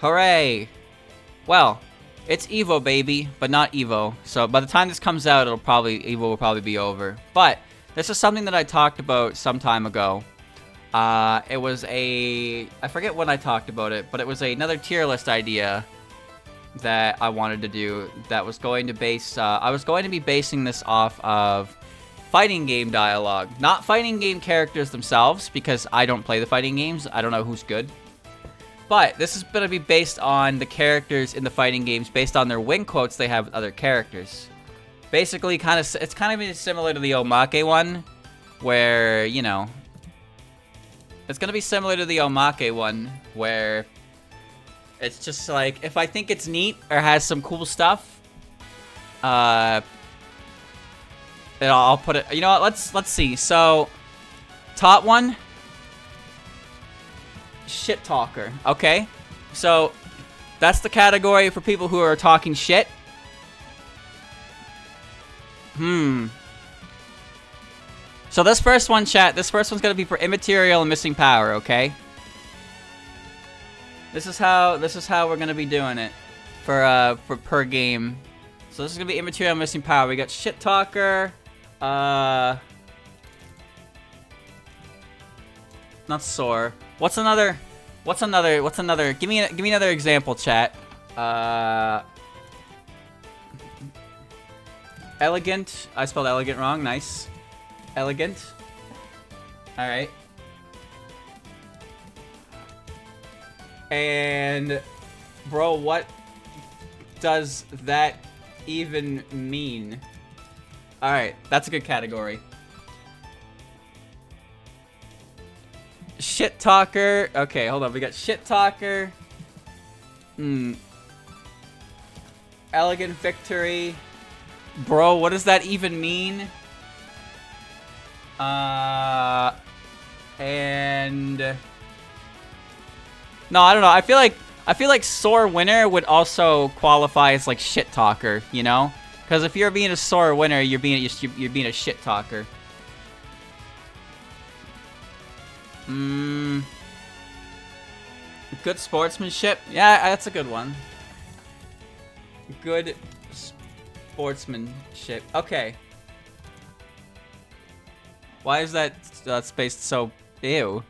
Hooray! Well, it's Evo, baby, but not Evo. So by the time this comes out, Evo will probably be over. But this is something that I talked about some time ago. It was I forget when I talked about it, but it was another tier list idea that I wanted to do that was going to I was going to be basing this off of fighting game dialogue. Not fighting game characters themselves, because I don't play the fighting games. I don't know who's good. But this is going to be based on the characters in the fighting games, based on their win quotes they have with other characters. Basically, it's kind of similar to the Omake one, where, you know, it's going to be similar to the Omake one, where it's just like, if I think it's neat or has some cool stuff, then I'll put it. You know what? Let's see. So, top one. Shit talker. Okay, so that's the category for people who are talking shit. So this first one, chat, this first one's gonna be for immaterial and missing power, okay? This is how we're gonna be doing it for per game. So this is gonna be immaterial and missing power. We got shit talker, not sore. What's another? Give me another example, chat. Elegant. I spelled elegant wrong. Nice. Elegant. All right. And bro, what does that even mean? All right, that's a good category. Shit talker. Okay, hold on. We got shit talker. Elegant victory. Bro, what does that even mean? And no, I don't know. I feel like sore winner would also qualify as like shit talker, you know? Because if you're being a sore winner, you're being a shit talker. Good sportsmanship. Yeah, that's a good one. Good sportsmanship. Okay. Why is that spaced so... Ew.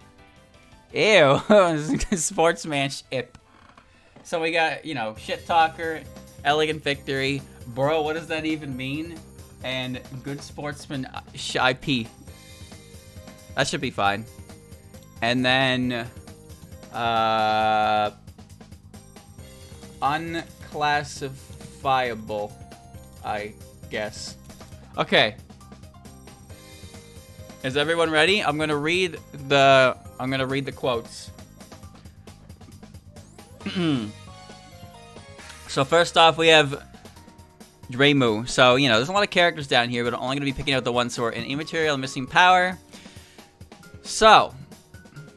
Ew. Sportsmanship. So we got, you know, shit talker, elegant victory. Bro, what does that even mean? And good sportsman IP. That should be fine. And then, unclassifiable, I guess. Okay. Is everyone ready? I'm gonna read the quotes. So first off, we have Draimu. So, you know, there's a lot of characters down here, but I'm only gonna be picking out the ones who are in immaterial and missing power. So,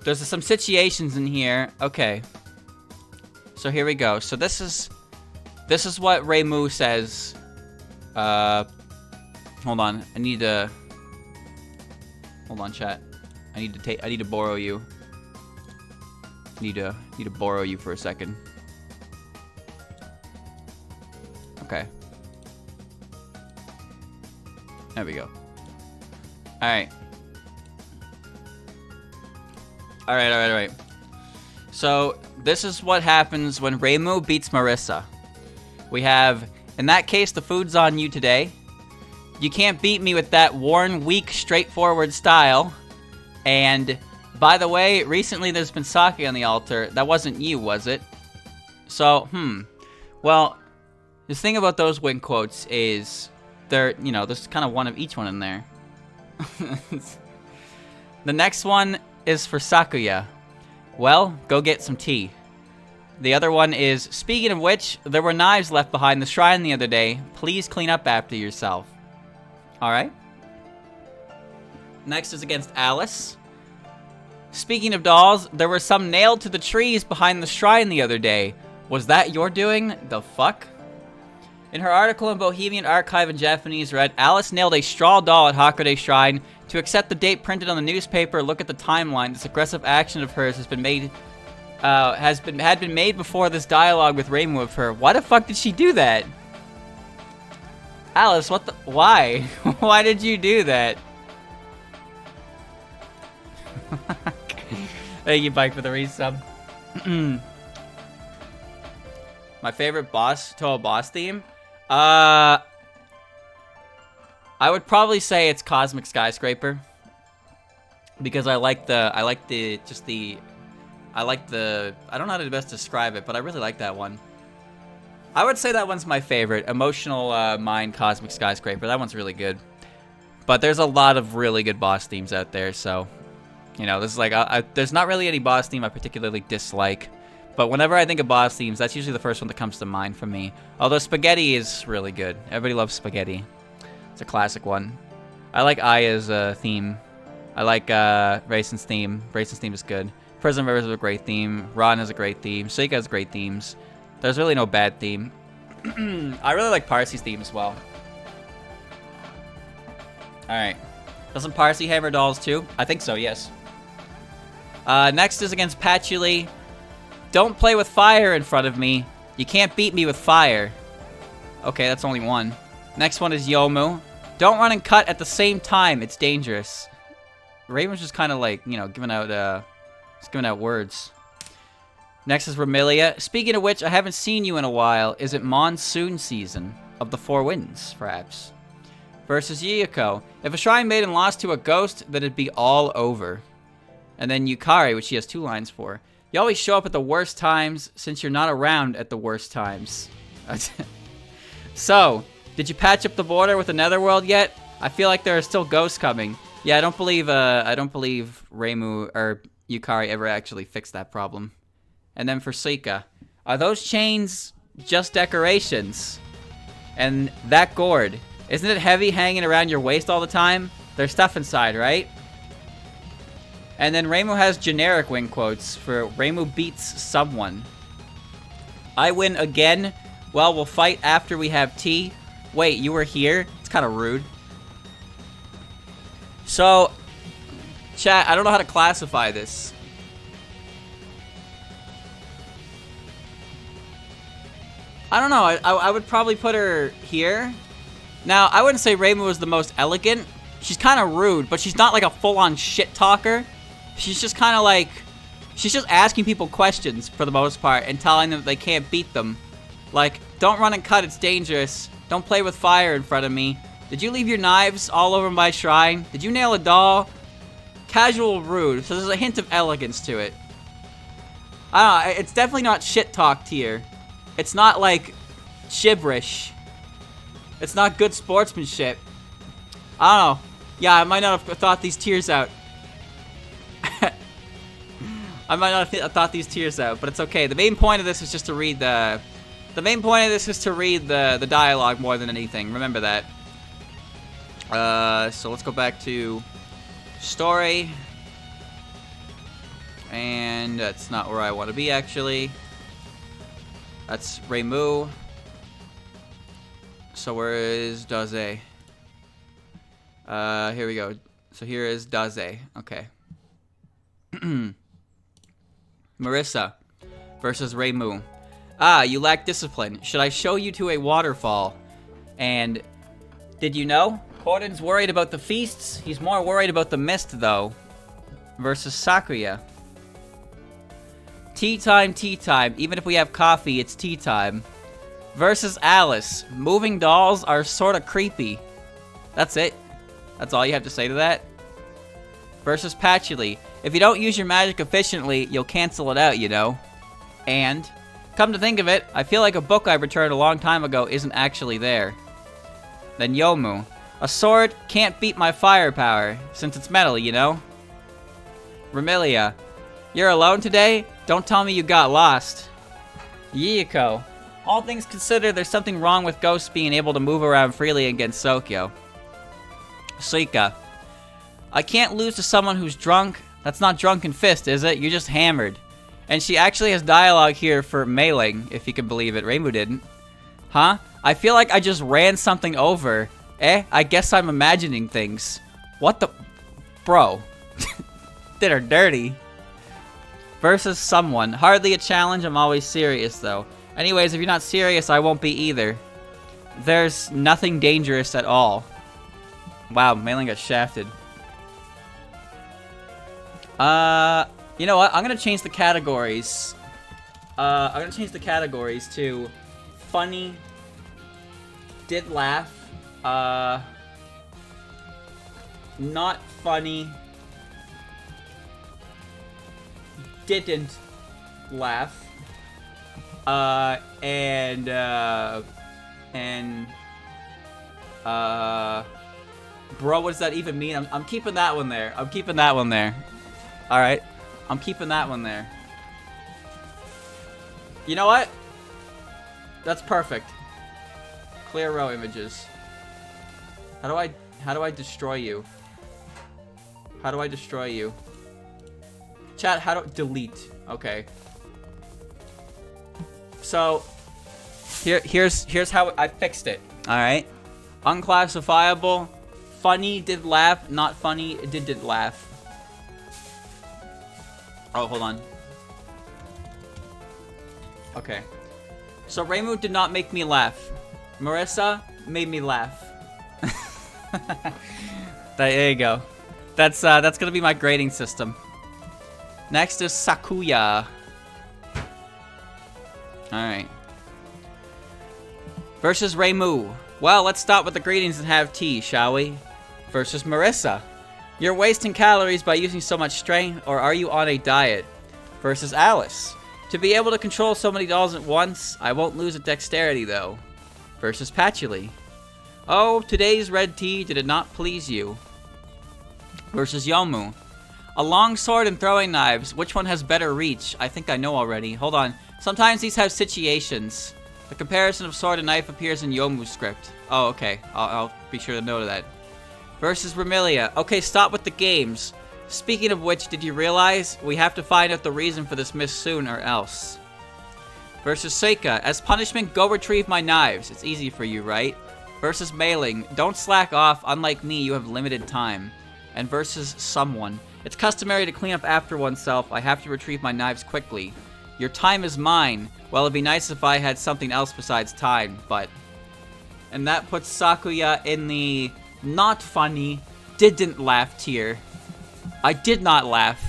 there's some situations in here. Okay. So here we go. So this is what Raymu says. Hold on. Hold on, chat. I need to borrow you. Need to borrow you for a second. Okay. There we go. All right. Alright. So, this is what happens when Raymu beats Marissa. We have, in that case, the food's on you today. You can't beat me with that worn, weak, straightforward style. And, by the way, recently there's been sake on the altar. That wasn't you, was it? So, Well, the thing about those win quotes is, they're, you know, there's kind of one of each one in there. The next one is for Sakuya. Well, go get some tea. The other one is, speaking of which, there were knives left behind the shrine the other day. Please clean up after yourself. Alright. Next is against Alice. Speaking of dolls, there were some nailed to the trees behind the shrine the other day. Was that your doing? The fuck? In her article in Bohemian Archive in Japanese read, Alice nailed a straw doll at Hakone Shrine. To accept the date printed on the newspaper, look at the timeline. This aggressive action of hers has been made had been made before this dialogue with Raymu of her. Why the fuck did she do that? Alice, what the... Why? Why did you do that? Thank you, Bike, for the resub. My favorite Touhou boss theme? I would probably say it's Cosmic Skyscraper. Because I don't know how to best describe it, but I really like that one. I would say that one's my favorite. Emotional Mind Cosmic Skyscraper. That one's really good. But there's a lot of really good boss themes out there, so... You know, this is like... there's not really any boss theme I particularly dislike. But whenever I think of boss themes, that's usually the first one that comes to mind for me. Although Spaghetti is really good. Everybody loves Spaghetti. It's a classic one. I like Aya's theme. I like Raisin's theme. Raisin's theme is good. Prison Rivers is a great theme. Ron has a great theme. Suika has great themes. There's really no bad theme. I really like Parsy's theme as well. Alright. Doesn't Parsy hammer dolls too? I think so, yes. Next is against Patchy. Don't play with fire in front of me. You can't beat me with fire. Okay, that's only one. Next one is Yomu. Don't run and cut at the same time. It's dangerous. Raymu's just kind of like, you know, giving out words. Next is Remilia. Speaking of which, I haven't seen you in a while. Is it monsoon season of the Four Winds, perhaps? Versus Yuka. If a Shrine Maiden lost to a ghost, then it'd be all over. And then Yukari, which she has 2 lines for. You always show up at the worst times, since you're not around at the worst times. So, did you patch up the border with the Netherworld yet? I feel like there are still ghosts coming. Yeah, I don't believe Raymu or Yukari ever actually fixed that problem. And then for Suika, are those chains just decorations? And that gourd, isn't it heavy hanging around your waist all the time? There's stuff inside, right? And then Raymu has generic wing quotes for Raymu beats someone. I win again. Well, we'll fight after we have tea. Wait, you were here? It's kind of rude. So, chat, I don't know how to classify this. I don't know. I would probably put her here. Now, I wouldn't say Raymu is the most elegant. She's kind of rude, but she's not like a full-on shit talker. She's just kind of like... She's just asking people questions, for the most part, and telling them that they can't beat them. Like, don't run and cut, it's dangerous. Don't play with fire in front of me. Did you leave your knives all over my shrine? Did you nail a doll? Casual rude, so there's a hint of elegance to it. I don't know, it's definitely not shit talk tier. It's not like gibberish. It's not good sportsmanship. I don't know. Yeah, I might not have thought these tears out. I might not have thought these tears out, but it's okay. The main point of this is just to read the dialogue more than anything. Remember that. So let's go back to story. And that's not where I want to be, actually. That's Raymu. So where is Daze? Here we go. So here is Daze. Okay. Marissa versus Raymu. Ah, you lack discipline. Should I show you to a waterfall? And did you know? Gordon's worried about the feasts. He's more worried about the mist, though. Versus Sakuya. Tea time, tea time. Even if we have coffee, it's tea time. Versus Alice. Moving dolls are sort of creepy. That's it. That's all you have to say to that. Versus Patchy. If you don't use your magic efficiently, you'll cancel it out, you know. And, come to think of it, I feel like a book I returned a long time ago isn't actually there. Then Yomu. A sword can't beat my firepower, since it's metal, you know? Remilia. You're alone today? Don't tell me you got lost. Yuka. All things considered, there's something wrong with ghosts being able to move around freely against Sakuya. Suika. I can't lose to someone who's drunk. That's not drunken fist, is it? You're just hammered. And she actually has dialogue here for mailing, if you can believe it. Raymu didn't. Huh? I feel like I just ran something over. I guess I'm imagining things. What the... Bro. Did her dirty. Versus someone. Hardly a challenge, I'm always serious though. Anyways, if you're not serious, I won't be either. There's nothing dangerous at all. Wow, Mailing got shafted. You know what? I'm gonna change the categories. I'm gonna change the categories to funny, did laugh, not funny, didn't laugh, and bro, what does that even mean? I'm keeping that one there. I'm keeping that one there. Alright. I'm keeping that one there. You know what? That's perfect. Clear row images. How do I destroy you? How do I destroy you? Chat, how do delete? Okay. So here's how I fixed it. Alright. Unclassifiable. Funny did laugh, not funny didn't laugh. Oh, hold on. Okay. So Raymu did not make me laugh. Marissa made me laugh. There you go. That's gonna be my grading system. Next is Sakuya. Alright. Versus Raymu. Well, let's stop with the greetings and have tea, shall we? Versus Marissa. You're wasting calories by using so much strength, or are you on a diet? Versus Alice. To be able to control so many dolls at once, I won't lose at dexterity though. Versus Patchy. Oh, today's red tea, did it not please you? Versus Yomu. A long sword and throwing knives, which one has better reach? I think I know already. Hold on. Sometimes these have situations. The comparison of sword and knife appears in Yomu's script. Oh, okay. I'll be sure to note that. Versus Remilia. Okay, stop with the games. Speaking of which, did you realize we have to find out the reason for this miss soon or else? Versus Suika. As punishment, go retrieve my knives. It's easy for you, right? Versus Mailing. Don't slack off. Unlike me, you have limited time. And versus Someone. It's customary to clean up after oneself. I have to retrieve my knives quickly. Your time is mine. Well, it'd be nice if I had something else besides time, but... And that puts Sakuya in the not funny, didn't laugh tier. I did not laugh.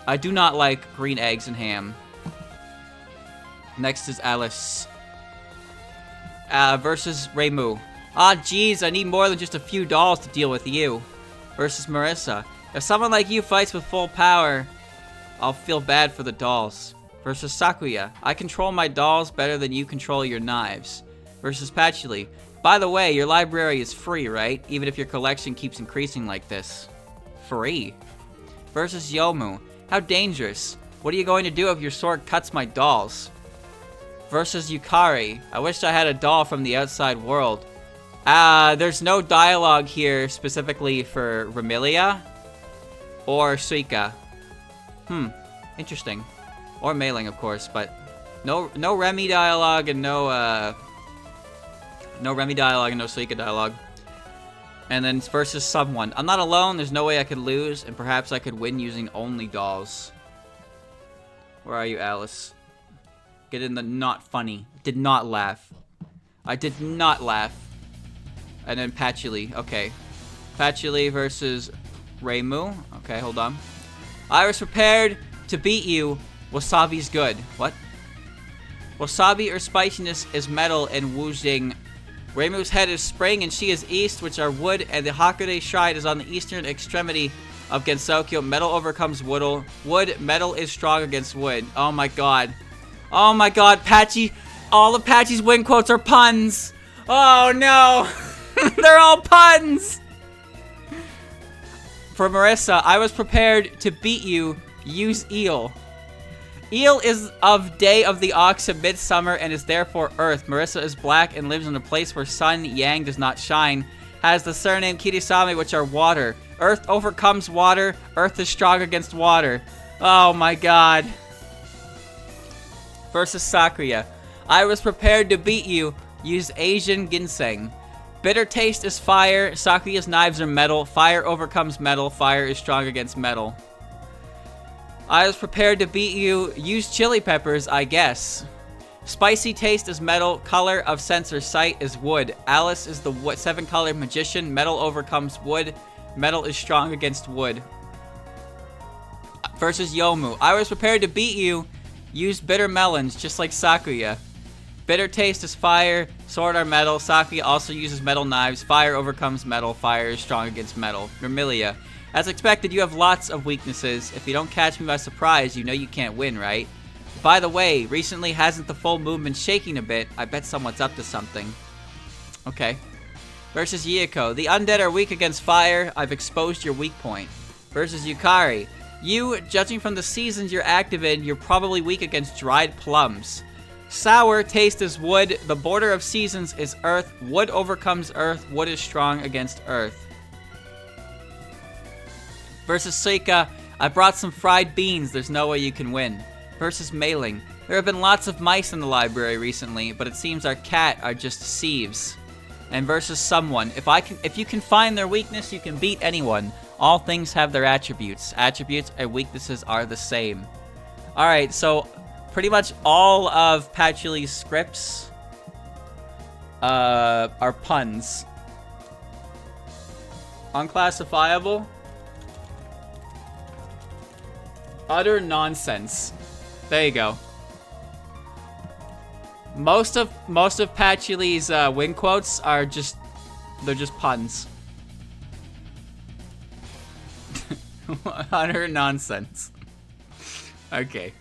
I do not like green eggs and ham. Next is Alice. Versus Raymu. Ah, jeez, I need more than just a few dolls to deal with you. Versus Marissa. If someone like you fights with full power, I'll feel bad for the dolls. Versus Sakuya. I control my dolls better than you control your knives. Versus Patchy. By the way, your library is free, right? Even if your collection keeps increasing like this. Free. Versus Yomu. How dangerous. What are you going to do if your sword cuts my dolls? Versus Yukari. I wish I had a doll from the outside world. There's no dialogue here specifically for Remilia or Suika. Interesting. Or Mailing, of course, but no Remy dialogue and no Remy dialogue and no Suika dialogue. And then versus Someone. I'm not alone, there's no way I could lose, and perhaps I could win using only dolls. Where are you, Alice? Get in the not funny. Did not laugh. I did not laugh. And then Patchy. Okay. Patchy versus Raymu. Okay, hold on. I was prepared to beat you. Wasabi's good. What? Wasabi or spiciness is metal and Wujing. Raymu's head is spring and she is east, which are wood, and the Hakude shrine is on the eastern extremity of Gensokyo. Metal overcomes wood. Metal is strong against wood. Oh my god. Oh my god, Patchy. All of Patchy's win quotes are puns. Oh no. They're all puns. For Marissa, I was prepared to beat you. Use eel. Eel is of day of the ox at midsummer and is therefore earth. Marissa is black and lives in a place where sun yang does not shine. Has the surname Kirisame, which are water. Earth overcomes water. Earth is strong against water. Oh my god. Versus Sakuya. I was prepared to beat you. Use Asian ginseng. Bitter taste is fire. Sakuya's knives are metal. Fire overcomes metal. Fire is strong against metal. I was prepared to beat you. Use chili peppers, I guess. Spicy taste is metal. Color of sensor sight is wood. Alice is the 7-color magician. Metal overcomes wood. Metal is strong against wood. Versus Yomu. I was prepared to beat you. Use bitter melons, just like Sakuya. Bitter taste is fire. Sword are metal. Sakuya also uses metal knives. Fire overcomes metal. Fire is strong against metal. Remilia. As expected, you have lots of weaknesses. If you don't catch me by surprise, you know you can't win, right? By the way, recently hasn't the full moon been shaking a bit? I bet someone's up to something. Okay. Versus Yuka. The undead are weak against fire. I've exposed your weak point. Versus Yukari. You, judging from the seasons you're active in, you're probably weak against dried plums. Sour taste is wood. The border of seasons is earth. Wood overcomes earth. Wood is strong against earth. Versus Suika. I brought some fried beans. There's no way you can win. Versus Mailing. There have been lots of mice in the library recently, but it seems our cat are just sieves. And versus Someone. If you can find their weakness, you can beat anyone. All things have their attributes. Attributes and weaknesses are the same. Alright, so pretty much all of Patchy's scripts are puns. Unclassifiable. Utter nonsense. There you go. Most of Patchy's win quotes are they're just puns. Utter nonsense. Okay.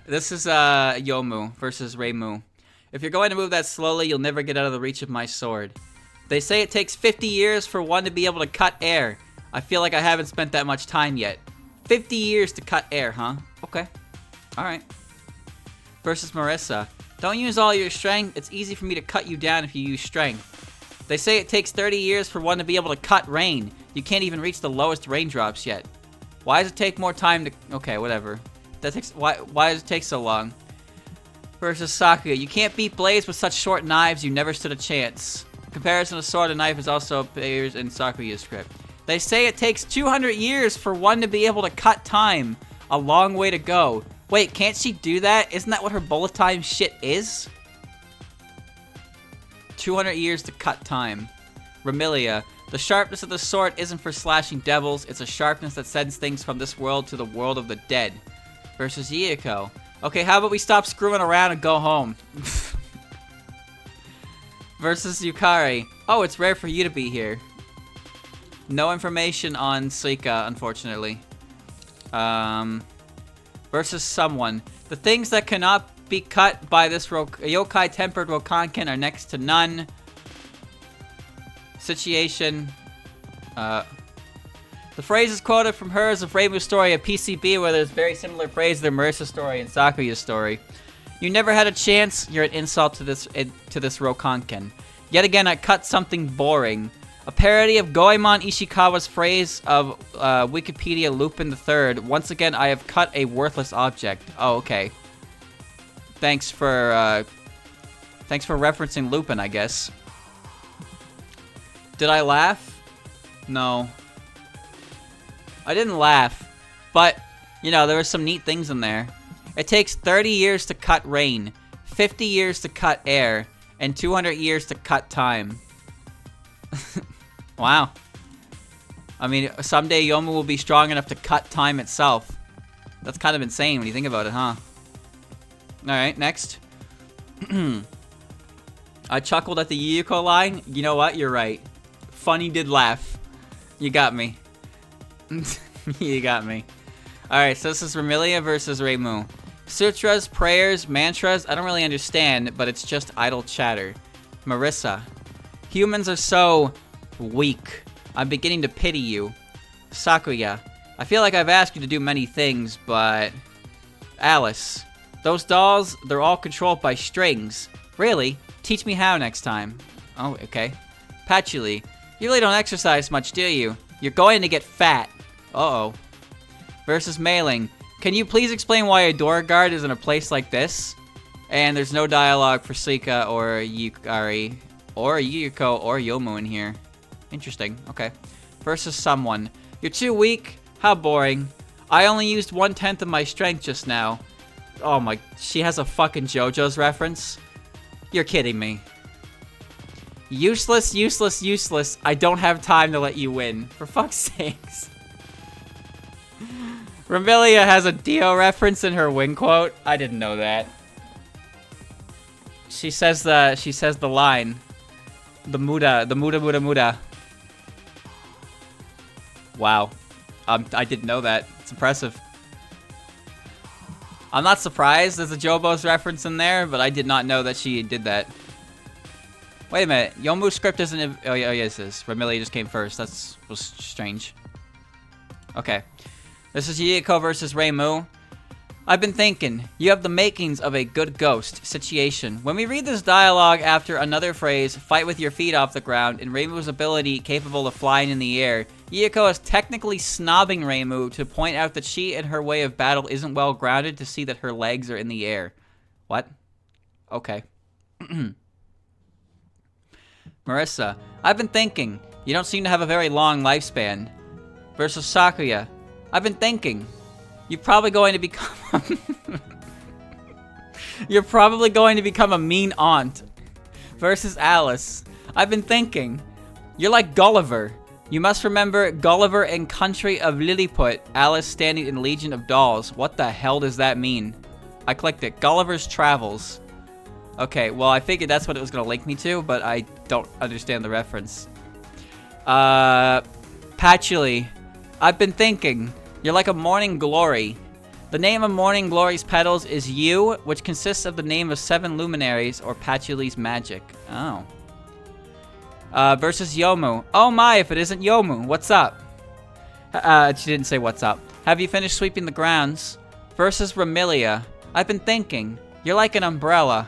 This is Yomu versus Raymu. If you're going to move that slowly, you'll never get out of the reach of my sword. They say it takes 50 years for one to be able to cut air. I feel like I haven't spent that much time yet. 50 years to cut air, huh? Okay. Alright. Versus Marissa. Don't use all your strength. It's easy for me to cut you down if you use strength. They say it takes 30 years for one to be able to cut rain. You can't even reach the lowest raindrops yet. Why does it take more time to... Okay, whatever. Why does it take so long? Versus Sakuya. You can't beat Blaze with such short knives. You never stood a chance. Comparison of sword and knife is also appears in Sakuya's script. They say it takes 200 years for one to be able to cut time. A long way to go. Wait, can't she do that? Isn't that what her bullet time shit is? 200 years to cut time. Remilia. The sharpness of the sword isn't for slashing devils. It's a sharpness that sends things from this world to the world of the dead. Versus Yuka. Okay, how about we stop screwing around and go home? Versus Yukari. Oh, it's rare for you to be here. No information on Suika, unfortunately. Versus Someone. The things that cannot be cut by this yokai tempered Rokanken are next to none. Situation. The phrase is quoted from hers of Raymu's story at PCB, where there's very similar phrase to Marissa's story and Sakuya's story. You never had a chance. You're an insult to this Rokanken. Yet again, I cut something boring. A parody of Goemon Ishikawa's phrase of Wikipedia Lupin III. Once again, I have cut a worthless object. Oh, okay. Thanks for referencing Lupin, I guess. Did I laugh? No. I didn't laugh. But, you know, there were some neat things in there. It takes 30 years to cut rain, 50 years to cut air, and 200 years to cut time. Wow. I mean, someday Yomu will be strong enough to cut time itself. That's kind of insane when you think about it, huh? Alright, next. I chuckled at the Yuka line. You know what? You're right. Funny did laugh. You got me. You got me. Alright, so this is Remilia versus Raymu. Sutras, prayers, mantras, I don't really understand, but it's just idle chatter. Marissa. Humans are so weak. I'm beginning to pity you. Sakuya. I feel like I've asked you to do many things, but... Alice. Those dolls, they're all controlled by strings. Really? Teach me how next time. Oh, okay. Patchy. You really don't exercise much, do you? You're going to get fat. Uh-oh. Versus Mailing. Can you please explain why a door guard is in a place like this? And there's no dialogue for Suika or Yukari or Yuka or Yomu in here. Interesting. Okay. Versus Someone. You're too weak. How boring. I only used 1/10 of my strength just now. Oh my, she has a fucking JoJo's reference? You're kidding me. Useless, useless, useless. I don't have time to let you win. For fuck's sakes. Remilia has a Dio reference in her win quote. I didn't know that. She says the line. The muda. Wow. I didn't know that. It's impressive. I'm not surprised there's a Jobo's reference in there, but I did not know that she did that. Wait a minute. Yomu's script isn't... Oh, yes, it is. Remilia just came first. That was strange. Okay. This is Yuka versus Raymu. I've been thinking, you have the makings of a good ghost situation. When we read this dialogue after another phrase, fight with your feet off the ground, and Raymu's ability capable of flying in the air, Yuka is technically snobbing Raymu to point out that she and her way of battle isn't well grounded to see that her legs are in the air. What? Okay. Marissa, I've been thinking, you don't seem to have a very long lifespan. Versus Sakuya, I've been thinking, you're probably going to become you're probably going to become a mean aunt. Versus Alice, I've been thinking, you're like Gulliver. You must remember Gulliver and Country of Lilliput, Alice standing in Legion of Dolls. What the hell does that mean? I clicked it. Gulliver's Travels. Okay, well, I figured that's what it was going to link me to, but I don't understand the reference. Patchy, I've been thinking, you're like a morning glory. The name of Morning Glory's petals is You, which consists of the name of 7 luminaries, or Patchy's magic. Oh. Versus Yomu. Oh my, if it isn't Yomu, what's up? She didn't say what's up. Have you finished sweeping the grounds? Versus Remilia. I've been thinking, you're like an umbrella.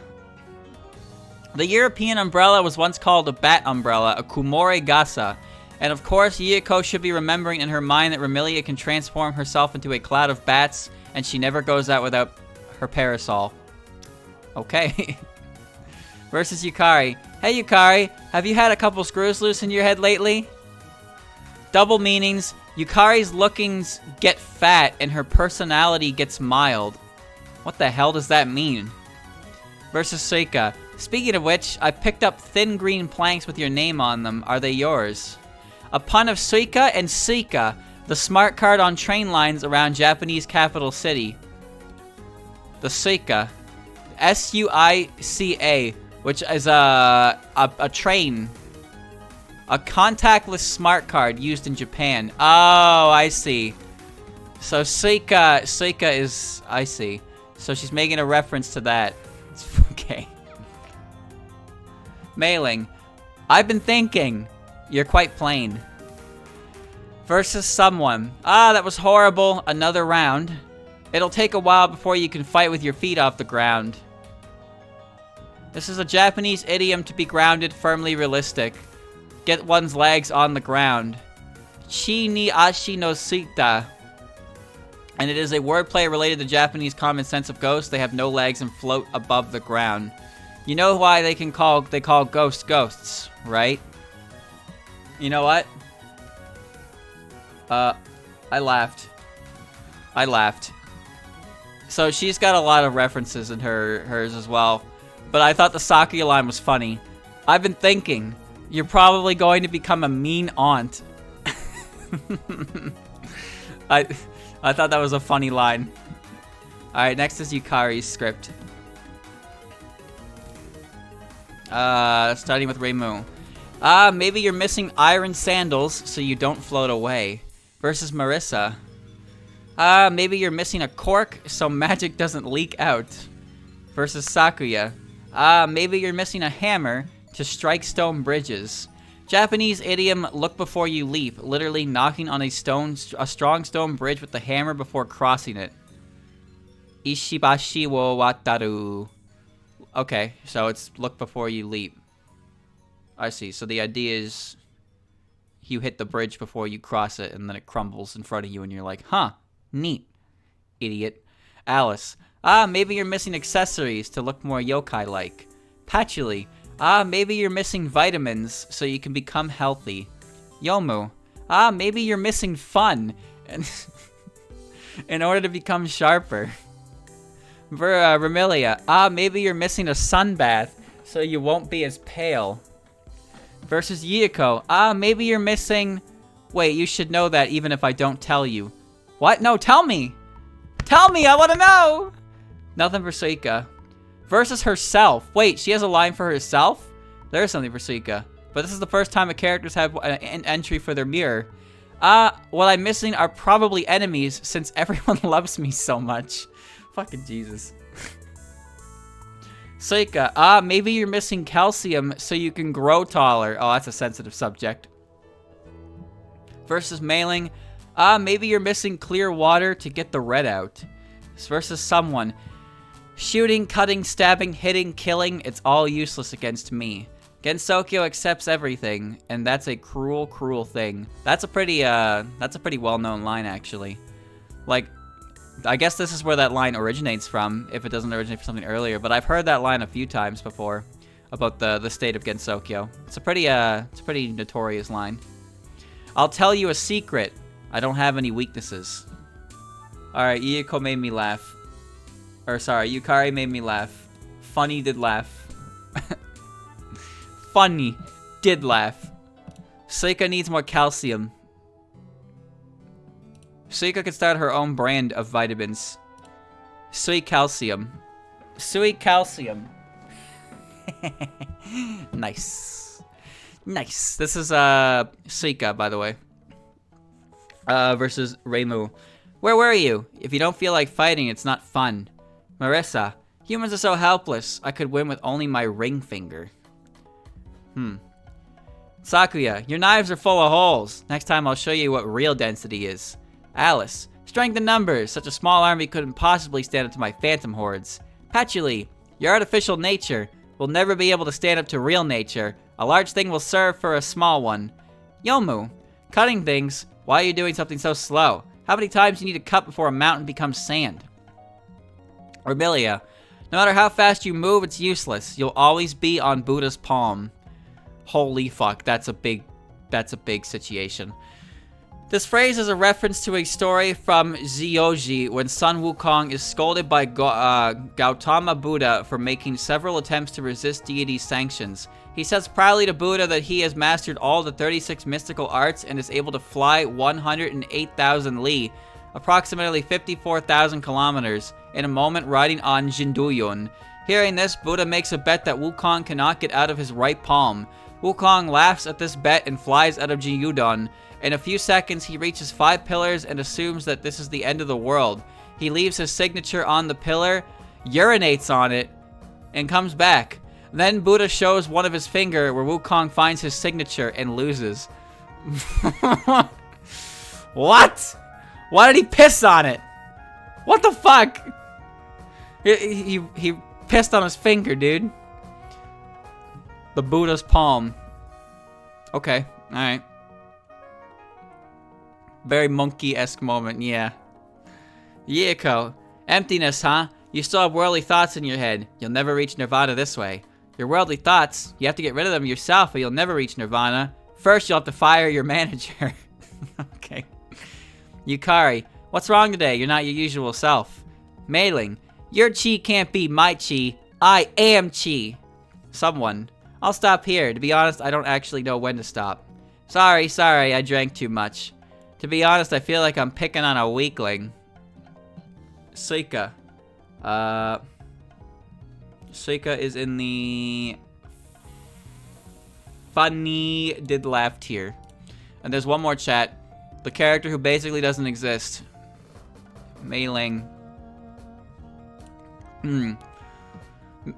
The European umbrella was once called a bat umbrella, a kumore gasa. And of course, Yuko should be remembering in her mind that Remilia can transform herself into a cloud of bats, and she never goes out without her parasol. Okay. Versus Yukari. Hey Yukari, have you had a couple screws loose in your head lately? Double meanings. Yukari's lookings get fat and her personality gets mild. What the hell does that mean? Versus Suika. Speaking of which, I picked up thin green planks with your name on them. Are they yours? A pun of Suika and Suika, the smart card on train lines around Japanese capital city. The Suika. S-U-I-C-A, which is a train. A contactless smart card used in Japan. Oh, I see. So Suika is... I see. So she's making a reference to that. It's okay. Mailing. I've been thinking. You're quite plain. Versus someone. Ah, that was horrible. Another round. It'll take a while before you can fight with your feet off the ground. This is a Japanese idiom to be grounded, firmly realistic. Get one's legs on the ground. Chi ni ashi no sita. And it is a wordplay related to Japanese common sense of ghosts. They have no legs and float above the ground. You know why they call ghosts ghosts, right? You know what? I laughed. So she's got a lot of references in hers as well. But I thought the Sakuya line was funny. I've been thinking, you're probably going to become a mean aunt. I thought that was a funny line. Alright, next is Yukari's script. Starting with Raymu. Maybe you're missing iron sandals so you don't float away. Versus Marissa. Maybe you're missing a cork so magic doesn't leak out. Versus Sakuya. Maybe you're missing a hammer to strike stone bridges. Japanese idiom, look before you leap, literally knocking on a strong stone bridge with the hammer before crossing it. Ishibashi wo wataru. Okay, so it's look before you leap. I see. So the idea is you hit the bridge before you cross it, and then it crumbles in front of you, and you're like, huh, neat, idiot. Alice. Maybe you're missing accessories to look more yokai-like. Patchy. Maybe you're missing vitamins so you can become healthy. Yomu. Maybe you're missing fun. And in order to become sharper. Remilia. Maybe you're missing a sun bath, so you won't be as pale. Versus Yuka. Maybe you're missing... Wait, you should know that even if I don't tell you. What? No, tell me! Tell me, I want to know! Nothing for Suika. Versus herself. Wait, she has a line for herself? There's something for Suika. But this is the first time a character's have an entry for their mirror. What I'm missing are probably enemies since everyone loves me so much. Fucking Jesus. Suika. Maybe you're missing calcium so you can grow taller. Oh, that's a sensitive subject. Versus Mailing. Maybe you're missing clear water to get the red out. Versus someone. Shooting, cutting, stabbing, hitting, killing, it's all useless against me. Gensokyo accepts everything, and that's a cruel, cruel thing. That's a pretty well-known line, actually. Like, I guess this is where that line originates from, if it doesn't originate from something earlier, but I've heard that line a few times before about the state of Gensokyo. It's a pretty notorious line. I'll tell you a secret. I don't have any weaknesses. Alright, Yuko made me laugh. Or sorry, Yukari made me laugh. Funny did laugh. Funny did laugh. Suika needs more calcium. Suika could start her own brand of vitamins. Sui Calcium. Sui Calcium. Nice. Nice. This is Suika, by the way. Versus Raymu. Where were you? If you don't feel like fighting, it's not fun. Marissa. Humans are so helpless. I could win with only my ring finger. Sakuya. Your knives are full of holes. Next time I'll show you what real density is. Alice. Strength in numbers. Such a small army couldn't possibly stand up to my phantom hordes. Patchy. Your artificial nature will never be able to stand up to real nature. A large thing will serve for a small one. Yomu. Cutting things. Why are you doing something so slow? How many times do you need to cut before a mountain becomes sand? Remilia. No matter how fast you move, it's useless. You'll always be on Buddha's palm. Holy fuck, that's a big situation. This phrase is a reference to a story from Zyoji when Sun Wukong is scolded by Gautama Buddha for making several attempts to resist deity's sanctions. He says proudly to Buddha that he has mastered all the 36 mystical arts and is able to fly 108,000 li, approximately 54,000 kilometers, in a moment riding on Jinduyun. Hearing this, Buddha makes a bet that Wukong cannot get out of his right palm. Wukong laughs at this bet and flies out of Jiyudon. In a few seconds, he reaches 5 pillars and assumes that this is the end of the world. He leaves his signature on the pillar, urinates on it, and comes back. Then Buddha shows one of his finger where Wukong finds his signature and loses. What? Why did he piss on it? What the fuck? He pissed on his finger, dude. The Buddha's palm. Okay, alright. Very monkey-esque moment, yeah. Yuko. Emptiness, huh? You still have worldly thoughts in your head. You'll never reach Nirvana this way. Your worldly thoughts, you have to get rid of them yourself or you'll never reach Nirvana. First, you'll have to fire your manager. Okay. Yukari. What's wrong today? You're not your usual self. Mailing. Your chi can't be my chi. I am chi. Someone. I'll stop here. To be honest, I don't actually know when to stop. Sorry, I drank too much. To be honest, I feel like I'm picking on a weakling. Suika. Suika is in the funny did laugh tier. And there's one more chat. The character who basically doesn't exist. Mailing.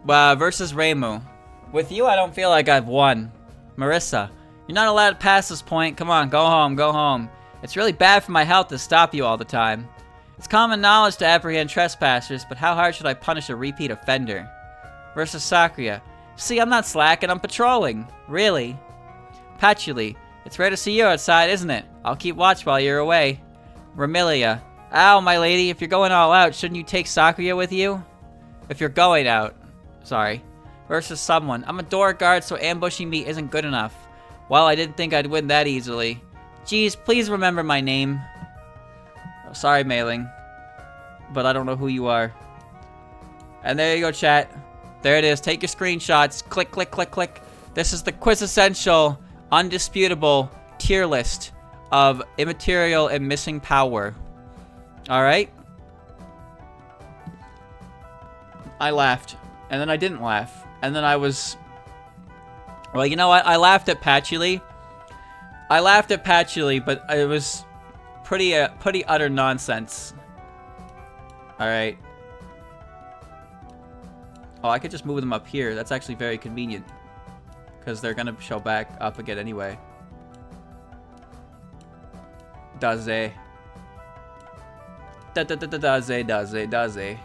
Versus Raymu. With you, I don't feel like I've won. Marissa. You're not allowed to pass this point. Come on, go home, go home. It's really bad for my health to stop you all the time. It's common knowledge to apprehend trespassers, but how hard should I punish a repeat offender? Versus Sakuya. See, I'm not slacking, I'm patrolling. Really? Patchy. It's rare to see you outside, isn't it? I'll keep watch while you're away. Remilia. Ow, my lady, if you're going all out, shouldn't you take Sakuya with you? If you're going out. Sorry. Versus someone. I'm a door guard, so ambushing me isn't good enough. Well, I didn't think I'd win that easily. Geez, please remember my name. Oh, sorry, Mailing. but I don't know who you are. And there you go, chat. There it is. Take your screenshots. Click, click, click, click. This is the quintessential, undisputable tier list of immaterial and missing power. Alright? I laughed. And then I didn't laugh. And then I was... Well, you know what? I laughed at Patchy. I laughed at Patchy, but it was pretty utter nonsense. Alright. Oh, I could just move them up here. That's actually very convenient. Because they're gonna show back up again anyway. Daze. Daze.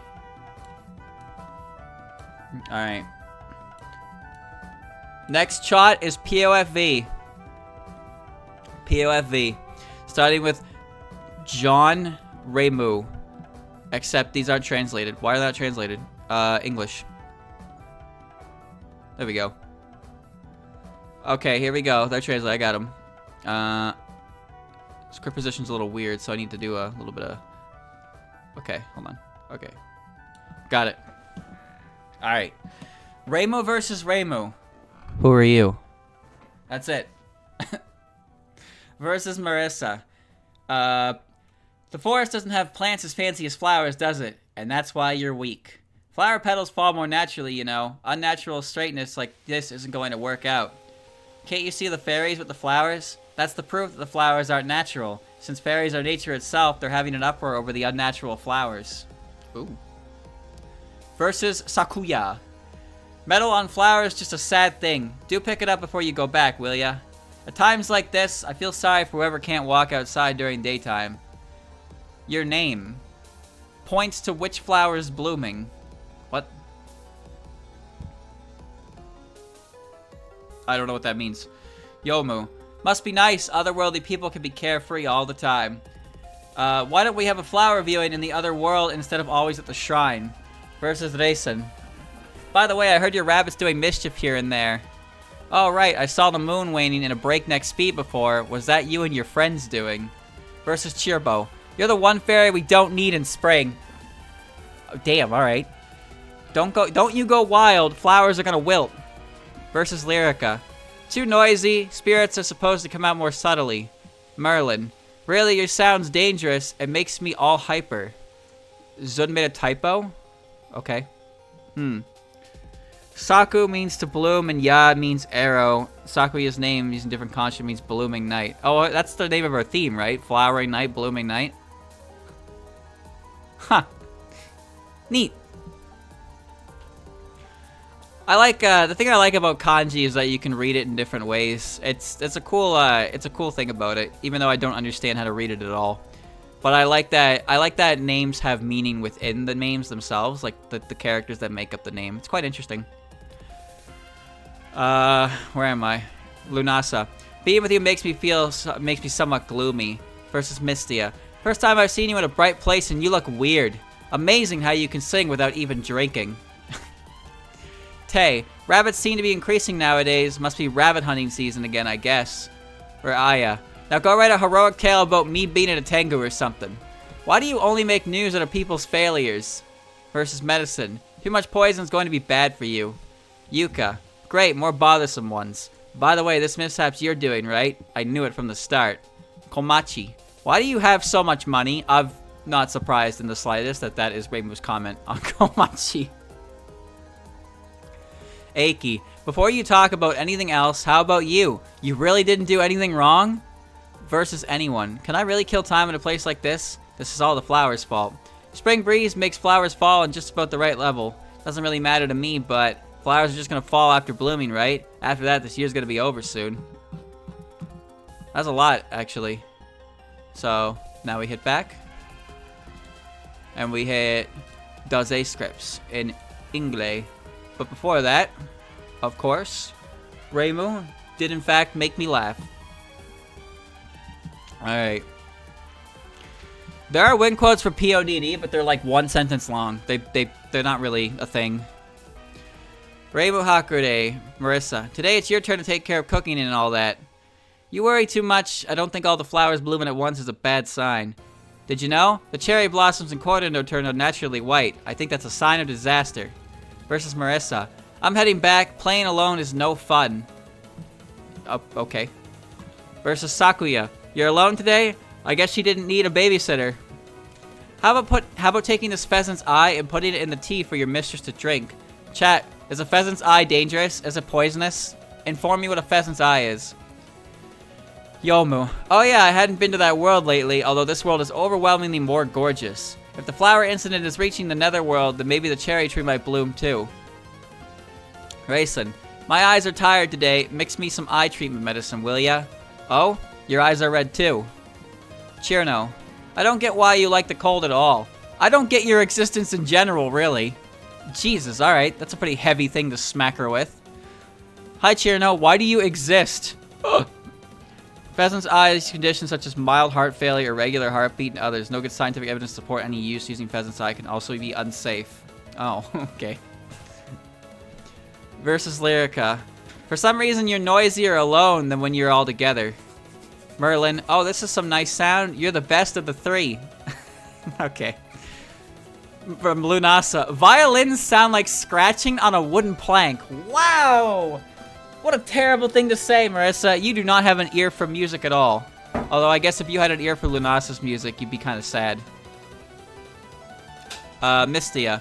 Alright. Next shot is PoFV. PoFV. Starting with John Raymu. Except these aren't translated. Why are they not translated? English. There we go. Okay, here we go. They're translated. I got them. Script position's a little weird, so I need to do a little bit of... Okay, hold on. Okay. Got it. Alright. Raymu versus Raymu. Who are you? That's it. Versus Marissa. The forest doesn't have plants as fancy as flowers, does it? And that's why you're weak. Flower petals fall more naturally, you know. Unnatural straightness like this isn't going to work out. Can't you see the fairies with the flowers? That's the proof that the flowers aren't natural. Since fairies are nature itself, they're having an uproar over the unnatural flowers. Ooh. Versus Sakuya. Metal on flowers, just a sad thing. Do pick it up before you go back, will ya? At times like this, I feel sorry for whoever can't walk outside during daytime. Your name points to which flower is blooming. What? I don't know what that means. Yomu. Must be nice. Otherworldly people can be carefree all the time. Why don't we have a flower viewing in the other world instead of always at the shrine? Versus Rayson. By the way, I heard your rabbit's doing mischief here and there. Oh, right. I saw the moon waning in a breakneck speed before. Was that you and your friends doing? Versus Cheerbo. You're the one fairy we don't need in spring. Oh, damn, alright. Don't you go wild. Flowers are gonna wilt. Versus Lyrica. Too noisy. Spirits are supposed to come out more subtly. Merlin. Really, your sound's dangerous. It makes me all hyper. Zun made a typo? Okay. Saku means to bloom and Ya means arrow. Sakuya's name using different construct means blooming night. Oh, that's the name of our theme, right? Flowering night, blooming night. Huh. Neat. I like the thing I like about kanji is that you can read it in different ways. It's a cool thing about it, even though I don't understand how to read it at all. But I like that names have meaning within the names themselves, like the characters that make up the name. It's quite interesting. Where am I? Lunasa. Being with you makes me somewhat gloomy. Versus Mystia. First time I've seen you in a bright place and you look weird. Amazing how you can sing without even drinking. Tay. Rabbits seem to be increasing nowadays. Must be rabbit hunting season again, I guess. Or Aya. Now go write a heroic tale about me being at a Tengu or something. Why do you only make news out of people's failures? Versus Medicine. Too much poison's going to be bad for you. Yuka. Great, more bothersome ones. By the way, this mishap's you're doing, right? I knew it from the start. Komachi. Why do you have so much money? I'm not surprised in the slightest that is Raymu's comment on Komachi. Eiki. Before you talk about anything else, how about you? You really didn't do anything wrong? Versus anyone. Can I really kill time in a place like this? This is all the flowers' fault. Spring breeze makes flowers fall in just about the right level. Doesn't really matter to me, but flowers are just gonna fall after blooming, right? After that, this year's gonna be over soon. That's a lot, actually. So, now we hit back. And we hit Daze scripts in English. But before that, of course, Raymu did in fact make me laugh. Alright. There are win quotes for PODD, but they're like one sentence long. They're not really a thing. Raymu Hakude, Marissa. Today it's your turn to take care of cooking and all that. You worry too much. I don't think all the flowers blooming at once is a bad sign. Did you know? The cherry blossoms in Cordondo turned naturally white. I think that's a sign of disaster. Versus Marissa. I'm heading back. Playing alone is no fun. Oh, okay. Versus Sakuya. You're alone today? I guess she didn't need a babysitter. How about taking this pheasant's eye and putting it in the tea for your mistress to drink? Chat, is a pheasant's eye dangerous? Is it poisonous? Inform me what a pheasant's eye is. Yomu. Oh yeah, I hadn't been to that world lately, although this world is overwhelmingly more gorgeous. If the flower incident is reaching the netherworld, then maybe the cherry tree might bloom too. Rayson. My eyes are tired today. Mix me some eye treatment medicine, will ya? Oh? Your eyes are red too. Chirno. I don't get why you like the cold at all. I don't get your existence in general, really. Jesus, alright. That's a pretty heavy thing to smack her with. Hi, Chirno. Why do you exist? Ugh. Pheasant's eyes conditions such as mild heart failure, irregular heartbeat, and others. No good scientific evidence to support any use using pheasant's eye can also be unsafe. Oh, okay. Versus Lyrica. For some reason, you're noisier alone than when you're all together. Merlin. Oh, this is some nice sound. You're the best of the three. Okay. From Lunasa. Violins sound like scratching on a wooden plank. Wow! What a terrible thing to say, Marissa. You do not have an ear for music at all. Although I guess if you had an ear for Lunasa's music, you'd be kind of sad. Mistia.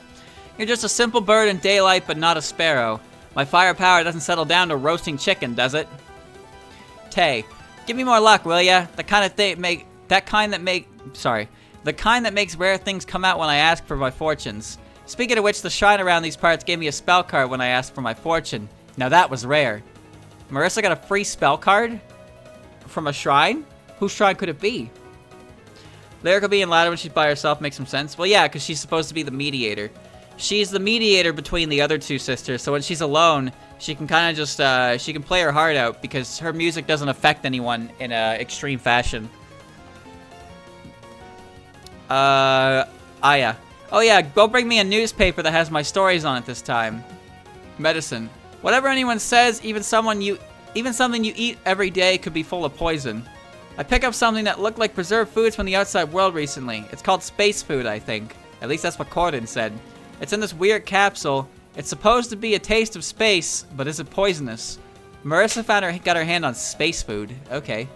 You're just a simple bird in daylight, but not a sparrow. My firepower doesn't settle down to roasting chicken, does it? Tay. Give me more luck, will ya? The kind that makes rare things come out when I ask for my fortunes. Speaking of which, the shrine around these parts gave me a spell card when I asked for my fortune. Now that was rare. Marissa got a free spell card? From a shrine? Whose shrine could it be? Lyrica being louder when she's by herself makes some sense. Well, yeah, because she's supposed to be the mediator. She's the mediator between the other two sisters, so when she's alone, she can kind of just, she can play her heart out because her music doesn't affect anyone in an extreme fashion. Aya. Oh yeah, go bring me a newspaper that has my stories on it this time. Medicine. Whatever anyone says, even something you eat every day could be full of poison. I picked up something that looked like preserved foods from the outside world recently. It's called space food, I think. At least that's what Corden said. It's in this weird capsule. It's supposed to be a taste of space, but is it poisonous? Marissa got her hand on space food. Okay.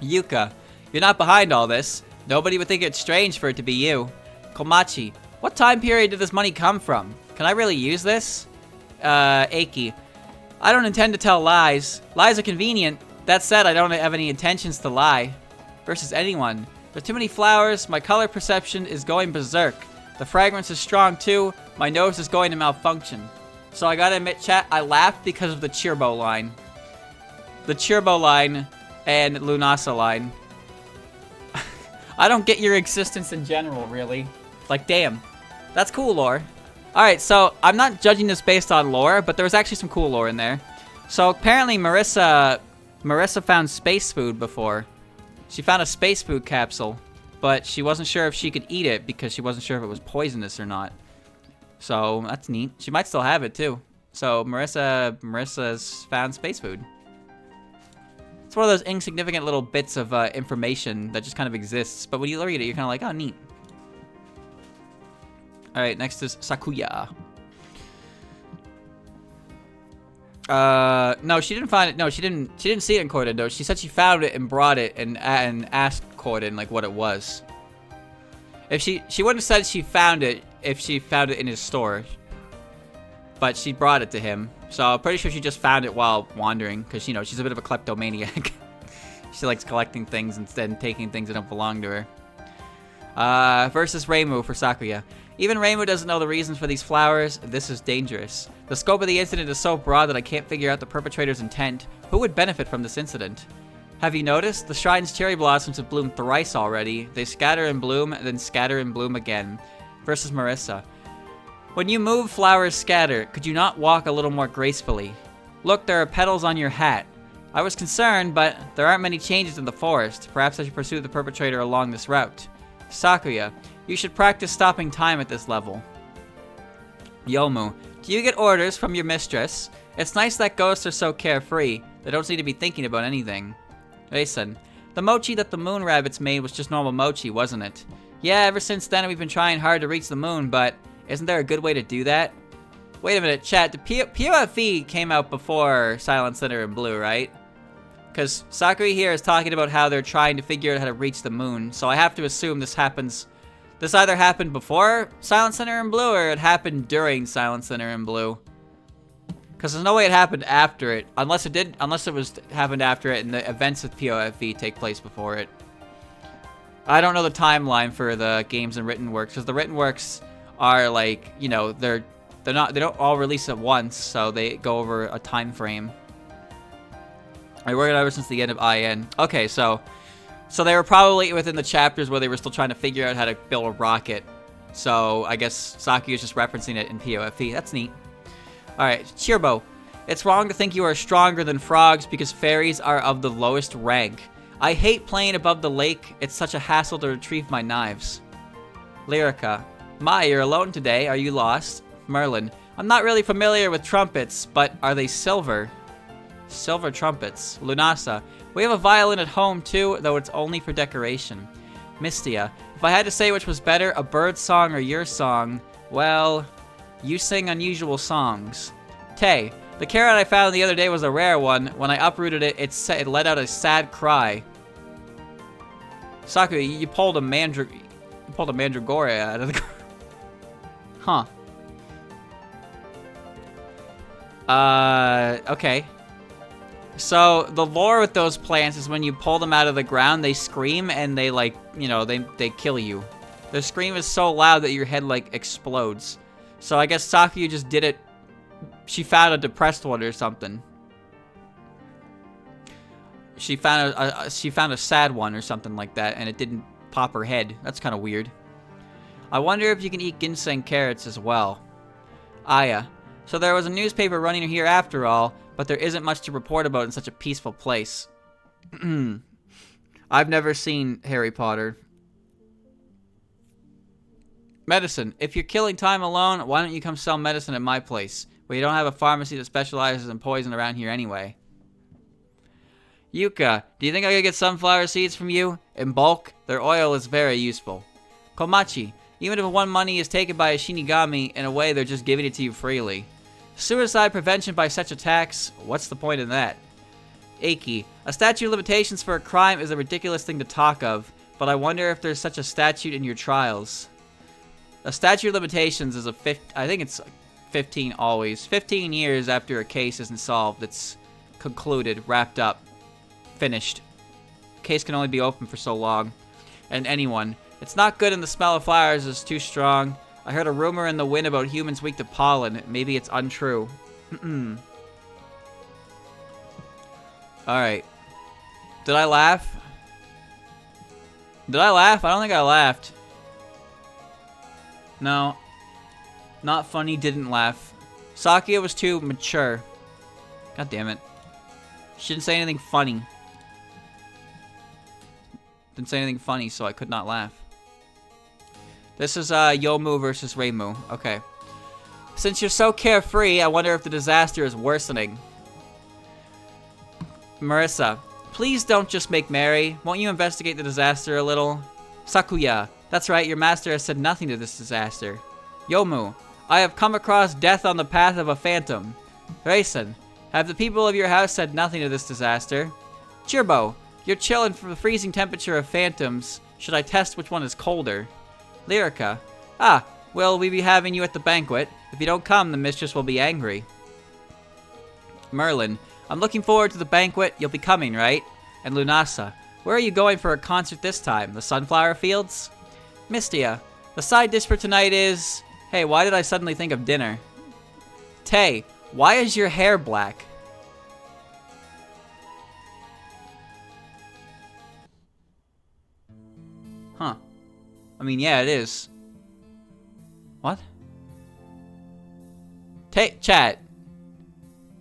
Yuka. You're not behind all this. Nobody would think it's strange for it to be you. Komachi. What time period did this money come from? Can I really use this? Aki. I don't intend to tell lies. Lies are convenient. That said, I don't have any intentions to lie. Versus anyone. There's too many flowers. My color perception is going berserk. The fragrance is strong too. My nose is going to malfunction. So I gotta admit, chat, I laughed because of the Chirbo line. The Chirbo line and Lunasa line. I don't get your existence in general, really. Like, damn. That's cool lore. Alright, so I'm not judging this based on lore, but there was actually some cool lore in there. So apparently Marissa found space food before. She found a space food capsule, but she wasn't sure if she could eat it because she wasn't sure if it was poisonous or not. So that's neat. She might still have it too. So Marissa's found space food. It's one of those insignificant little bits of information that just kind of exists, but when you read it, you're kind of like, oh, neat. All right, next is Sakuya. No, she didn't find it. No, she didn't see it in Corden, though. She said she found it and brought it and asked Corden like what it was. If she wouldn't have said she found it if she found it in his store, but she brought it to him. So I'm pretty sure she just found it while wandering, because, you know, she's a bit of a kleptomaniac. She likes collecting things instead of taking things that don't belong to her. Versus Raymu for Sakuya. Even Raymu doesn't know the reasons for these flowers. This is dangerous. The scope of the incident is so broad that I can't figure out the perpetrator's intent. Who would benefit from this incident? Have you noticed? The shrine's cherry blossoms have bloomed thrice already. They scatter and bloom, then scatter and bloom again. Versus Marissa. When you move, flowers scatter. Could you not walk a little more gracefully? Look, there are petals on your hat. I was concerned, but there aren't many changes in the forest. Perhaps I should pursue the perpetrator along this route. Sakuya, you should practice stopping time at this level. Yomu, do you get orders from your mistress? It's nice that ghosts are so carefree. They don't seem to be thinking about anything. Rayson, The mochi that the moon rabbits made was just normal mochi, wasn't it? Yeah, ever since then we've been trying hard to reach the moon, but isn't there a good way to do that? Wait a minute, chat. The PoFV came out before Silent Center and Blue, right? Because Sakuya here is talking about how they're trying to figure out how to reach the moon, so I have to assume this either happened before Silent Center and Blue, or it happened during Silent Center and Blue. Because there's no way it happened after it, unless it happened after it and the events of PoFV take place before it. I don't know the timeline for the games and written works, because the written works are like, you know, they don't all release at once, so they go over a time frame. I worked ever since the end of IN. Okay, so they were probably within the chapters where they were still trying to figure out how to build a rocket. So I guess Sakuya's just referencing it in PoFV. That's neat. Alright, Chirbo. It's wrong to think you are stronger than frogs because fairies are of the lowest rank. I hate playing above the lake. It's such a hassle to retrieve my knives. Lyrica. My, you're alone today. Are you lost? Merlin. I'm not really familiar with trumpets, but are they silver? Silver trumpets. Lunasa. We have a violin at home too, though it's only for decoration. Mistia. If I had to say which was better, a bird song or your song, well, you sing unusual songs. Tay. The carrot I found the other day was a rare one. When I uprooted it, it let out a sad cry. Sakuya, you pulled a mandragora out of the Huh. Okay. So, the lore with those plants is when you pull them out of the ground, they scream and they, like, you know, they kill you. Their scream is so loud that your head, like, explodes. So, I guess Sakuya just did it. She found a depressed one or something. She found a sad one or something like that, and it didn't pop her head. That's kind of weird. I wonder if you can eat ginseng carrots as well. Aya. So there was a newspaper running here after all, but there isn't much to report about in such a peaceful place. I've never seen Harry Potter. Medicine. If you're killing time alone, why don't you come sell medicine at my place? We don't have a pharmacy that specializes in poison around here anyway. Yuka, do you think I could get sunflower seeds from you? In bulk, their oil is very useful. Komachi, even if one money is taken by a Shinigami, in a way they're just giving it to you freely. Suicide prevention by such attacks, what's the point in that? Eiki, a statute of limitations for a crime is a ridiculous thing to talk of, but I wonder if there's such a statute in your trials. A statute of limitations is I think it's 15 always. 15 years after a case isn't solved, it's concluded, wrapped up, finished. Case can only be open for so long. And anyone. It's not good and the smell of flowers is too strong. I heard a rumor in the wind about humans weak to pollen. Maybe it's untrue. Alright. Did I laugh? Did I laugh? I don't think I laughed. No. Not funny, didn't laugh. Sakuya was too mature. God damn it. She didn't say anything funny. Didn't say anything funny, so I could not laugh. This is Yomu versus Raymu. Okay. Since you're so carefree, I wonder if the disaster is worsening. Marissa, please don't just make merry. Won't you investigate the disaster a little? Sakuya, that's right, your master has said nothing to this disaster. Yomu, I have come across death on the path of a phantom. Raisin, have the people of your house said nothing to this disaster? Chirbo, you're chilling from the freezing temperature of phantoms. Should I test which one is colder? Lyrica, will we be having you at the banquet? If you don't come, the mistress will be angry. Merlin, I'm looking forward to the banquet. You'll be coming, right? And Lunasa, where are you going for a concert this time? The sunflower fields? Mistia, the side dish for tonight is... Hey, why did I suddenly think of dinner? Tay, why is your hair black? Huh. I mean, yeah, it is. What? Chat.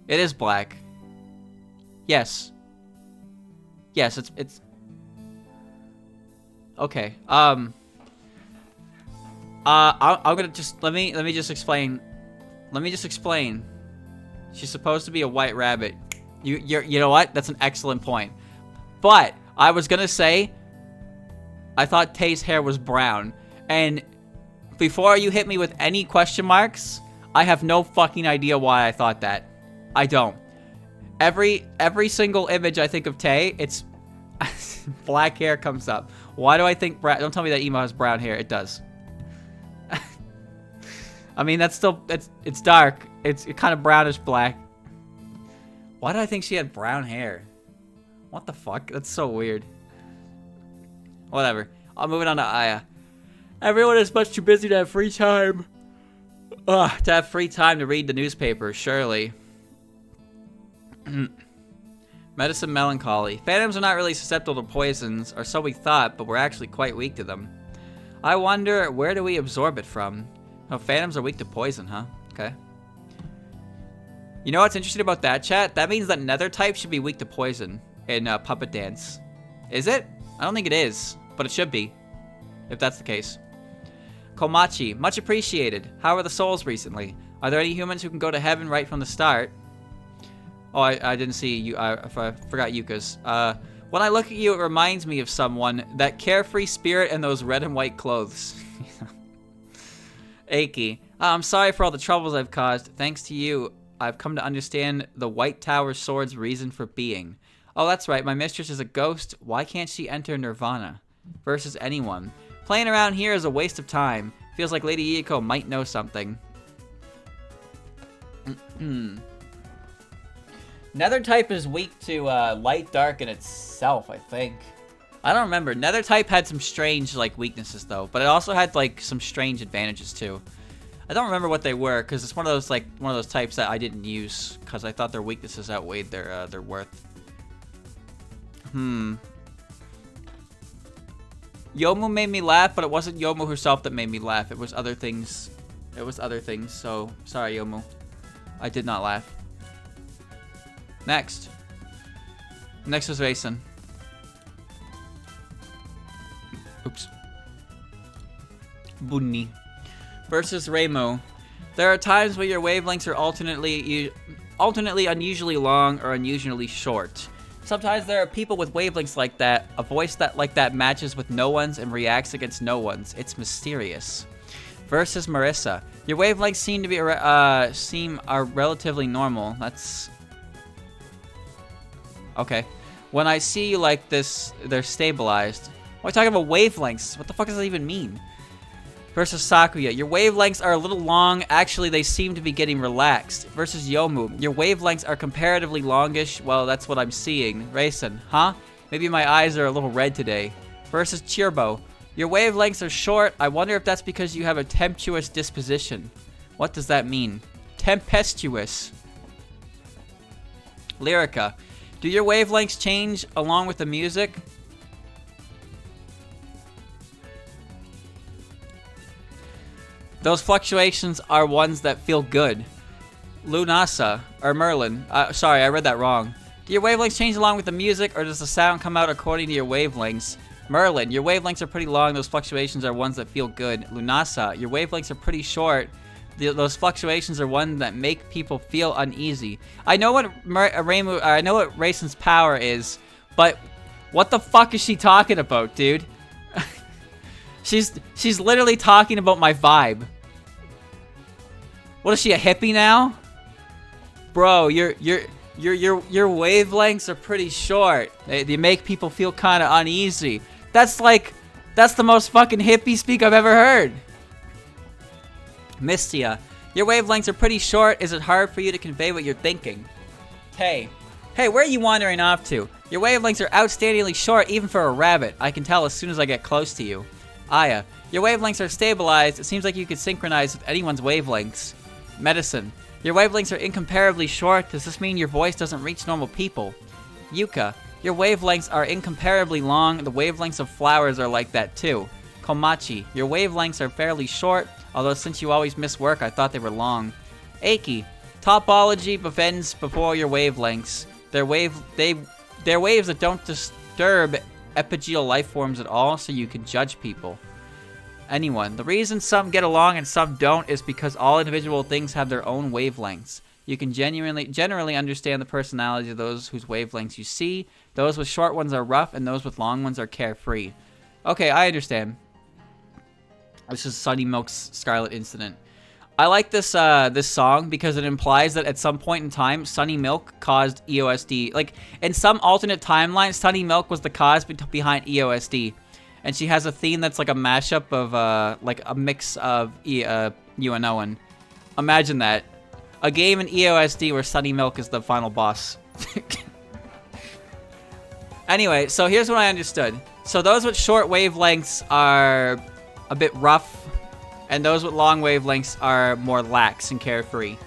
It is black. Yes. Yes, it's... Okay. I'm gonna just... Let me just explain. Let me just explain. She's supposed to be a white rabbit. You know what? That's an excellent point. But I was gonna say, I thought Tay's hair was brown. And before you hit me with any question marks, I have no fucking idea why I thought that. I don't. Every single image I think of Tay, it's black hair comes up. Why do I think brown? Don't tell me that emo has brown hair. It does. I mean, that's still, it's dark. It's kind of brownish black. Why did I think she had brown hair? What the fuck? That's so weird. Whatever. I'll move it on to Aya. Everyone is much too busy to have free time. Ugh, to have free time to read the newspaper, surely. Medicine melancholy. Phantoms are not really susceptible to poisons, or so we thought, but we're actually quite weak to them. I wonder, where do we absorb it from? Oh, phantoms are weak to poison, huh? Okay. You know what's interesting about that, chat? That means that nether type should be weak to poison in Puppet Dance. Is it? I don't think it is, but it should be, if that's the case. Komachi, much appreciated. How are the souls recently? Are there any humans who can go to heaven right from the start? Oh, I didn't see you. I forgot Yuka's. When I look at you, it reminds me of someone. That carefree spirit and those red and white clothes. Aki, I'm sorry for all the troubles I've caused. Thanks to you, I've come to understand the White Tower Sword's reason for being. Oh, that's right. My mistress is a ghost. Why can't she enter Nirvana? Versus anyone. Playing around here is a waste of time. Feels like Lady Iiko might know something. Nether type is weak to light dark in itself, I think. I don't remember. Nether type had some strange like weaknesses though, but it also had like some strange advantages too. I don't remember what they were because it's one of those types that I didn't use because I thought their weaknesses outweighed their worth. Yomu made me laugh, but it wasn't Yomu herself that made me laugh. It was other things. So sorry, Yomu. I did not laugh. Next is Rayson. Oops. Bunny. Versus Raymu. There are times where your wavelengths are alternately unusually long or unusually short. Sometimes there are people with wavelengths like that. A voice like that matches with no one's and reacts against no one's. It's mysterious. Versus Marissa. Your wavelengths seem to be are relatively normal. That's okay. When I see you like this, they're stabilized. Why are you talking about wavelengths? What the fuck does that even mean? Versus Sakuya. Your wavelengths are a little long. Actually, they seem to be getting relaxed. Versus Yomu. Your wavelengths are comparatively longish. Well, that's what I'm seeing. Rayson. Huh? Maybe my eyes are a little red today. Versus Chirbo. Your wavelengths are short. I wonder if that's because you have a tempestuous disposition. What does that mean? Tempestuous. Lyrica. Do your wavelengths change along with the music? Those fluctuations are ones that feel good. Lunasa, or Merlin. Sorry, I read that wrong. Do your wavelengths change along with the music, or does the sound come out according to your wavelengths? Merlin, your wavelengths are pretty long. Those fluctuations are ones that feel good. Lunasa, your wavelengths are pretty short. Those fluctuations are ones that make people feel uneasy. I know what Raymu, I know what Rayson's power is, but what the fuck is she talking about, dude? She's literally talking about my vibe. What is she, a hippie now? Bro, your wavelengths are pretty short. They make people feel kind of uneasy. That's the most fucking hippie speak I've ever heard. Mistia, your wavelengths are pretty short. Is it hard for you to convey what you're thinking? Hey, where are you wandering off to? Your wavelengths are outstandingly short even for a rabbit. I can tell as soon as I get close to you. Aya, your wavelengths are stabilized. It seems like you could synchronize with anyone's wavelengths. Medicine, your wavelengths are incomparably short. Does this mean your voice doesn't reach normal people? Yuka, your wavelengths are incomparably long. The wavelengths of flowers are like that too. Komachi, your wavelengths are fairly short, although since you always miss work, I thought they were long. Aki, topology bends before your wavelengths. They're waves that don't disturb epigeal life forms at all, so you can judge people. Anyone. The reason some get along and some don't is because all individual things have their own wavelengths. You can generally understand the personality of those whose wavelengths you see. Those with short ones are rough, and those with long ones are carefree. Okay, I understand. This is Sunny Milk's Scarlet Incident. I like this this song because it implies that at some point in time, Sunny Milk caused EOSD. Like, in some alternate timeline, Sunny Milk was the cause behind EOSD. And she has a theme that's like a mashup of, like, a mix of UNO and... Imagine that. A game in EOSD where Sunny Milk is the final boss. Anyway, so here's what I understood. So those with short wavelengths are a bit rough, and those with long wavelengths are more lax and carefree.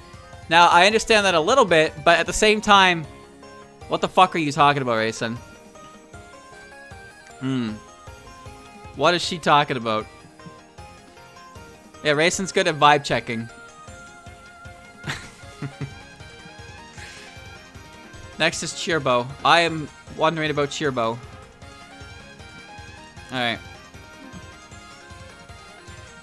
Now, I understand that a little bit, but at the same time, what the fuck are you talking about, Rayson? What is she talking about? Yeah, Rayson's good at vibe checking. Next is Cheerbo. I am wondering about Cheerbo. Alright.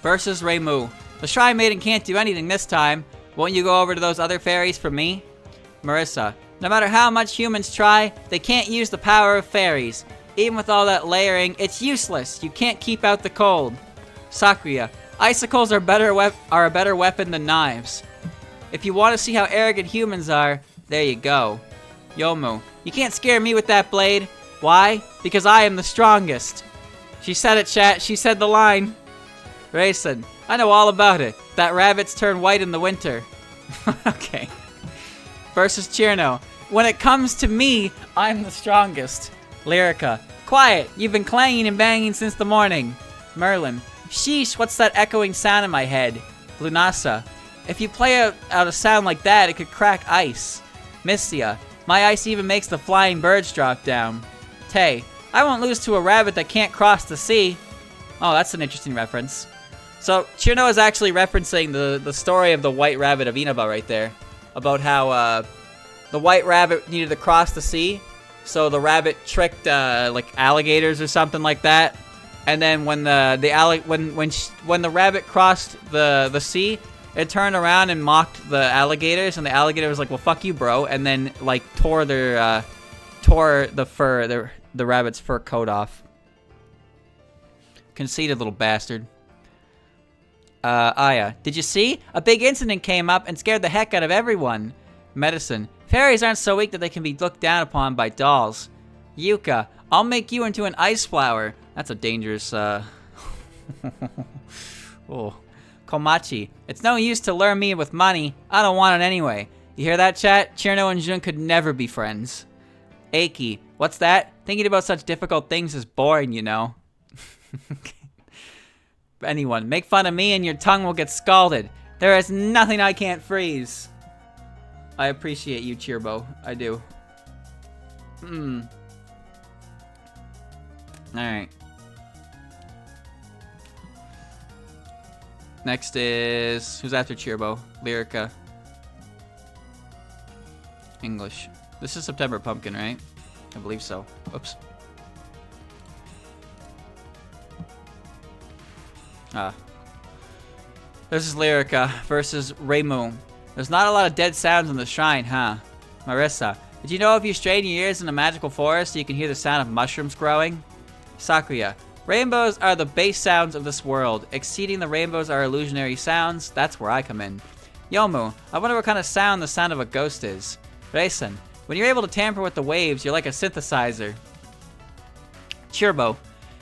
Versus Raymu. The Shrine Maiden can't do anything this time. Won't you go over to those other fairies for me? Marissa. No matter how much humans try, they can't use the power of fairies. Even with all that layering, it's useless. You can't keep out the cold. Sakuya. Icicles are a better weapon than knives. If you want to see how arrogant humans are, there you go. Yomu. You can't scare me with that blade. Why? Because I am the strongest. She said it, chat. She said the line. Rayson. I know all about it. That rabbits turn white in the winter. Okay. Versus Cherno. When it comes to me, I'm the strongest. Lyrica. Quiet. You've been clanging and banging since the morning. Merlin. Sheesh, what's that echoing sound in my head? Lunasa. If you play out a sound like that, it could crack ice. Mistia. My ice even makes the flying birds drop down. Tay. I won't lose to a rabbit that can't cross the sea. Oh, that's an interesting reference. So, Cherno is actually referencing the story of the white rabbit of Inaba right there. About how, the white rabbit needed to cross the sea. So the rabbit tricked, like, alligators or something like that. And then when the rabbit crossed the sea, it turned around and mocked the alligators, and the alligator was like, "Well, fuck you, bro," and then like tore the rabbit's fur coat off. Conceited little bastard. Aya, did you see? A big incident came up and scared the heck out of everyone. Medicine. Fairies aren't so weak that they can be looked down upon by dolls. Yuka, I'll make you into an ice flower. That's a dangerous, Oh. Komachi, it's no use to lure me with money. I don't want it anyway. You hear that, chat? Cherno and Jun could never be friends. Eiki, what's that? Thinking about such difficult things is boring, you know. Anyone, make fun of me and your tongue will get scalded. There is nothing I can't freeze. I appreciate you, Cheerbo. I do. Alright. Next is... Who's after Cheerbo? Lyrica. English. This is September Pumpkin, right? I believe so. Oops. This is Lyrica versus Raymu. There's not a lot of dead sounds in the shrine, huh? Marissa. Did you know if you strain your ears in a magical forest, you can hear the sound of mushrooms growing? Sakuya. Rainbows are the base sounds of this world. Exceeding the rainbows are illusionary sounds. That's where I come in. Yomu. I wonder what kind of sound the sound of a ghost is. Rayson. When you're able to tamper with the waves, you're like a synthesizer. Cheerbo.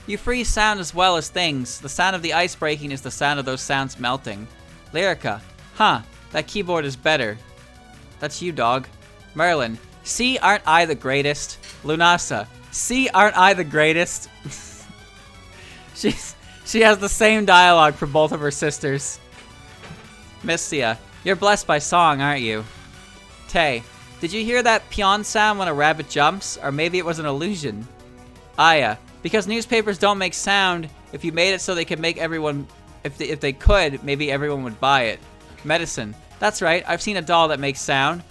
You freeze sound as well as things. The sound of the ice breaking is the sound of those sounds melting. Lyrica. Huh. That keyboard is better. That's you, dog. Merlin. See, aren't I the greatest? Lunasa. See, aren't I the greatest? She has the same dialogue for both of her sisters. Mistia. You're blessed by song, aren't you? Tay. Did you hear that pion sound when a rabbit jumps? Or maybe it was an illusion. Aya. Because newspapers don't make sound, if you made it so they could make everyone... If they could, maybe everyone would buy it. Medicine. That's right, I've seen a doll that makes sound.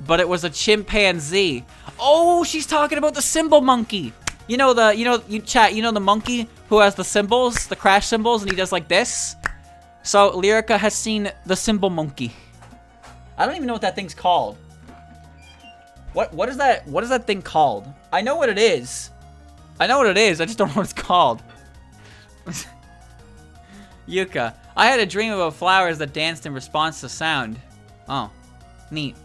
But it was a chimpanzee. Oh, she's talking about the cymbal monkey. You know the monkey who has the cymbals, the crash cymbals, and he does like this? So, Lyrica has seen the cymbal monkey. I don't even know what that thing's called. What is that thing called? I know what it is. I know what it is, I just don't know what it's called. Yuka. I had a dream about flowers that danced in response to sound. Oh. Neat.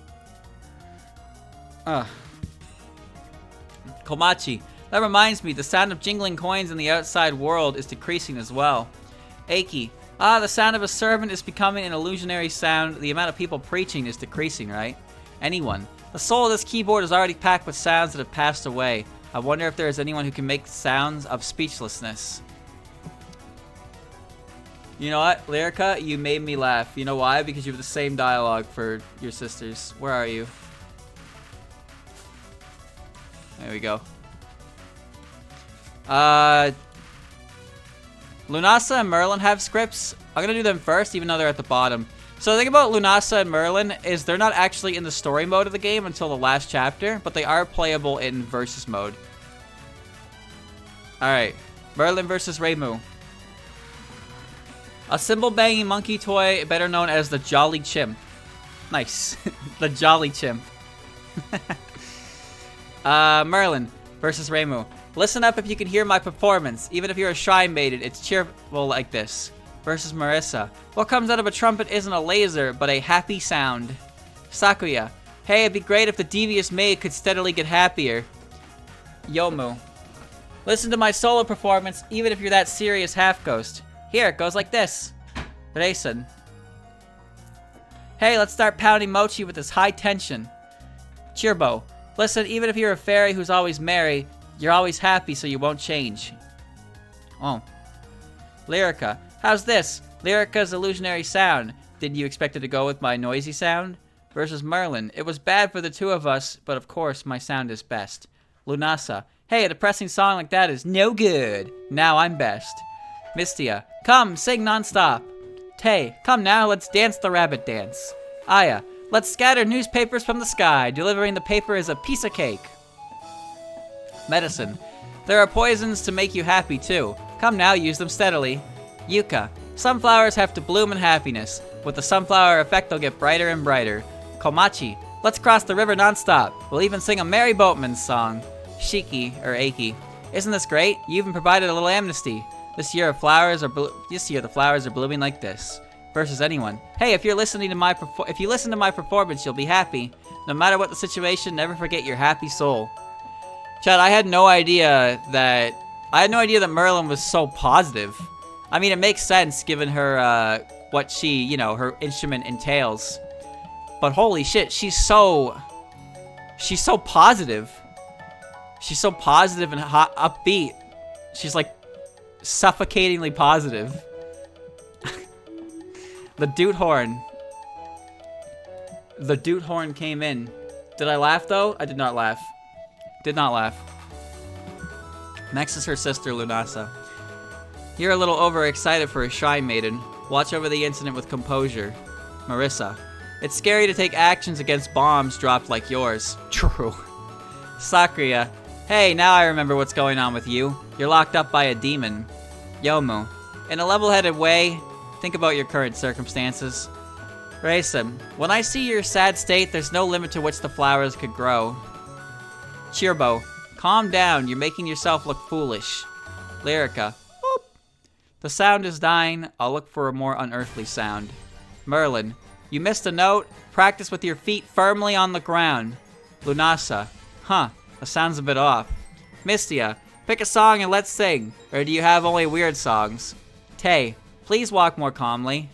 Komachi. That reminds me, the sound of jingling coins in the outside world is decreasing as well. Eiki. The sound of a servant is becoming an illusionary sound. The amount of people preaching is decreasing, right? Anyone. The soul of this keyboard is already packed with sounds that have passed away. I wonder if there is anyone who can make sounds of speechlessness. You know what, Lyrica? You made me laugh. You know why? Because you have the same dialogue for your sisters. Where are you? There we go. Lunasa and Merlin have scripts. I'm gonna do them first, even though they're at the bottom. So the thing about Lunasa and Merlin is they're not actually in the story mode of the game until the last chapter, but they are playable in versus mode. Alright, Merlin versus Raymu. A cymbal-banging monkey toy, better known as the Jolly Chimp. Nice. The Jolly Chimp. Merlin versus Raymu. Listen up if you can hear my performance. Even if you're a shy maiden, it's cheerful like this. Versus Marissa. What comes out of a trumpet isn't a laser, but a happy sound. Sakuya. Hey, it'd be great if the devious maid could steadily get happier. Yomu. Listen to my solo performance, even if you're that serious half-ghost. Here, it goes like this. Rayson. Hey, let's start pounding mochi with this high tension. Chirbo. Listen, even if you're a fairy who's always merry, you're always happy, so you won't change. Oh. Lyrica. How's this? Lyrica's illusionary sound. Didn't you expect it to go with my noisy sound? Versus Merlin. It was bad for the two of us, but of course my sound is best. Lunasa. Hey, a depressing song like that is no good. Now I'm best. Mistia. Come, sing non-stop. Tay. Come now, let's dance the rabbit dance. Aya. Let's scatter newspapers from the sky. Delivering the paper is a piece of cake. Medicine. There are poisons to make you happy too. Come now, use them steadily. Yuka. Sunflowers have to bloom in happiness. With the sunflower effect, they'll get brighter and brighter. Komachi. Let's cross the river non-stop. We'll even sing a Merry Boatman's song. Shiki, or Eiki. Isn't this great? You even provided a little amnesty. This year the flowers are blooming like this. Versus anyone. Hey, if you listen to my performance, you'll be happy. No matter what the situation, never forget your happy soul. Chad, I had no idea that Merlin was so positive. I mean, it makes sense given her, what she, her instrument entails. But holy shit, she's so positive. She's so positive and hot, upbeat. She's like suffocatingly positive. The Doot Horn. The Doot Horn came in. Did I laugh though? I did not laugh. Did not laugh. Next is her sister, Lunasa. You're a little overexcited for a shy maiden. Watch over the incident with composure. Marissa. It's scary to take actions against bombs dropped like yours. True. Sakuya. Hey, now I remember what's going on with you. You're locked up by a demon. Yomu. In a level-headed way, think about your current circumstances. Rayson. When I see your sad state, there's no limit to which the flowers could grow. Chirbo. Calm down, you're making yourself look foolish. Lyrica. Boop. The sound is dying, I'll look for a more unearthly sound. Merlin. You missed a note, practice with your feet firmly on the ground. Lunasa. Huh, the sound's a bit off. Mistia. Pick a song and let's sing, or do you have only weird songs? Tay. Please walk more calmly.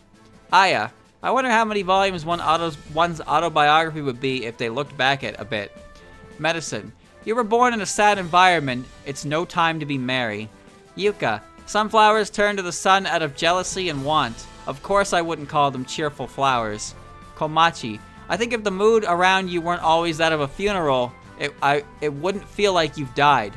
Aya. I wonder how many volumes one's autobiography would be if they looked back at a bit. Medicine. You were born in a sad environment. It's no time to be merry. Yuka. Sunflowers turn to the sun out of jealousy and want. Of course I wouldn't call them cheerful flowers. Komachi. I think if the mood around you weren't always that of a funeral, it wouldn't feel like you've died.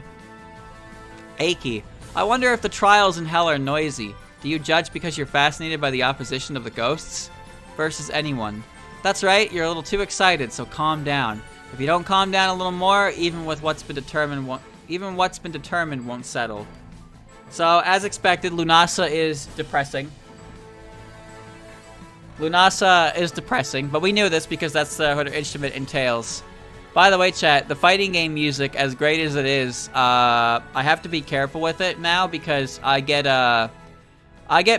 Eiki. I wonder if the trials in hell are noisy. Do you judge because you're fascinated by the opposition of the ghosts? Versus anyone. That's right, you're a little too excited, so calm down. If you don't calm down a little more, even what's been determined won't settle. So, as expected, Lunasa is depressing. Lunasa is depressing, but we knew this because that's what her instrument entails. By the way, chat, the fighting game music, as great as it is, I have to be careful with it now because I get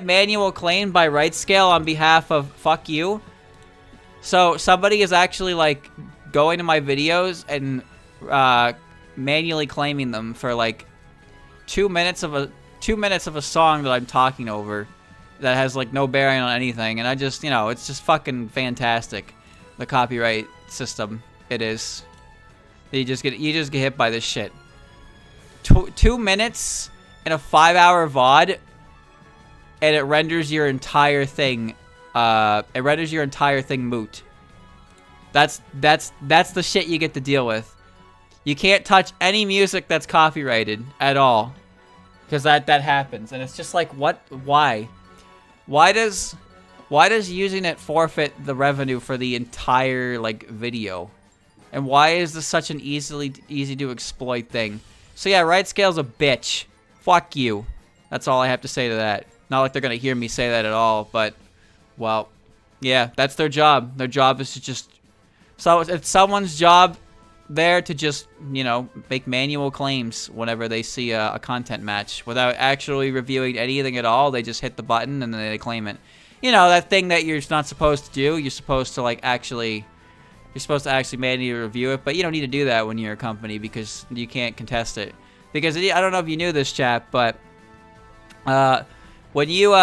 manual claimed by Right Scale on behalf of fuck you. So somebody is actually like going to my videos and manually claiming them for like 2 minutes of a song that I'm talking over that has like no bearing on anything, and I just, you know, it's just fucking fantastic. The copyright system it is. You just get hit by this shit. 2 minutes in a 5-hour VOD, and it renders your entire thing. It renders your entire thing moot. That's the shit you get to deal with. You can't touch any music that's copyrighted at all, because that happens, and it's just like, what? Why does using it forfeit the revenue for the entire like video? And why is this such an easy to exploit thing? So yeah, Right Scale's a bitch. Fuck you. That's all I have to say to that. Not like they're gonna hear me say that at all, but well, yeah, that's their job. Their job is to just, so it's someone's job there to just, you know, make manual claims whenever they see a content match without actually reviewing anything at all. They just hit the button and then they claim it. You know, that thing that you're not supposed to do. You're supposed to actually manually review it, but you don't need to do that when you're a company because you can't contest it. Because I don't know if you knew this, chat, but when you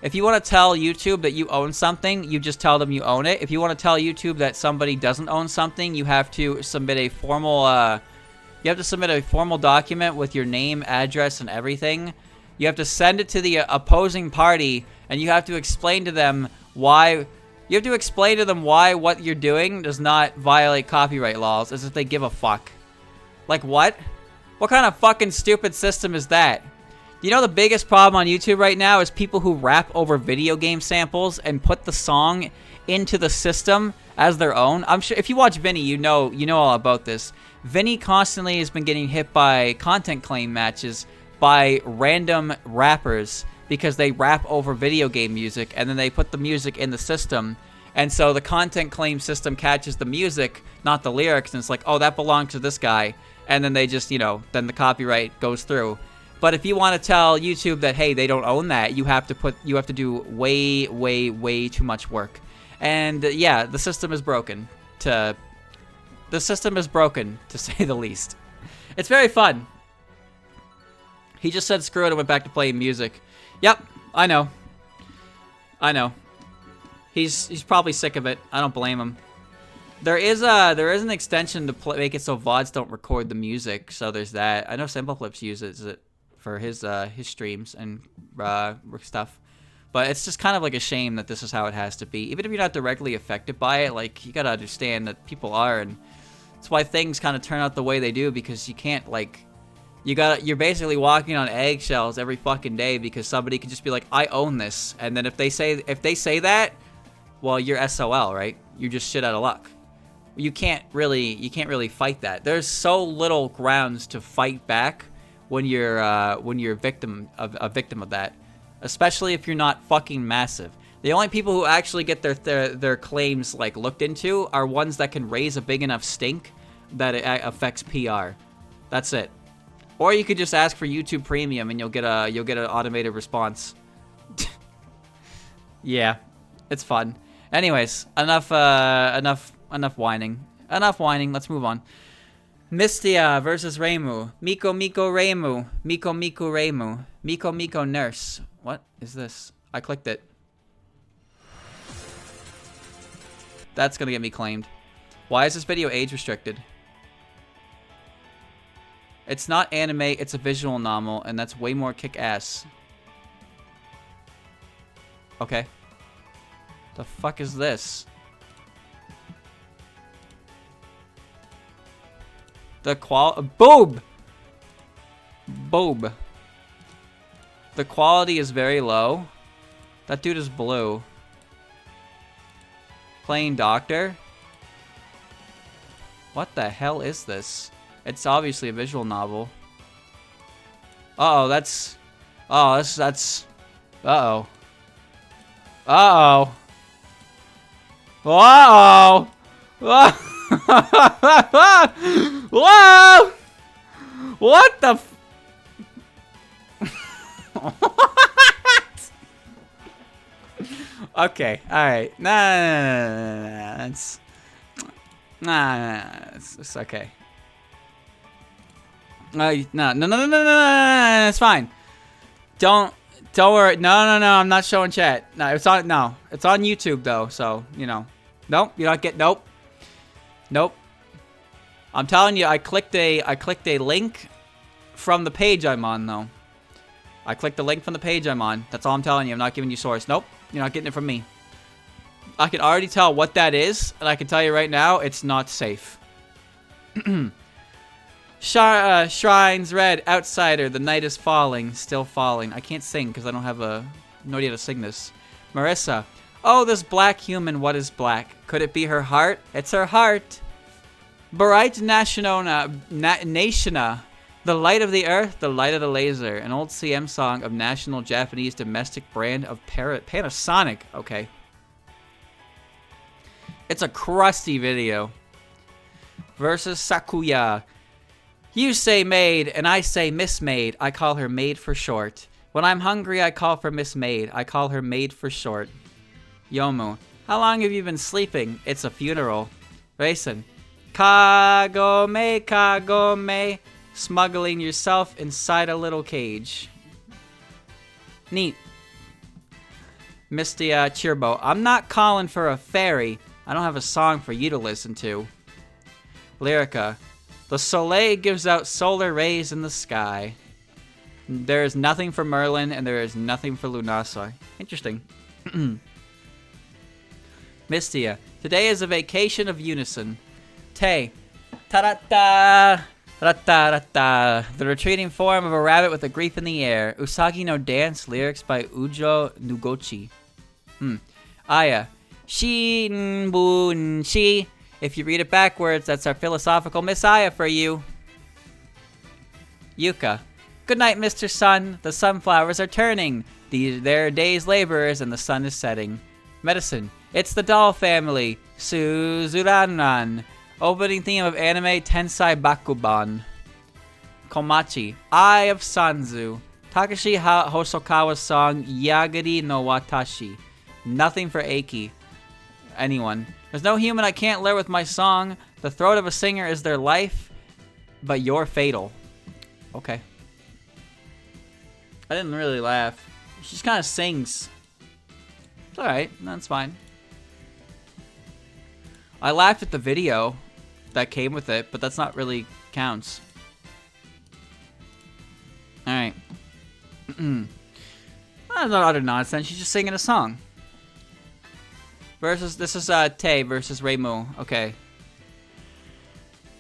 if you want to tell YouTube that you own something, you just tell them you own it. If you want to tell YouTube that somebody doesn't own something, you have to submit a formal document with your name, address, and everything. You have to send it to the opposing party, and you have to explain to them why. You have to explain to them why what you're doing does not violate copyright laws, as if they give a fuck. Like what? What kind of fucking stupid system is that? You know the biggest problem on YouTube right now is people who rap over video game samples and put the song into the system as their own. I'm sure if you watch Vinny, you know all about this. Vinny constantly has been getting hit by content claim matches by random rappers because they rap over video game music and then they put the music in the system. And so the content claim system catches the music, not the lyrics, and it's like, oh, that belongs to this guy. And then they just, you know, then the copyright goes through. But if you want to tell YouTube that, hey, they don't own that, you have to do way too much work. And yeah, the system is broken to say the least. It's very fun. He just said screw it and went back to playing music. Yep, I know. He's probably sick of it. I don't blame him. There is an extension to make it so VODs don't record the music. So there's that. I know Simpleflips uses it for his streams and stuff, but it's just kind of like a shame that this is how it has to be. Even if you're not directly affected by it, like, you gotta understand that people are, and that's why things kind of turn out the way they do, because you can't, like, you're basically walking on eggshells every fucking day because somebody can just be like, I own this, and then if they say that, well, you're SOL, right? You're just shit out of luck. You can't really fight that. There's so little grounds to fight back when you're a victim of that, especially if you're not fucking massive. The only people who actually get their claims like looked into are ones that can raise a big enough stink that it affects PR. That's it. Or you could just ask for YouTube Premium and you'll get an automated response. Yeah, it's fun. Anyways, enough whining. Enough whining. Let's move on. Mystia versus Raymu. Miko Raymu. Miko Raymu. Miko Nurse. What is this? I clicked it. That's gonna get me claimed. Why is this video age restricted? It's not anime, it's a visual novel, and that's way more kick-ass. Okay. The fuck is this? Boob! The quality is very low. That dude is blue. Playing doctor? What the hell is this? It's obviously a visual novel. Uh-oh, that's... Oh, that's... Uh-oh. Uh-oh. Whoa! Whoa! Whoa! What the f- What? Okay, alright. Nah, it's... Nah, it's okay. No, it's fine. Don't worry. No, I'm not showing chat. No, it's on YouTube though, so, you know. Nope, you don't get, nope. I'm telling you, I clicked a link from the page I'm on though. I clicked the link from the page I'm on. That's all I'm telling you. I'm not giving you source. Nope, you're not getting it from me. I can already tell what that is, and I can tell you right now, it's not safe. Shrines red, outsider, the night is falling, still falling. I can't sing because I don't have no idea how to sing this. Marissa, oh, this black human, what is black? Could it be her heart? It's her heart. Bright Nationa, the light of the earth, the light of the laser. An old CM song of national Japanese domestic brand of Panasonic. Okay. It's a crusty video. Versus Sakuya. You say maid, and I say Miss Maid. I call her maid for short. When I'm hungry, I call for Miss Maid. I call her maid for short. Yomu. How long have you been sleeping? It's a funeral. Raisin. Kagome. Smuggling yourself inside a little cage. Neat. Misty Chirbo. I'm not calling for a fairy. I don't have a song for you to listen to. Lyrica. The soleil gives out solar rays in the sky. There is nothing for Merlin, and there is nothing for Lunasa. Interesting. Mistia. Today is a vacation of unison. Te. Ta-da-da. Ta-da-da-da. The retreating form of a rabbit with a grief in the air. Usagi no Dance. Lyrics by Ujo Nugochi. Aya. Shi. If you read it backwards, that's our philosophical messiah for you. Yuka. Good night, Mr. Sun. The sunflowers are turning. They're day's laborers and the sun is setting. Medicine. It's the doll family. Suzuranran. Opening theme of anime Tensai Bakuban. Komachi. Eye of Sanzu. Takashi Hosokawa's song Yagari no Watashi. Nothing for Eiki. Anyone. There's no human I can't lure with my song. The throat of a singer is their life, but you're fatal. Okay. I didn't really laugh. She just kind of sings. It's alright. That's fine. I laughed at the video that came with it, but that's not really counts. Alright. That's not utter nonsense. She's just singing a song. This is Tay versus Raymu. Okay.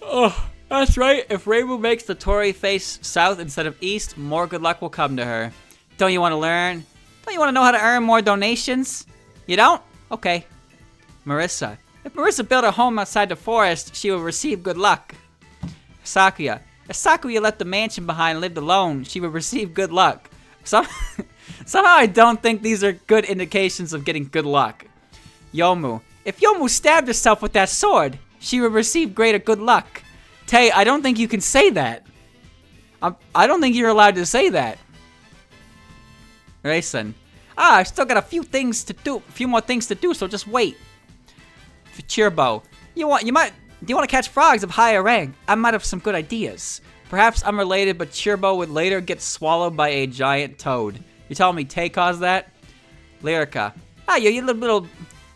Oh, that's right. If Raymu makes the Tori face south instead of east, more good luck will come to her. Don't you want to learn? Don't you want to know how to earn more donations? You don't? Okay. Marissa. If Marissa built a home outside the forest, she will receive good luck. Sakuya. If Sakuya left the mansion behind and lived alone, she will receive good luck. Somehow I don't think these are good indications of getting good luck. Yomu. If Yomu stabbed herself with that sword, she would receive greater good luck. Tay, I don't think you can say that. I don't think you're allowed to say that. Raisin. I've still got a few more things to do, so just wait. Chirbo. Do you want to catch frogs of higher rank? I might have some good ideas. Perhaps I'm related, but Chirbo would later get swallowed by a giant toad. You telling me Tay caused that? Lyrica.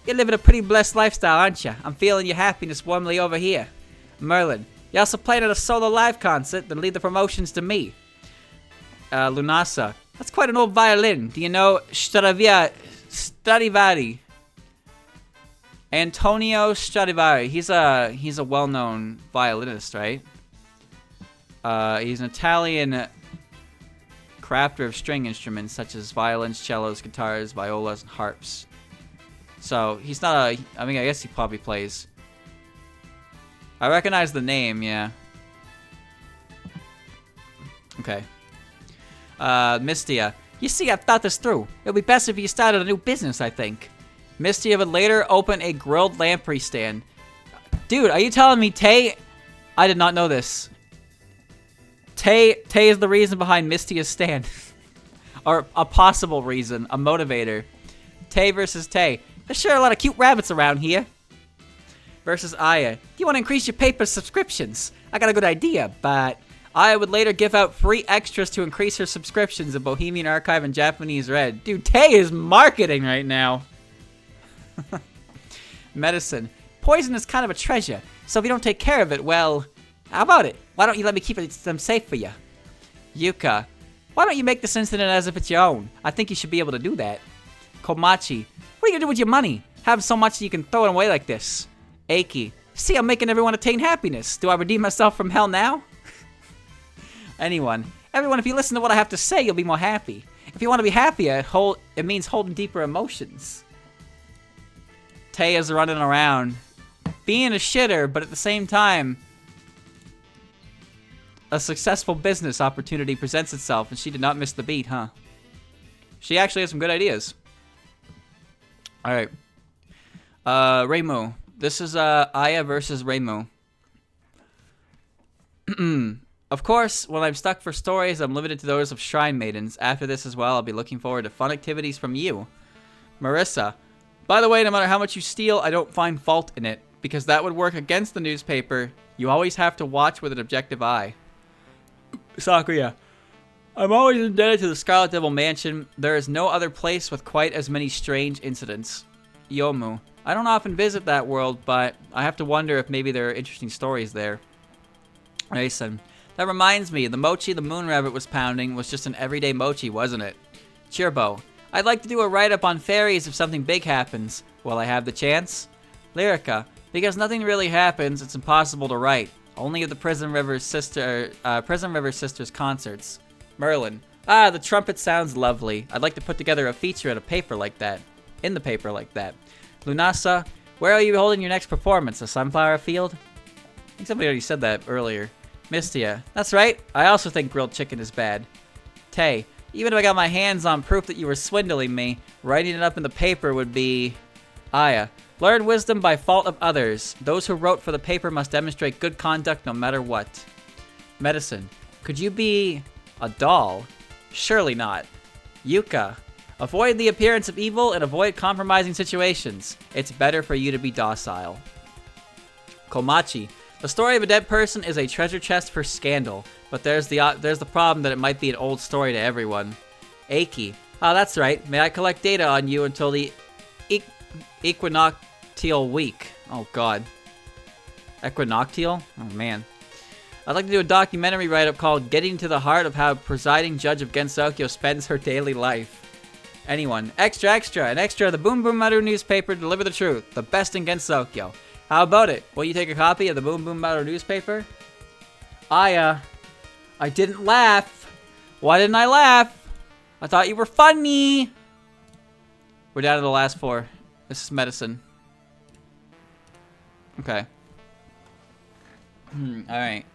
You're living a pretty blessed lifestyle, aren't you? I'm feeling your happiness warmly over here. Merlin. You also played at a solo live concert, then leave the promotions to me. Lunasa. That's quite an old violin. Do you know Stradivari? Antonio Stradivari. He's a well-known violinist, right? He's an Italian crafter of string instruments such as violins, cellos, guitars, violas, and harps. So, he's not I guess he probably plays. I recognize the name, yeah. Okay. Mistia. You see, I've thought this through. It'll be best if you started a new business, I think. Mistia would later open a grilled lamprey stand. Dude, are you telling me Tay... I did not know this. Tay is the reason behind Mistia's stand. Or a possible reason, a motivator. Tay versus Tay. There's sure a lot of cute rabbits around here. Versus Aya. Do you want to increase your paper subscriptions? I got a good idea, but... Aya would later give out free extras to increase her subscriptions in Bohemian Archive and Japanese Red. Dude, Tay is marketing right now. Medicine. Poison is kind of a treasure, so if you don't take care of it, well... How about it? Why don't you let me keep them safe for you? Yuka. Why don't you make this incident as if it's your own? I think you should be able to do that. Komachi. What are you gonna do with your money? Have so much that you can throw it away like this. Eiki. See, I'm making everyone attain happiness. Do I redeem myself from hell now? Anyone. Everyone, if you listen to what I have to say, you'll be more happy. If you want to be happier, it means holding deeper emotions. Tay is running around, being a shitter, but at the same time, a successful business opportunity presents itself, and she did not miss the beat, huh? She actually has some good ideas. Alright. Raymu. This is Aya versus Raymu. Of course, when I'm stuck for stories, I'm limited to those of Shrine Maidens. After this as well, I'll be looking forward to fun activities from you. Marissa. By the way, no matter how much you steal, I don't find fault in it, because that would work against the newspaper. You always have to watch with an objective eye. Sakuya. I'm always indebted to the Scarlet Devil Mansion. There is no other place with quite as many strange incidents. Yomu. I don't often visit that world, but I have to wonder if maybe there are interesting stories there. Mason. That reminds me, the mochi the moon rabbit was pounding was just an everyday mochi, wasn't it? Chirbo. I'd like to do a write-up on fairies if something big happens. Will I have the chance? Lyrica. Because nothing really happens, it's impossible to write. Only at the Prison River Sisters concerts. Merlin. Ah, the trumpet sounds lovely. I'd like to put together a feature in the paper like that. Lunasa. Where are you holding your next performance? A sunflower field? I think somebody already said that earlier. Mistia. That's right. I also think grilled chicken is bad. Tay. Even if I got my hands on proof that you were swindling me, writing it up in the paper would be... Aya. Learn wisdom by fault of others. Those who wrote for the paper must demonstrate good conduct no matter what. Medicine. Could you be... a doll? Surely not. Yuka. Avoid the appearance of evil and avoid compromising situations. It's better for you to be docile. Komachi. The story of a dead person is a treasure chest for scandal, but there's the problem that it might be an old story to everyone. Eiki. Ah, that's right. May I collect data on you until the equinoctial week. Oh, God. Equinoctial? Oh, man. I'd like to do a documentary write-up called Getting to the Heart of How Presiding Judge of Gensokyo Spends Her Daily Life. Anyone. Extra, extra. An extra of the Boom Boom Maru newspaper to deliver the truth. The best in Gensokyo. How about it? Will you take a copy of the Boom Boom Maru newspaper? Aya. I didn't laugh. Why didn't I laugh? I thought you were funny. We're down to the last four. This is medicine. Okay. Alright.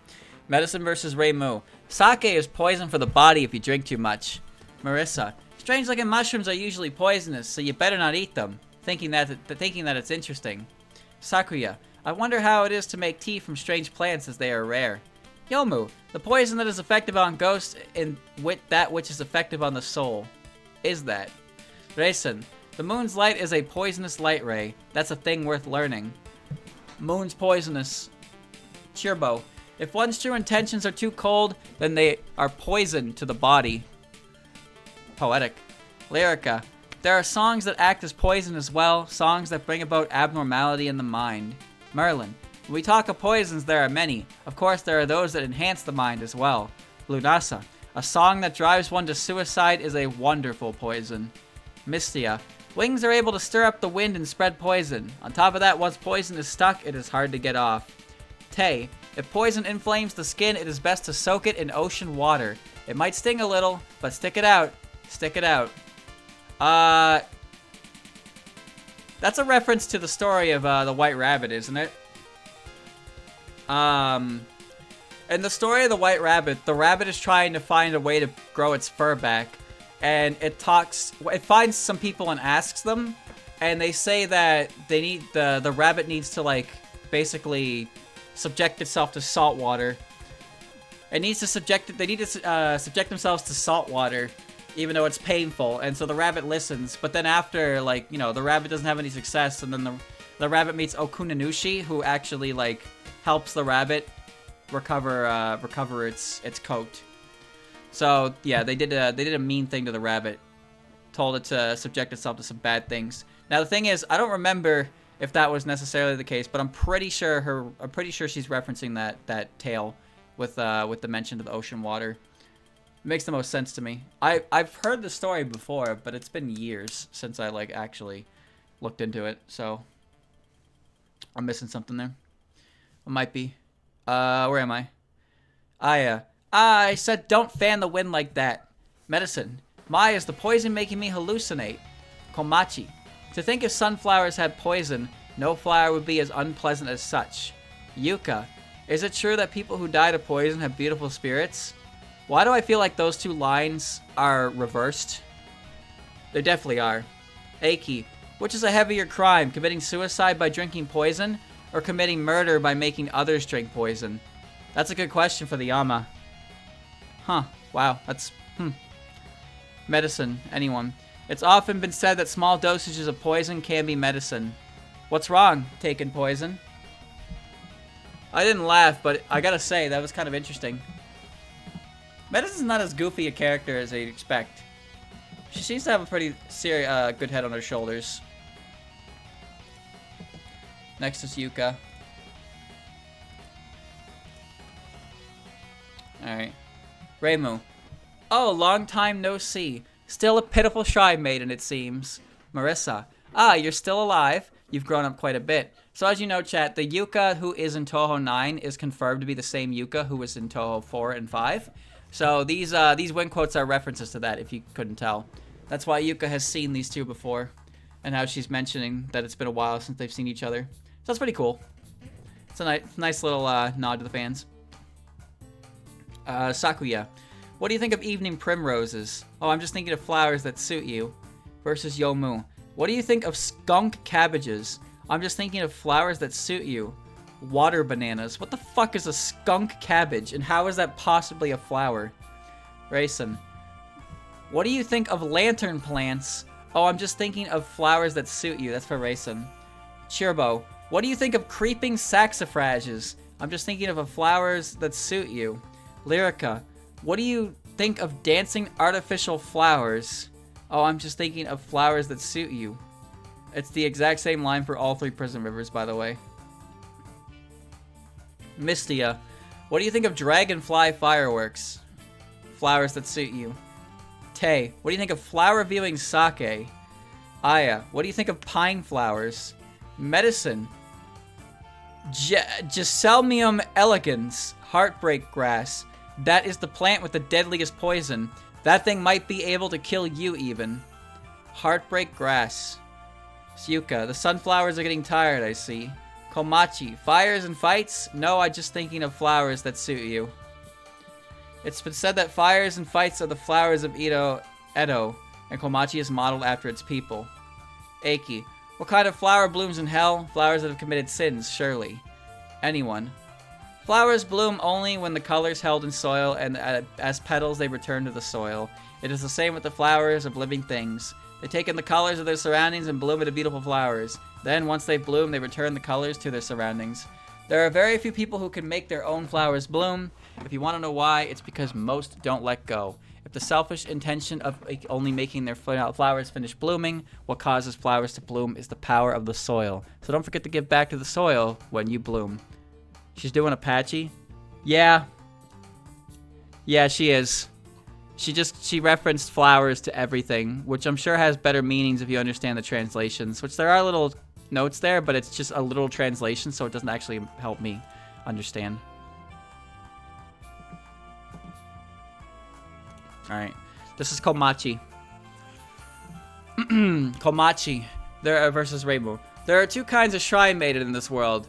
Medicine versus Raymu. Sake is poison for the body if you drink too much. Marissa. Strange-looking mushrooms are usually poisonous, so you better not eat them. Thinking that it's interesting. Sakuya. I wonder how it is to make tea from strange plants as they are rare. Yomu. The poison that is effective on ghosts and that which is effective on the soul. Is that? Raisin. The moon's light is a poisonous light ray. That's a thing worth learning. Moon's poisonous. Chirbo. If one's true intentions are too cold, then they are poison to the body. Poetic. Lyrica. There are songs that act as poison as well, songs that bring about abnormality in the mind. Merlin. When we talk of poisons, there are many. Of course, there are those that enhance the mind as well. Lunasa. A song that drives one to suicide is a wonderful poison. Mistia. Wings are able to stir up the wind and spread poison. On top of that, once poison is stuck, it is hard to get off. Tay. If poison inflames the skin, it is best to soak it in ocean water. It might sting a little, but stick it out. Stick it out. That's a reference to the story of the White Rabbit, isn't it? In the story of the White Rabbit, the rabbit is trying to find a way to grow its fur back, and it finds some people and asks them, And they say that they need the rabbit needs to like basically subject itself to salt water. It needs to they need to subject themselves to salt water, even though it's painful. And so the rabbit listens. But then after, like, you know, the rabbit doesn't have any success, and then the rabbit meets Okunanushi, who actually like helps the rabbit recover its coat. So yeah, they did a mean thing to the rabbit, told it to subject itself to some bad things. Now the thing is, I don't remember if that was necessarily the case, but I'm pretty sure she's referencing that tale with the mention of the ocean water. It makes the most sense to me. I've heard the story before, but it's been years since I like actually looked into it, so I'm missing something there. It might be. Where am I? I said don't fan the wind like that. Medicine. My, is the poison making me hallucinate? Komachi. To think if sunflowers had poison, no flower would be as unpleasant as such. Yuka. Is it true that people who die to poison have beautiful spirits? Why do I feel like those two lines are reversed? They definitely are. Eiki. Which is a heavier crime, committing suicide by drinking poison, or committing murder by making others drink poison? That's a good question for the Yama. Huh. Wow. That's... Medicine. Anyone. It's often been said that small dosages of poison can be medicine. What's wrong, taking poison? I didn't laugh, but I gotta say, that was kind of interesting. Medicine's not as goofy a character as I'd expect. She seems to have a pretty good head on her shoulders. Next is Yuka. Alright. Raymu. Oh, long time no see. Still a pitiful shy maiden, it seems. Marissa. Ah, you're still alive. You've grown up quite a bit. So as you know, chat, the Yuka who is in Touhou 9 is confirmed to be the same Yuka who was in Touhou 4 and 5. So these win quotes are references to that, if you couldn't tell. That's why Yuka has seen these two before, and how she's mentioning that it's been a while since they've seen each other. So that's pretty cool. It's a nice little nod to the fans. Sakuya. What do you think of evening primroses? Oh, I'm just thinking of flowers that suit you. Versus Yomu. What do you think of skunk cabbages? I'm just thinking of flowers that suit you. Water bananas. What the fuck is a skunk cabbage? And how is that possibly a flower? Rayson. What do you think of lantern plants? Oh, I'm just thinking of flowers that suit you. That's for Rayson. Chirbo. What do you think of creeping saxifrages? I'm just thinking of flowers that suit you. Lyrica. What do you think of dancing artificial flowers? Oh, I'm just thinking of flowers that suit you. It's the exact same line for all three prison rivers, by the way. Mistia. What do you think of dragonfly fireworks? Flowers that suit you. Tay. What do you think of flower viewing sake? Aya. What do you think of pine flowers? Medicine. Geselmium elegans. Heartbreak grass. That is the plant with the deadliest poison. That thing might be able to kill you even. Heartbreak grass. Suika. The sunflowers are getting tired, I see. Komachi. Fires and fights? No, I'm just thinking of flowers that suit you. It's been said that fires and fights are the flowers of Edo, and Komachi is modeled after its people. Eiki. What kind of flower blooms in hell? Flowers that have committed sins, surely. Anyone. Flowers bloom only when the colors held in soil, and as petals they return to the soil. It is the same with the flowers of living things. They take in the colors of their surroundings and bloom into beautiful flowers. Then, once they bloom, they return the colors to their surroundings. There are very few people who can make their own flowers bloom. If you want to know why, it's because most don't let go. If the selfish intention of only making their flowers finish blooming, what causes flowers to bloom is the power of the soil. So don't forget to give back to the soil when you bloom. She's doing a Patchy? Yeah. Yeah, she is. She referenced flowers to everything, which I'm sure has better meanings if you understand the translations, which there are little notes there, but it's just a literal translation, so it doesn't actually help me understand. Alright. This is Komachi. Komachi. Versus Raymu. There are two kinds of shrine maiden in this world.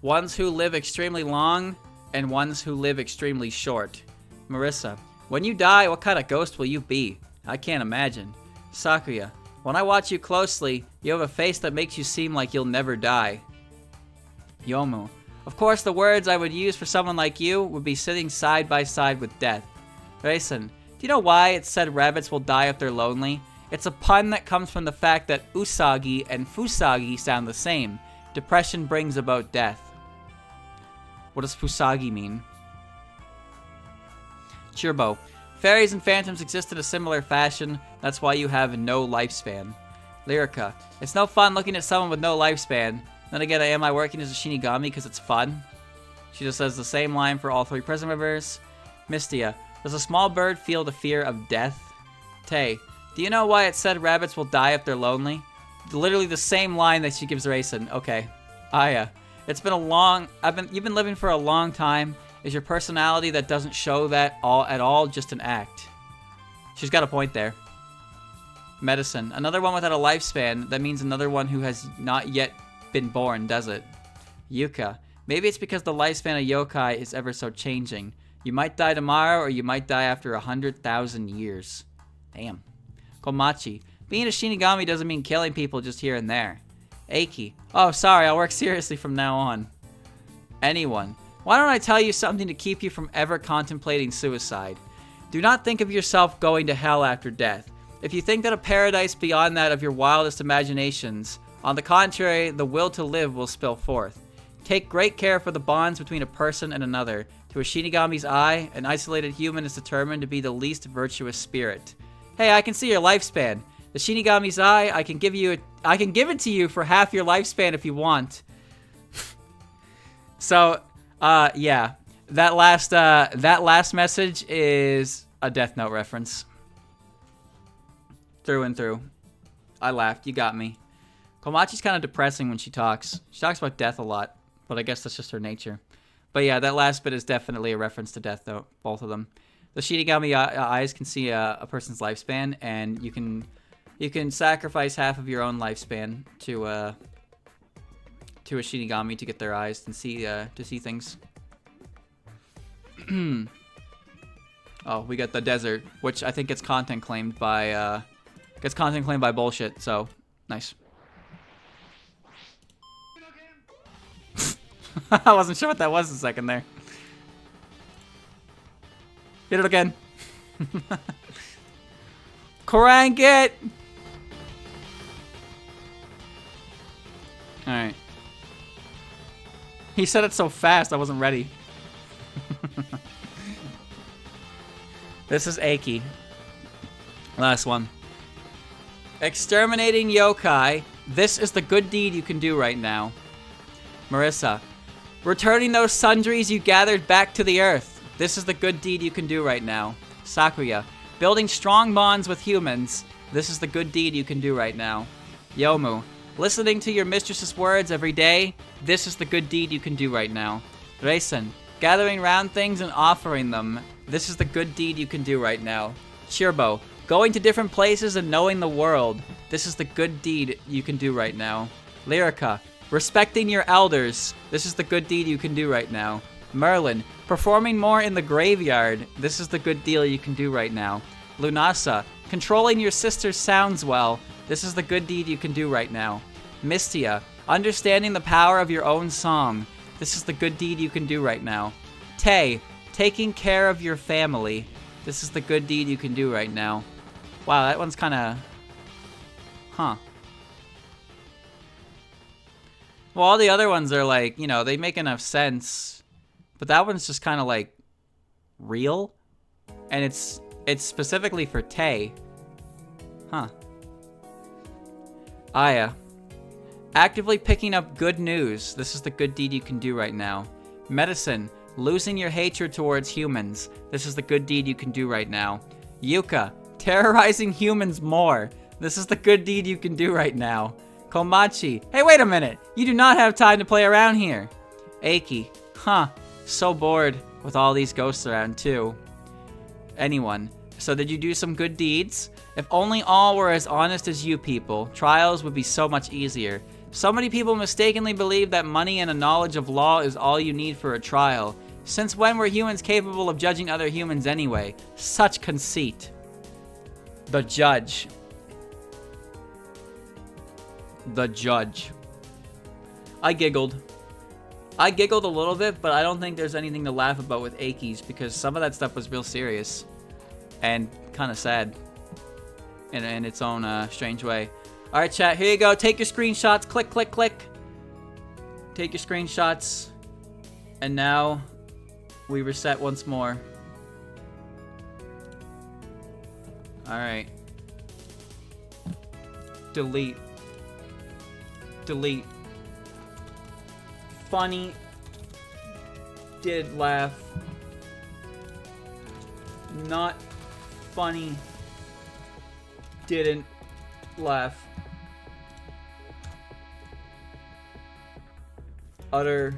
Ones who live extremely long, and ones who live extremely short. Marissa. When you die, what kind of ghost will you be? I can't imagine. Sakuya. When I watch you closely, you have a face that makes you seem like you'll never die. Yomu. Of course, the words I would use for someone like you would be sitting side by side with death. Rayson. Do you know why it's said rabbits will die if they're lonely? It's a pun that comes from the fact that usagi and fusagi sound the same. Depression brings about death. What does fusagi mean? Chirbo. Fairies and phantoms exist in a similar fashion. That's why you have no lifespan. Lyrica. It's no fun looking at someone with no lifespan. Then again, am I working as a Shinigami because it's fun? She just says the same line for all 3 prison rivers. Mystia. Does a small bird feel the fear of death? Tay. Do you know why it said rabbits will die if they're lonely? Literally the same line that she gives Rayson. Okay. Aya. It's been a long... You've been living for a long time. Is your personality that doesn't show that at all just an act? She's got a point there. Medicine. Another one without a lifespan. That means another one who has not yet been born, does it? Yuka. Maybe it's because the lifespan of yokai is ever so changing. You might die tomorrow, or you might die after 100,000 years. Damn. Komachi. Being a Shinigami doesn't mean killing people just here and there. Eiki. Oh, sorry, I'll work seriously from now on. Anyone. Why don't I tell you something to keep you from ever contemplating suicide? Do not think of yourself going to hell after death. If you think that a paradise beyond that of your wildest imaginations, on the contrary, the will to live will spill forth. Take great care for the bonds between a person and another. To a Shinigami's eye, an isolated human is determined to be the least virtuous spirit. Hey, I can see your lifespan. The Shinigami's eye, I can give it to you for half your lifespan if you want. So, yeah. That last message is a Death Note reference. Through and through. I laughed. You got me. Komachi's kind of depressing when she talks. She talks about death a lot, but I guess that's just her nature. But yeah, that last bit is definitely a reference to Death Note, both of them. The Shinigami eyes can see a person's lifespan, and you can sacrifice half of your own lifespan to a Shinigami to get their eyes and to see things. Oh, we got the desert, which I think gets content claimed by bullshit. So nice. I wasn't sure what that was a second there. Hit it again. Crank it! Alright. He said it so fast I wasn't ready. This is Eiki. Last one. Exterminating yokai. This is the good deed you can do right now. Marissa. Returning those sundries you gathered back to the earth. This is the good deed you can do right now. Sakuya. Building strong bonds with humans. This is the good deed you can do right now. Yomu. Listening to your mistress's words every day. This is the good deed you can do right now. Rayson. Gathering round things and offering them. This is the good deed you can do right now. Chirbo. Going to different places and knowing the world. This is the good deed you can do right now. Lyrica. Respecting your elders. This is the good deed you can do right now. Merlin. Performing more in the graveyard. This is the good deal you can do right now. Lunasa. Controlling your sister's sounds well. This is the good deed you can do right now. Mystia. Understanding the power of your own song. This is the good deed you can do right now. Tay. Taking care of your family. This is the good deed you can do right now. Wow, that one's kind of... Huh. Well, all the other ones are like, you know, they make enough sense. But that one's just kind of like real. And it's specifically for Tay. Huh. Aya. Actively picking up good news. This is the good deed you can do right now. Medicine. Losing your hatred towards humans. This is the good deed you can do right now. Yuka. Terrorizing humans more. This is the good deed you can do right now. Komachi. Hey, wait a minute. You do not have time to play around here. Eiki. Huh. So bored with all these ghosts around too. Anyone. So did you do some good deeds? If only all were as honest as you people, trials would be so much easier. So many people mistakenly believe that money and a knowledge of law is all you need for a trial. Since when were humans capable of judging other humans anyway? Such conceit. The judge. the judge. I giggled. I giggled a little bit, but I don't think there's anything to laugh about with Aki's because some of that stuff was real serious and kind of sad in its own strange way. All right, chat, here you go. Take your screenshots. Click, click, click. Take your screenshots. And now we reset once more. All right. Delete. Delete. Funny. Did laugh. Not funny. Didn't laugh. Utter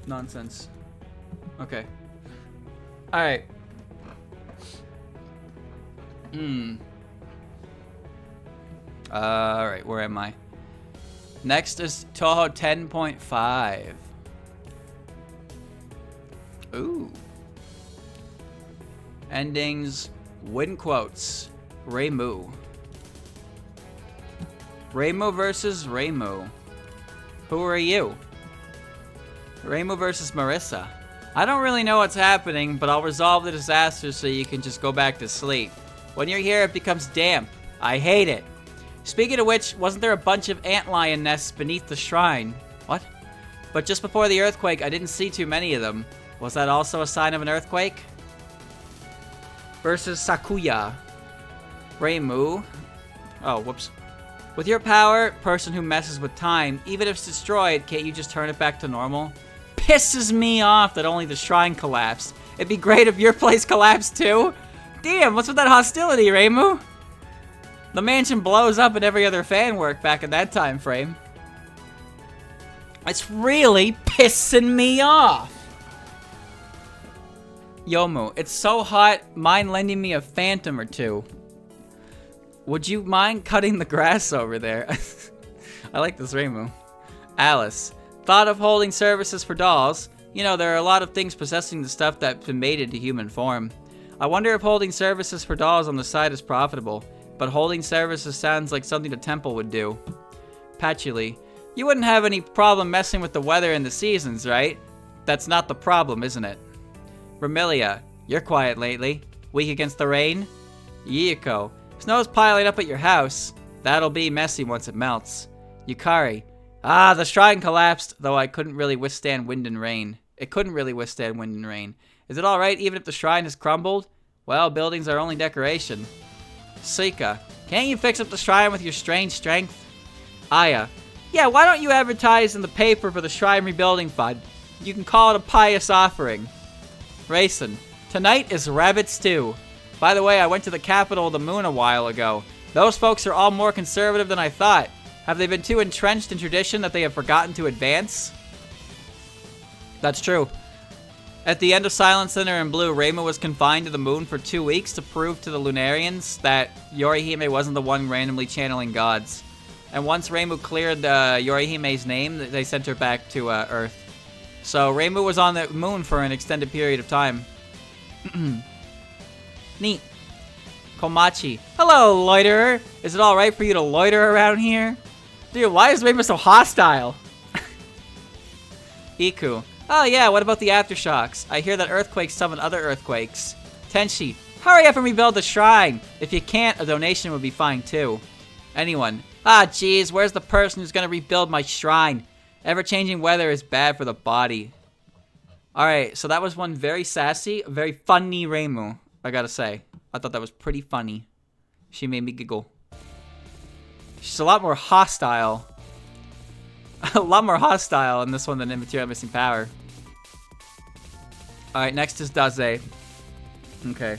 nonsense. Okay. Alright. Alright, where am I? Next is Touhou 10.5. Ooh. Endings, win quotes. Raymu. Raymu versus Raymu. Who are you? Raymu versus Marissa. I don't really know what's happening, but I'll resolve the disaster so you can just go back to sleep. When you're here, it becomes damp. I hate it. Speaking of which, wasn't there a bunch of antlion nests beneath the shrine? What? But just before the earthquake, I didn't see too many of them. Was that also a sign of an earthquake? Versus Sakuya. Raymu. Oh, whoops. With your power, person who messes with time, even if it's destroyed, can't you just turn it back to normal? Pisses me off that only the shrine collapsed. It'd be great if your place collapsed too. Damn, what's with that hostility, Raymu? The mansion blows up and every other fan worked back in that time frame. It's really pissing me off. Yomu, it's so hot, mind lending me a phantom or two. Would you mind cutting the grass over there? I like this Raymu. Alice, thought of holding services for dolls. You know, there are a lot of things possessing the stuff that's been made into human form. I wonder if holding services for dolls on the side is profitable, but holding services sounds like something a temple would do. Patchy, you wouldn't have any problem messing with the weather and the seasons, right? That's not the problem, isn't it? Remilia, you're quiet lately. Weak against the rain? Yuka, snow's piling up at your house. That'll be messy once it melts. Yukari, the shrine collapsed, though I couldn't really withstand wind and rain. It couldn't really withstand wind and rain. Is it alright even if the shrine has crumbled? Well, buildings are only decoration. Suika, can't you fix up the shrine with your strange strength? Aya, yeah, why don't you advertise in the paper for the shrine rebuilding fund? You can call it a pious offering. Rayson, tonight is rabbit stew. By the way, I went to the capital of the moon a while ago. Those folks are all more conservative than I thought. Have they been too entrenched in tradition that they have forgotten to advance? That's true. At the end of Silent Center in Blue, Raymu was confined to the moon for 2 weeks to prove to the Lunarians that Yorihime wasn't the one randomly channeling gods. And once Raymu cleared Yorihime's name, they sent her back to Earth. So Raymu was on the moon for an extended period of time. Neat. Komachi. Hello, loiterer. Is it alright for you to loiter around here? Dude, why is Raymu so hostile? Iku. Oh yeah, what about the aftershocks? I hear that earthquakes summon other earthquakes. Tenshi. Hurry up and rebuild the shrine. If you can't, a donation would be fine too. Anyone. Jeez, where's the person who's gonna rebuild my shrine? Ever-changing weather is bad for the body. Alright, so that was one very sassy, very funny Raymu, I gotta say. I thought that was pretty funny. She made me giggle. She's a lot more hostile. A lot more hostile in this one than in Material Missing Power. Alright, next is Daze. Okay.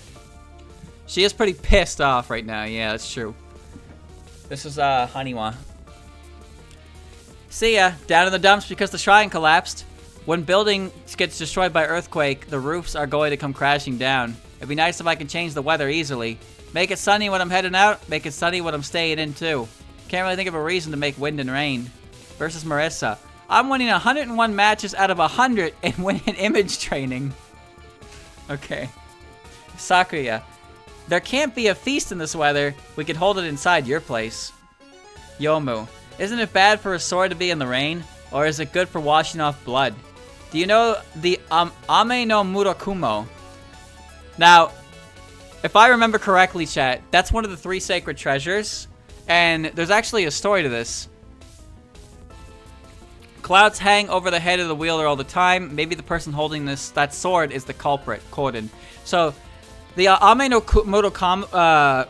She is pretty pissed off right now, yeah, that's true. This is Haniwa. See ya, down in the dumps because the shrine collapsed. When building gets destroyed by earthquake, the roofs are going to come crashing down. It'd be nice if I could change the weather easily. Make it sunny when I'm heading out, make it sunny when I'm staying in too. Can't really think of a reason to make wind and rain. Versus Marissa. I'm winning 101 matches out of 100 in win and image training. Okay. Sakuya. There can't be a feast in this weather. We could hold it inside your place. Yomu. Isn't it bad for a sword to be in the rain? Or is it good for washing off blood? Do you know the Ame no Murakumo? Now, if I remember correctly, chat, that's one of the 3 sacred treasures. And there's actually a story to this. Clouds hang over the head of the wielder all the time. Maybe the person holding that sword is the culprit, Koden. So, the Ame no Murakumo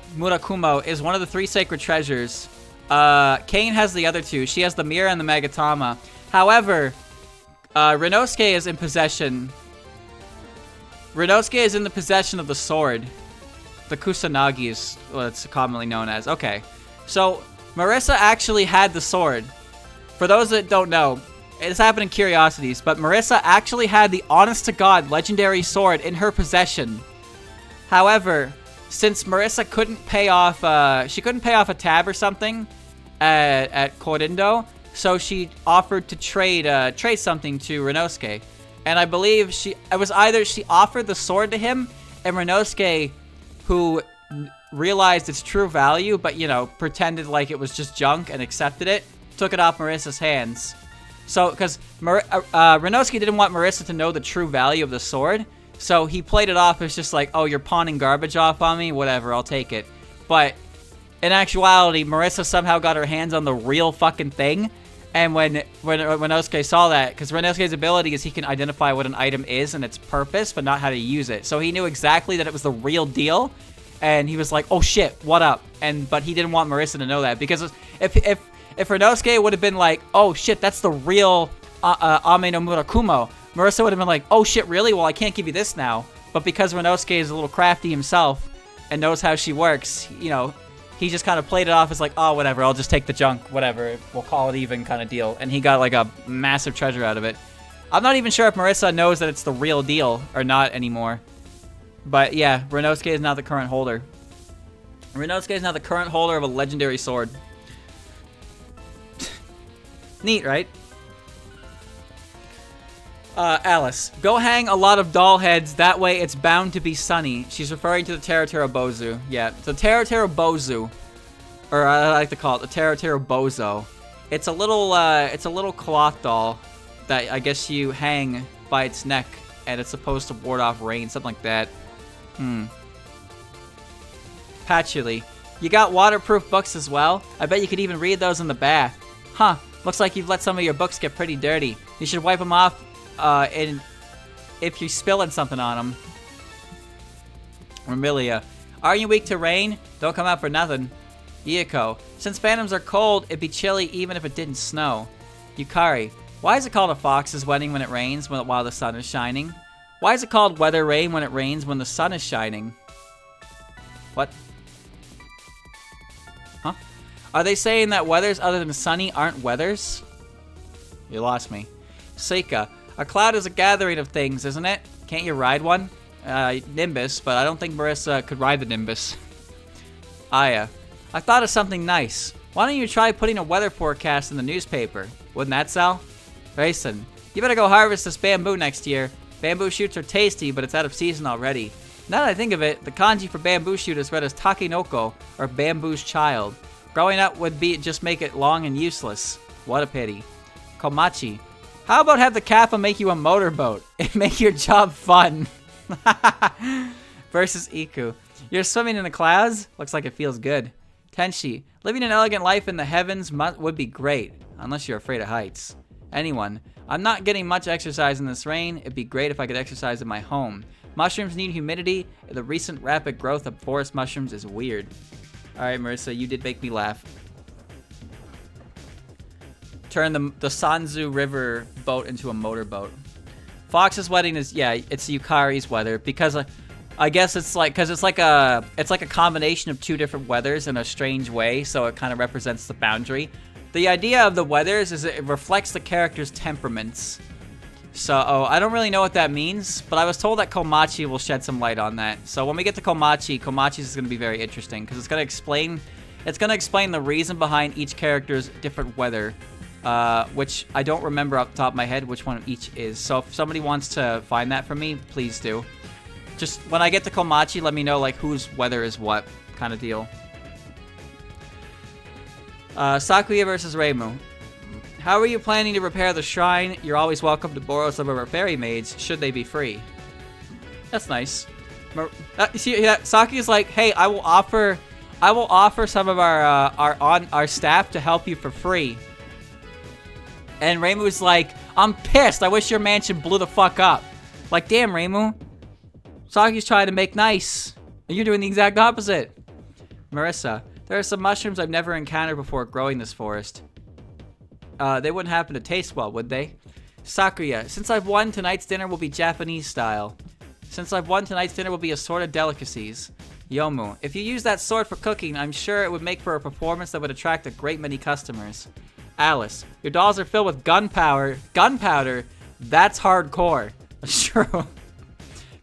is one of the 3 sacred treasures. Kane has the other 2. She has the mirror and the Magatama. However, Renosuke is in possession. Renosuke is in the possession of the sword. The Kusanagi is what it's commonly known as. Okay. So, Marissa actually had the sword. For those that don't know, it's happened in Curiosities, but Marissa actually had the honest-to-God legendary sword in her possession. However, since Marissa couldn't pay off, a tab or something at Korindo, so she offered to trade something to Renosuke. And I believe it was either she offered the sword to him, and Renosuke, who realized its true value, but, you know, pretended like it was just junk and accepted it, took it off Marissa's hands. So, because Renosuke didn't want Marissa to know the true value of the sword, so he played it off as just like, oh, you're pawning garbage off on me? Whatever, I'll take it. But in actuality, Marissa somehow got her hands on the real fucking thing. And when Renosuke saw that, because Renosuke's ability is he can identify what an item is and its purpose, but not how to use it. So he knew exactly that it was the real deal, and he was like, "Oh shit, what up?" But he didn't want Marissa to know that, because if Renosuke would have been like, "Oh shit, that's the real Ame no Murakumo," Marissa would have been like, "Oh shit, really? Well, I can't give you this now." But because Renosuke is a little crafty himself and knows how she works, you know, he just kind of played it off as like, oh, whatever, I'll just take the junk, whatever, we'll call it even kind of deal. And he got like a massive treasure out of it. I'm not even sure if Marissa knows that it's the real deal or not anymore. But yeah, Renosuke is now the current holder. Renosuke is now the current holder of a legendary sword. Neat, right? Alice, go hang a lot of doll heads, that way it's bound to be sunny. She's referring to the Teru Bozu. Yeah, the Teru Bozu, or I like to call it the Teru Bozo. It's a little cloth doll that I guess you hang by its neck, and it's supposed to ward off rain, something like that. Patchy, you got waterproof books as well? I bet you could even read those in the bath. Huh, looks like you've let some of your books get pretty dirty. You should wipe them off and if you're spilling something on them. Remilia, are you weak to rain? Don't come out for nothing. Yuka, since phantoms are cold, it'd be chilly even if it didn't snow. Yukari, why is it called a fox's wedding when it rains while the sun is shining? Why is it called weather rain when it rains when the sun is shining? What? Huh? Are they saying that weathers other than sunny aren't weathers? You lost me. Suika, a cloud is a gathering of things, isn't it? Can't you ride one? Nimbus, but I don't think Marissa could ride the Nimbus. Aya, I thought of something nice. Why don't you try putting a weather forecast in the newspaper? Wouldn't that sell? Rayson, you better go harvest this bamboo next year. Bamboo shoots are tasty, but it's out of season already. Now that I think of it, the kanji for bamboo shoot is read as takenoko, or bamboo's child. Growing up would just make it long and useless. What a pity. Komachi, how about have the kappa make you a motorboat? It make your job fun. Versus Iku, you're swimming in the clouds? Looks like it feels good. Tenshi, living an elegant life in the heavens would be great, unless you're afraid of heights. Anyone, I'm not getting much exercise in this rain. It'd be great if I could exercise in my home. Mushrooms need humidity. The recent rapid growth of forest mushrooms is weird. Alright, Marissa, you did make me laugh. Turn the Sanzu River boat into a motorboat. Fox's wedding is, yeah, it's Yukari's weather, because I guess it's like a combination of two different weathers in a strange way, so it kind of represents the boundary. The idea of the weathers is it reflects the character's temperaments. So, I don't really know what that means, but I was told that Komachi will shed some light on that. So when we get to Komachi's is going to be very interesting, because it's going to explain the reason behind each character's different weather. Which I don't remember off the top of my head which one each is. So if somebody wants to find that for me, please do. Just when I get to Komachi, let me know like whose weather is what kind of deal. Sakuya versus Raymu. How are you planning to repair the shrine? You're always welcome to borrow some of our fairy maids, should they be free. That's nice. See, yeah, Sakuya's like, hey, I will offer some of our staff to help you for free. And Raymu's like, I'm pissed. I wish your mansion blew the fuck up. Like, damn, Raymu. Sakuya's trying to make nice, and you're doing the exact opposite. Marissa, there are some mushrooms I've never encountered before growing this forest. They wouldn't happen to taste well, would they? Sakuya, since I've won, tonight's dinner will be Japanese style. Since I've won, tonight's dinner will be assorted delicacies. Yomu, if you use that sword for cooking, I'm sure it would make for a performance that would attract a great many customers. Alice, your dolls are filled with gunpowder. Gunpowder? That's hardcore. True.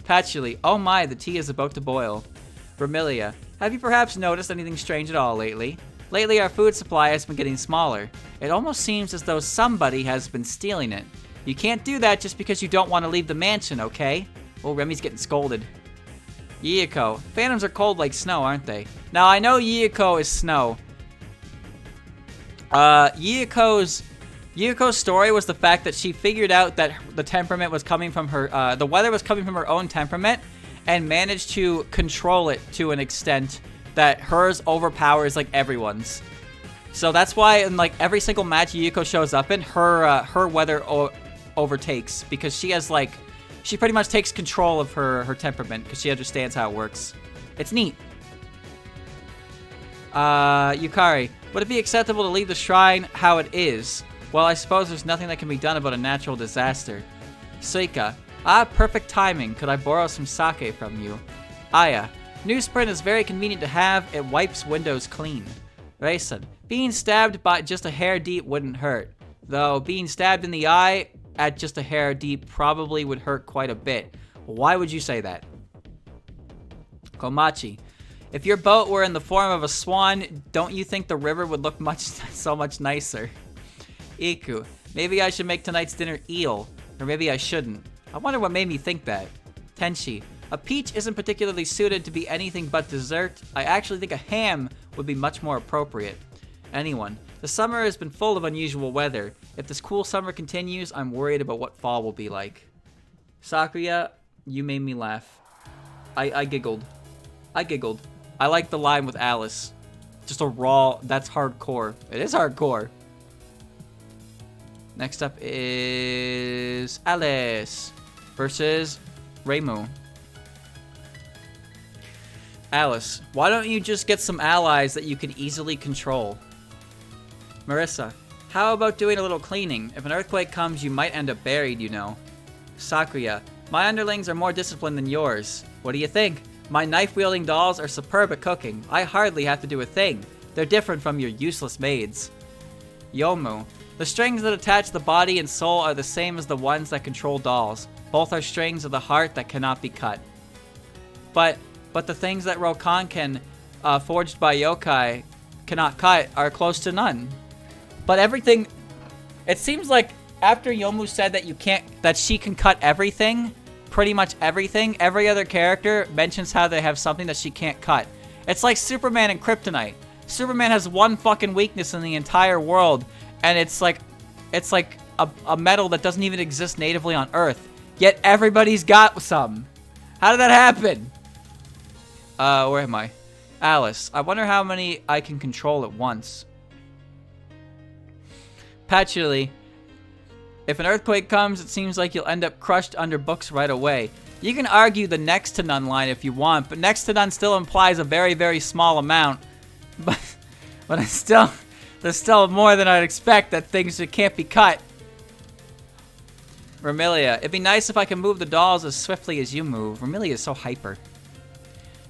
Patchy, oh my, the tea is about to boil. Remilia, have you perhaps noticed anything strange at all lately? Lately, our food supply has been getting smaller. It almost seems as though somebody has been stealing it. You can't do that just because you don't want to leave the mansion, okay? Oh, Remy's getting scolded. Yuka, phantoms are cold like snow, aren't they? Now, I know Yuka is snow. Yuko's story was the fact that she figured out that the temperament was coming from her, the weather was coming from her own temperament, and managed to control it to an extent that hers overpowers like everyone's. So that's why in like every single match Yuka shows up in, her weather overtakes, because she has like, she pretty much takes control of her temperament because she understands how it works. It's neat. Yukari, would it be acceptable to leave the shrine how it is? Well, I suppose there's nothing that can be done about a natural disaster. Suika, perfect timing. Could I borrow some sake from you? Aya, newsprint is very convenient to have. It wipes windows clean. Rayson, being stabbed by just a hair deep wouldn't hurt. Though being stabbed in the eye at just a hair deep probably would hurt quite a bit. Why would you say that? Komachi, if your boat were in the form of a swan, don't you think the river would look so much nicer? Iku, maybe I should make tonight's dinner eel, or maybe I shouldn't. I wonder what made me think that. Tenshi, a peach isn't particularly suited to be anything but dessert. I actually think a ham would be much more appropriate. Anyone, the summer has been full of unusual weather. If this cool summer continues, I'm worried about what fall will be like. Sakuya, you made me laugh. I giggled. I giggled. I like the line with Alice. Just a raw, that's hardcore. It is hardcore. Next up is Alice versus Raymu. Alice, why don't you just get some allies that you can easily control? Marissa, how about doing a little cleaning? If an earthquake comes, you might end up buried, you know. Sakuya, my underlings are more disciplined than yours. What do you think? My knife-wielding dolls are superb at cooking. I hardly have to do a thing. They're different from your useless maids. Yomu, the strings that attach the body and soul are the same as the ones that control dolls. Both are strings of the heart that cannot be cut. But the things that Rokan can, forged by yokai, cannot cut are close to none. But everything, it seems like after Yomu said that she can cut everything, pretty much everything, every other character mentions how they have something that she can't cut. It's like Superman and Kryptonite. Superman has one fucking weakness in the entire world, and it's like a metal that doesn't even exist natively on Earth. Yet everybody's got some. How did that happen? Where am I? Alice, I wonder how many I can control at once. Patchy, if an earthquake comes, it seems like you'll end up crushed under books right away. You can argue the next to none line if you want, but next to none still implies a very, very small amount. But there's still more than I'd expect that things that can't be cut. Remilia, it'd be nice if I could move the dolls as swiftly as you move. Remilia is so hyper.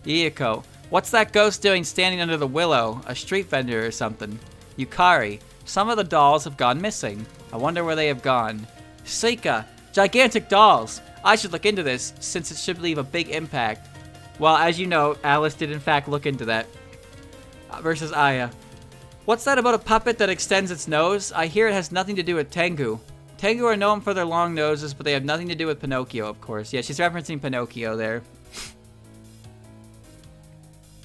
Yuka, what's that ghost doing standing under the willow? A street vendor or something. Yukari, some of the dolls have gone missing. I wonder where they have gone. Suika, gigantic dolls. I should look into this, since it should leave a big impact. Well, as you know, Alice did in fact look into that. Versus Aya. What's that about a puppet that extends its nose? I hear it has nothing to do with Tengu. Tengu are known for their long noses, but they have nothing to do with Pinocchio, of course. Yeah, she's referencing Pinocchio there.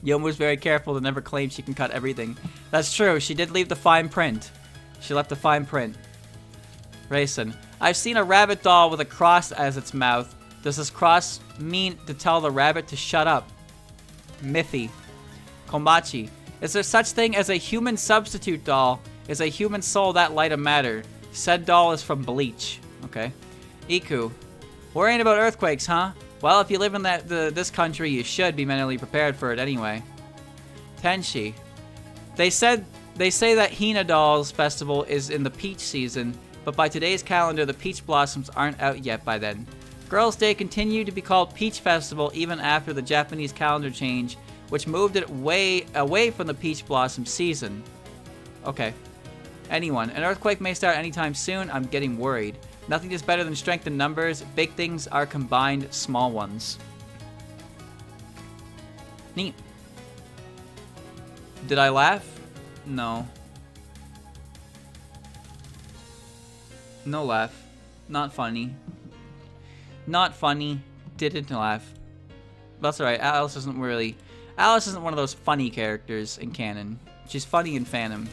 Yomu's very careful to never claim she can cut everything. That's true. She did leave the fine print. She left the fine print. Raisin. I've seen a rabbit doll with a cross as its mouth. Does this cross mean to tell the rabbit to shut up? Mithy. Komachi. Is there such thing as a human substitute doll? Is a human soul that light of matter? Said doll is from Bleach. Okay. Iku. Worrying about earthquakes, huh? Well, if you live in this country, you should be mentally prepared for it anyway. Tenshi. They say that Hina Dolls Festival is in the peach season, but by today's calendar, the peach blossoms aren't out yet by then. Girls' Day continued to be called Peach Festival even after the Japanese calendar change, which moved it way away from the peach blossom season. Okay. Anyone. An earthquake may start anytime soon. I'm getting worried. Nothing is better than strength in numbers. Big things are combined small ones. Neat. Did I laugh? No. No laugh. Not funny. Not funny. Didn't laugh. That's alright. Alice isn't one of those funny characters in canon. She's funny in Phantom.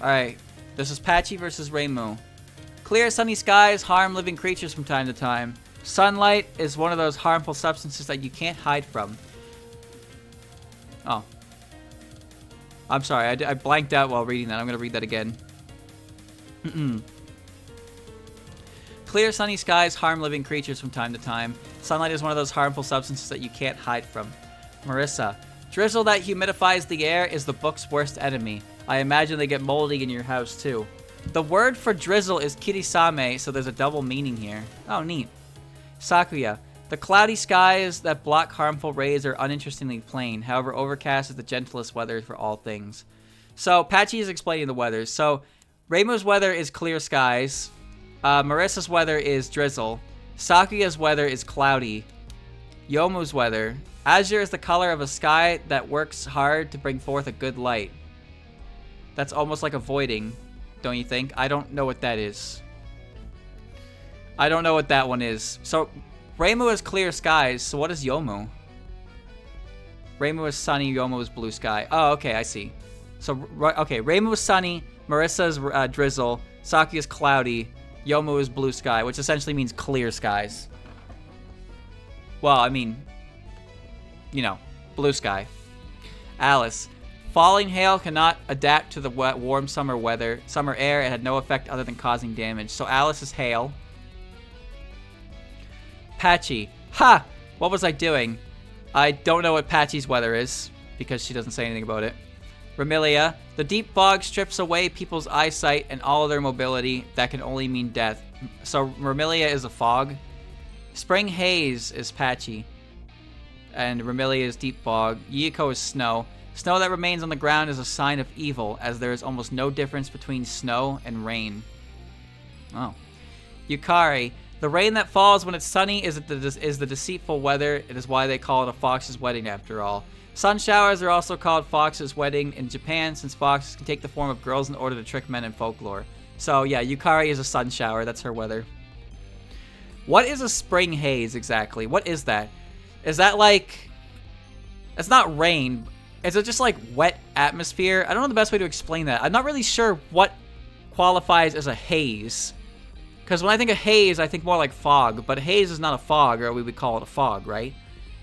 Alright. This is Patchy versus Raymu. Clear sunny skies harm living creatures from time to time. Sunlight is one of those harmful substances that you can't hide from. Oh. I'm sorry, I blanked out while reading that. I'm going to read that again. Clear sunny skies harm living creatures from time to time. Sunlight is one of those harmful substances that you can't hide from. Marissa. Drizzle that humidifies the air is the book's worst enemy. I imagine they get moldy in your house too. The word for drizzle is kirisame, so there's a double meaning here. Oh, neat. Sakuya. The cloudy skies that block harmful rays are uninterestingly plain. However, overcast is the gentlest weather for all things. So, Patchy is explaining the weather. So, Raymu's weather is clear skies. Marissa's weather is drizzle. Sakuya's weather is cloudy. Yomu's weather. Azure is the color of a sky that works hard to bring forth a good light. That's almost like avoiding, don't you think? I don't know what that is. I don't know what that one is. So, Raymu is clear skies, so what is Yomu? Raymu is sunny, Yomu is blue sky. Oh, okay, I see. So, okay, Raymu is sunny, Marissa is drizzle, Sakuya is cloudy, Yomu is blue sky, which essentially means clear skies. Well, I mean, you know, blue sky. Alice. Falling hail cannot adapt to the wet, warm summer weather. Summer air, it had no effect other than causing damage. So Alice is hail. Patchy. Ha! What was I doing? I don't know what Patchy's weather is, because she doesn't say anything about it. Remilia. The deep fog strips away people's eyesight and all of their mobility. That can only mean death. So Remilia is a fog. Spring haze is Patchy. And Remilia is deep fog. Yuka is snow. Snow that remains on the ground is a sign of evil, as there is almost no difference between snow and rain. Oh. Yukari. The rain that falls when it's sunny is the deceitful weather. It is why they call it a fox's wedding after all. Sun showers are also called fox's wedding in Japan, since foxes can take the form of girls in order to trick men in folklore. So yeah, Yukari is a sun shower. That's her weather. What is a spring haze exactly? What is that? Is that like... It's not rain. Is it just like wet atmosphere? I don't know the best way to explain that. I'm not really sure what qualifies as a haze. Because when I think of haze, I think more like fog. But haze is not a fog, or we would call it a fog, right?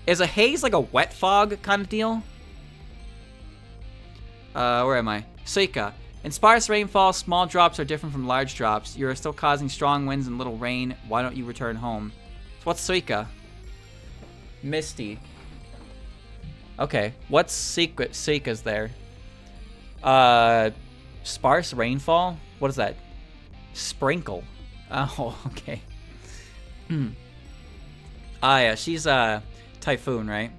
Is a haze like a wet fog kind of deal? Where am I? Suika. In sparse rainfall, small drops are different from large drops. You are still causing strong winds and little rain. Why don't you return home? So what's Suika? Misty. Okay. What's Suika's there? Sparse rainfall? What is that? Sprinkle. Oh, okay. Ah, yeah, she's Typhoon, right?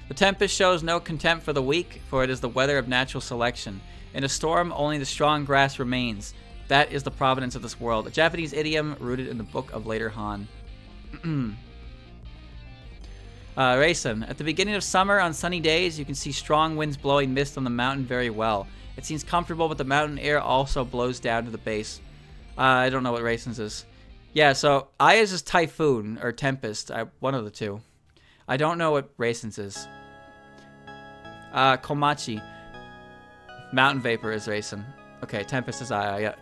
The tempest shows no contempt for the weak, for it is the weather of natural selection. In a storm, only the strong grass remains. That is the providence of this world. A Japanese idiom rooted in the book of later Han. Raisin. At the beginning of summer, on sunny days, you can see strong winds blowing mist on the mountain very well. It seems comfortable, but the mountain air also blows down to the base. I don't know what Raisin's is. Yeah, so Aya's is Typhoon, or Tempest. One of the two. I don't know what Raisin's is. Komachi. Mountain Vapor is racing. Okay, Tempest is yeah.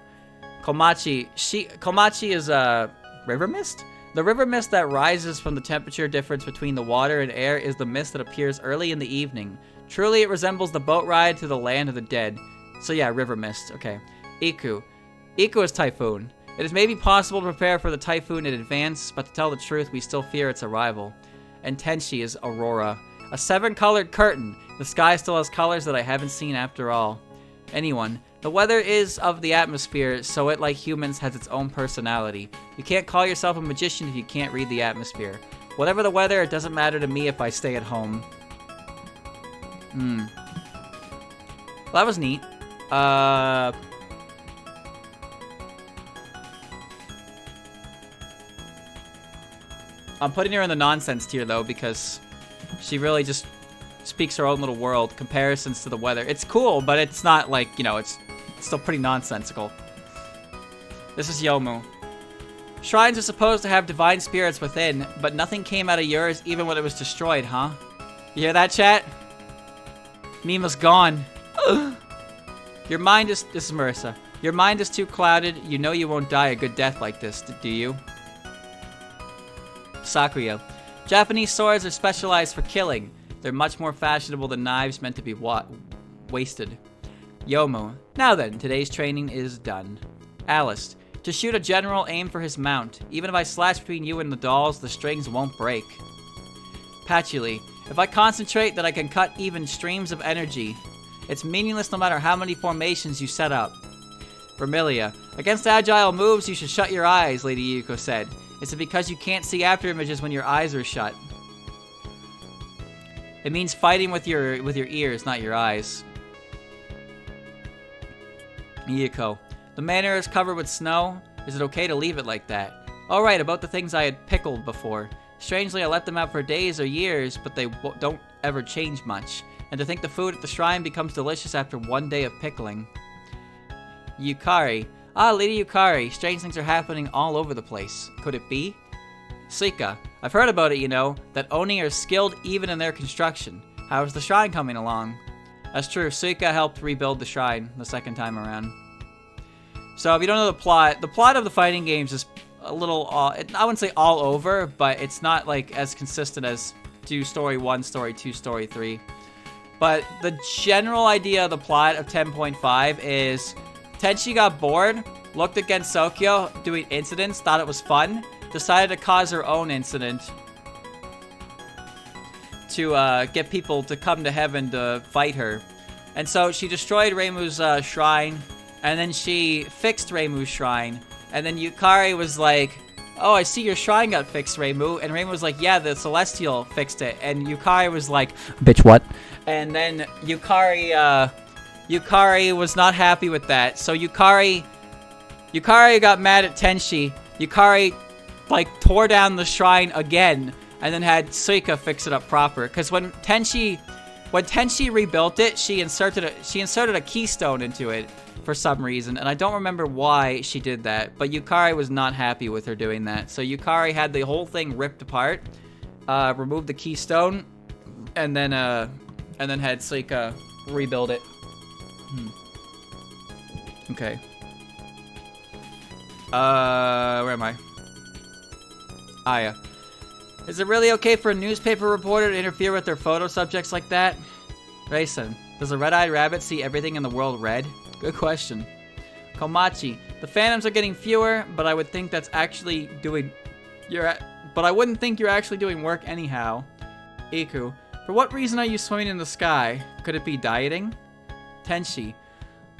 Komachi. Komachi is river mist? The river mist that rises from the temperature difference between the water and air is the mist that appears early in the evening. Truly, it resembles the boat ride to the land of the dead. So yeah, river mist. Okay. Iku. Iku is typhoon. It is maybe possible to prepare for the typhoon in advance, but to tell the truth, we still fear its arrival. And Tenshi is aurora. A 7-colored curtain. The sky still has colors that I haven't seen after all. Anyone. The weather is of the atmosphere, so it, like humans, has its own personality. You can't call yourself a magician if you can't read the atmosphere. Whatever the weather, it doesn't matter to me if I stay at home. Well, that was neat. I'm putting her in the nonsense tier, though, because she really just speaks her own little world. Comparisons to the weather. It's cool, but it's not like, you know, it's still pretty nonsensical. This is Yomu. Shrines are supposed to have divine spirits within, but nothing came out of yours even when it was destroyed, huh? You hear that, chat? Mima's gone. Your mind is... This is Marissa. Your mind is too clouded. You know you won't die a good death like this, do you? Sakuya. Japanese swords are specialized for killing. They're much more fashionable than knives meant to be wasted. Yomu. Now then, today's training is done. Alice. To shoot a general, aim for his mount. Even if I slash between you and the dolls, the strings won't break. Patchy. If I concentrate, then I can cut even streams of energy. It's meaningless no matter how many formations you set up. Vermilion. Against agile moves, you should shut your eyes, Lady Yuko said. Is it because you can't see after images when your eyes are shut? It means fighting with your ears, not your eyes. Yuko. The manor is covered with snow. Is it okay to leave it like that? Alright, about the things I had pickled before. Strangely, I left them out for days or years, but they don't ever change much. And to think the food at the shrine becomes delicious after one day of pickling. Yukari. Ah, Lady Yukari. Strange things are happening all over the place. Could it be? Suika. I've heard about it, you know, that Oni are skilled even in their construction. How's the shrine coming along? That's true. Suika helped rebuild the shrine the second time around. So if you don't know the plot of the fighting games is a little, I wouldn't say all over, but it's not like as consistent as do story 1, story 2, story 3. But the general idea of the plot of 10.5 is Tenshi got bored, looked against Sakuya doing incidents, thought it was fun, decided to cause her own incident to get people to come to heaven to fight her. And so she destroyed Raymu's shrine, and then she fixed Raymu's shrine. And then Yukari was like, oh, I see your shrine got fixed, Raymu. And Raymu was like, yeah, the Celestial fixed it. And Yukari was like, bitch, what? And then Yukari was not happy with that. So Yukari got mad at Tenshi. Yukari, like, tore down the shrine again, and then had Suika fix it up proper. Because when Tenshi rebuilt it, she inserted a keystone into it for some reason, and I don't remember why she did that. But Yukari was not happy with her doing that. So Yukari had the whole thing ripped apart, removed the keystone, and then had Suika rebuild it. Okay. Where am I? Aya. Is it really okay for a newspaper reporter to interfere with their photo subjects like that? Rayson. Does a red-eyed rabbit see everything in the world red? Good question. Komachi. The phantoms are getting fewer, but I would think that's actually doing... But I wouldn't think you're actually doing work anyhow. Iku. For what reason are you swimming in the sky? Could it be dieting? Tenshi.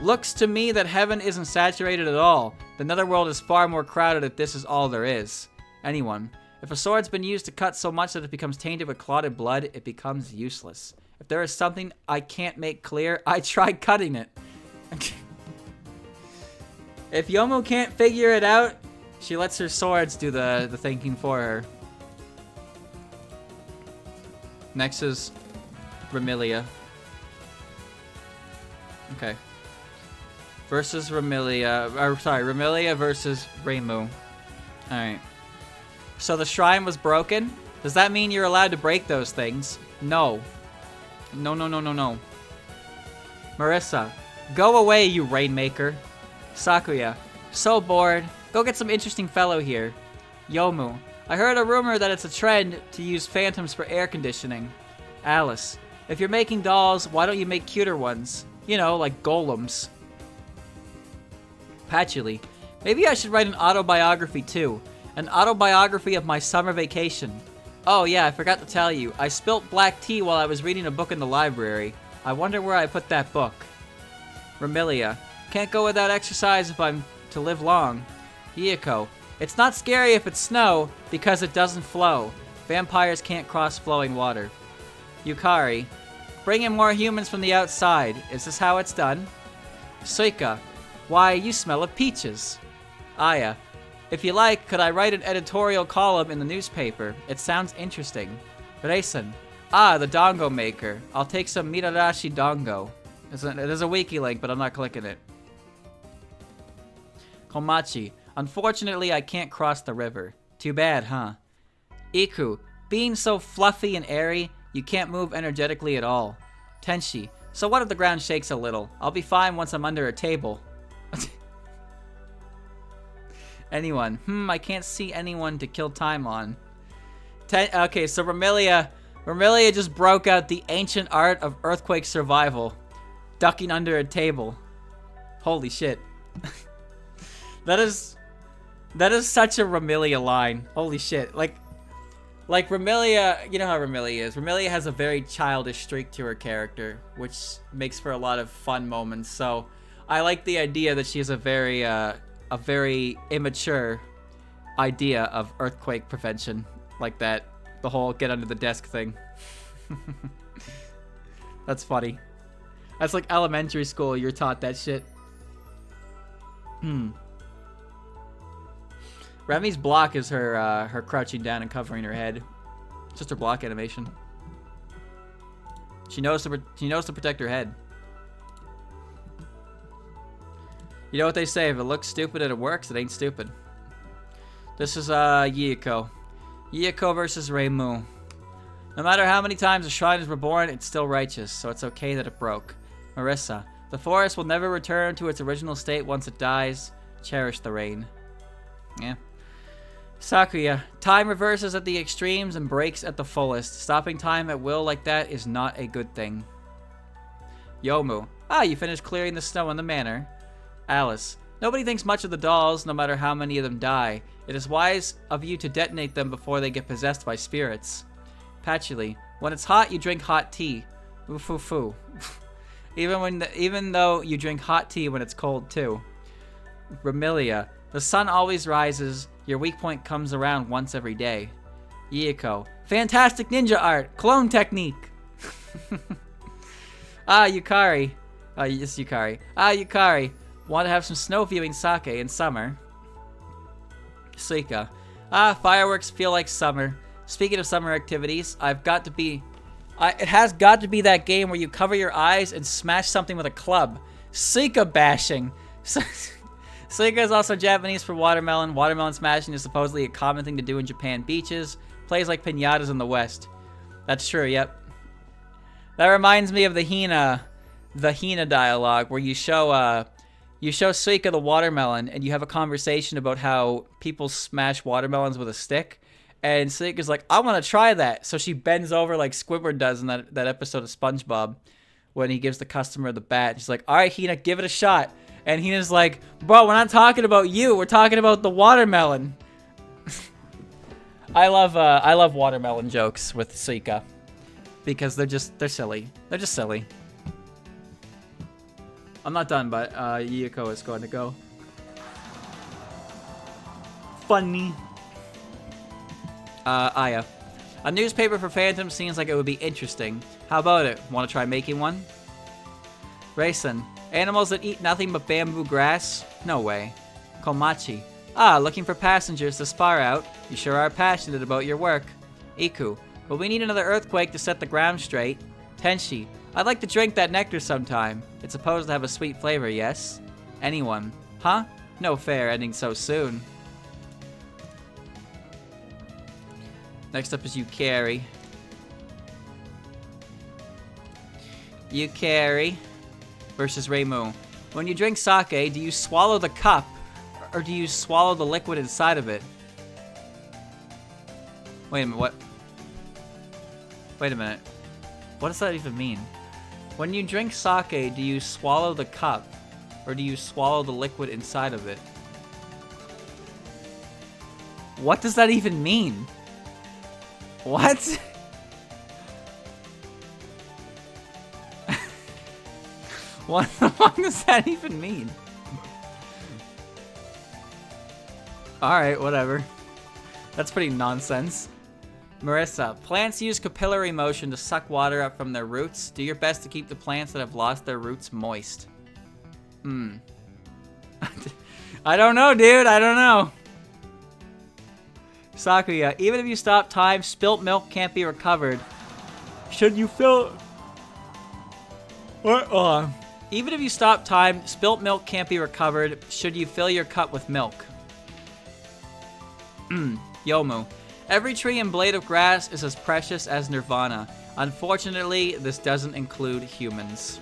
Looks to me that heaven isn't saturated at all. The netherworld is far more crowded if this is all there is. Anyone. If a sword's been used to cut so much that it becomes tainted with clotted blood, it becomes useless. If there is something I can't make clear, I try cutting it. If Yomu can't figure it out, she lets her swords do the thinking for her. Next is Remilia. Okay. Versus Remilia. Remilia versus Raymu. Alright. So the shrine was broken. Does that mean you're allowed to break those things? No. No, no, no, no, no. Marissa, go away, you rainmaker. Sakuya, so bored. Go get some interesting fellow here. Yomu, I heard a rumor that it's a trend to use phantoms for air conditioning. Alice, if you're making dolls, why don't you make cuter ones? You know, like golems. Patchy, maybe I should write an autobiography too. An autobiography of my summer vacation. Oh yeah, I forgot to tell you. I spilt black tea while I was reading a book in the library. I wonder where I put that book. Remilia, can't go without exercise if I'm to live long. Yuka, it's not scary if it's snow because it doesn't flow. Vampires can't cross flowing water. Yukari, bring in more humans from the outside. Is this how it's done? Suika, why, you smell of peaches. Aya, if you like, could I write an editorial column in the newspaper? It sounds interesting. Rayson, the dongo maker. I'll take some Mirarashi dongo. There's a wiki link, but I'm not clicking it. Komachi, unfortunately I can't cross the river. Too bad, huh? Iku, being so fluffy and airy, you can't move energetically at all. Tenshi, so what if the ground shakes a little? I'll be fine once I'm under a table. Anyone? I can't see anyone to kill time on. Okay, so Remilia just broke out the ancient art of earthquake survival. Ducking under a table. Holy shit. That is such a Remilia line. Holy shit. Like Remilia, you know how Remilia is. Remilia has a very childish streak to her character, which makes for a lot of fun moments. So I like the idea that she has a very immature idea of earthquake prevention, like that, the whole get under the desk thing. That's funny. That's like elementary school, you're taught that shit. Remi's block is her crouching down and covering her head. It's just her block animation. She knows to protect her head. You know what they say, if it looks stupid and it works, it ain't stupid. This is Yuka. Yuka versus Raymu. No matter how many times the shrine is reborn, it's still righteous, so it's okay that it broke. Marissa, the forest will never return to its original state once it dies. Cherish the rain. Yeah. Sakuya, time reverses at the extremes and breaks at the fullest. Stopping time at will like that is not a good thing. Yomu, you finished clearing the snow in the manor. Alice, nobody thinks much of the dolls, no matter how many of them die. It is wise of you to detonate them before they get possessed by spirits. Patchy, when it's hot, you drink hot tea. Oof-oo-foo. Even though you drink hot tea when it's cold too. Remilia, the sun always rises. Your weak point comes around once every day. Yuka, fantastic ninja art, clone technique. Yukari. Yes, Yukari. Yukari, want to have some snow viewing sake in summer. Suika, fireworks feel like summer. Speaking of summer activities, it has got to be that game where you cover your eyes and smash something with a club. Suika bashing. Suika is also Japanese for watermelon. Watermelon smashing is supposedly a common thing to do in Japan beaches. Plays like piñatas in the West. That's true, yep. That reminds me of the Hina dialogue where you show Suika the watermelon and you have a conversation about how people smash watermelons with a stick. And Suika's like, I want to try that. So she bends over like Squidward does in that episode of SpongeBob when he gives the customer the bat. She's like, all right, Hina, give it a shot. And Hina's like, bro, we're not talking about you. We're talking about the watermelon. I love watermelon jokes with Suika because they're silly. They're just silly. I'm not done, but Yuka is going to go. Funny. Aya. A newspaper for Phantom seems like it would be interesting. How about it? Want to try making one? Rayson. Animals that eat nothing but bamboo grass? No way. Komachi. Looking for passengers to spar out. You sure are passionate about your work. Iku. But we need another earthquake to set the ground straight. Tenshi. I'd like to drink that nectar sometime. It's supposed to have a sweet flavor, yes? Anyone. Huh? No fair ending so soon. Next up is Yukari. Yukari versus Raymu. When you drink sake, do you swallow the cup or do you swallow the liquid inside of it? Wait a minute, what? Wait a minute. What does that even mean? When you drink sake, do you swallow the cup or do you swallow the liquid inside of it? What does that even mean? What? What the fuck does that even mean? Alright, whatever. That's pretty nonsense. Marissa, plants use capillary motion to suck water up from their roots. Do your best to keep the plants that have lost their roots moist. I don't know, dude. I don't know. Sakuya, even if you stop time, spilt milk can't be recovered. Should you fill... What? Even if you stop time, spilt milk can't be recovered. Should you fill your cup with milk? Yomu. Every tree and blade of grass is as precious as nirvana. Unfortunately, this doesn't include humans.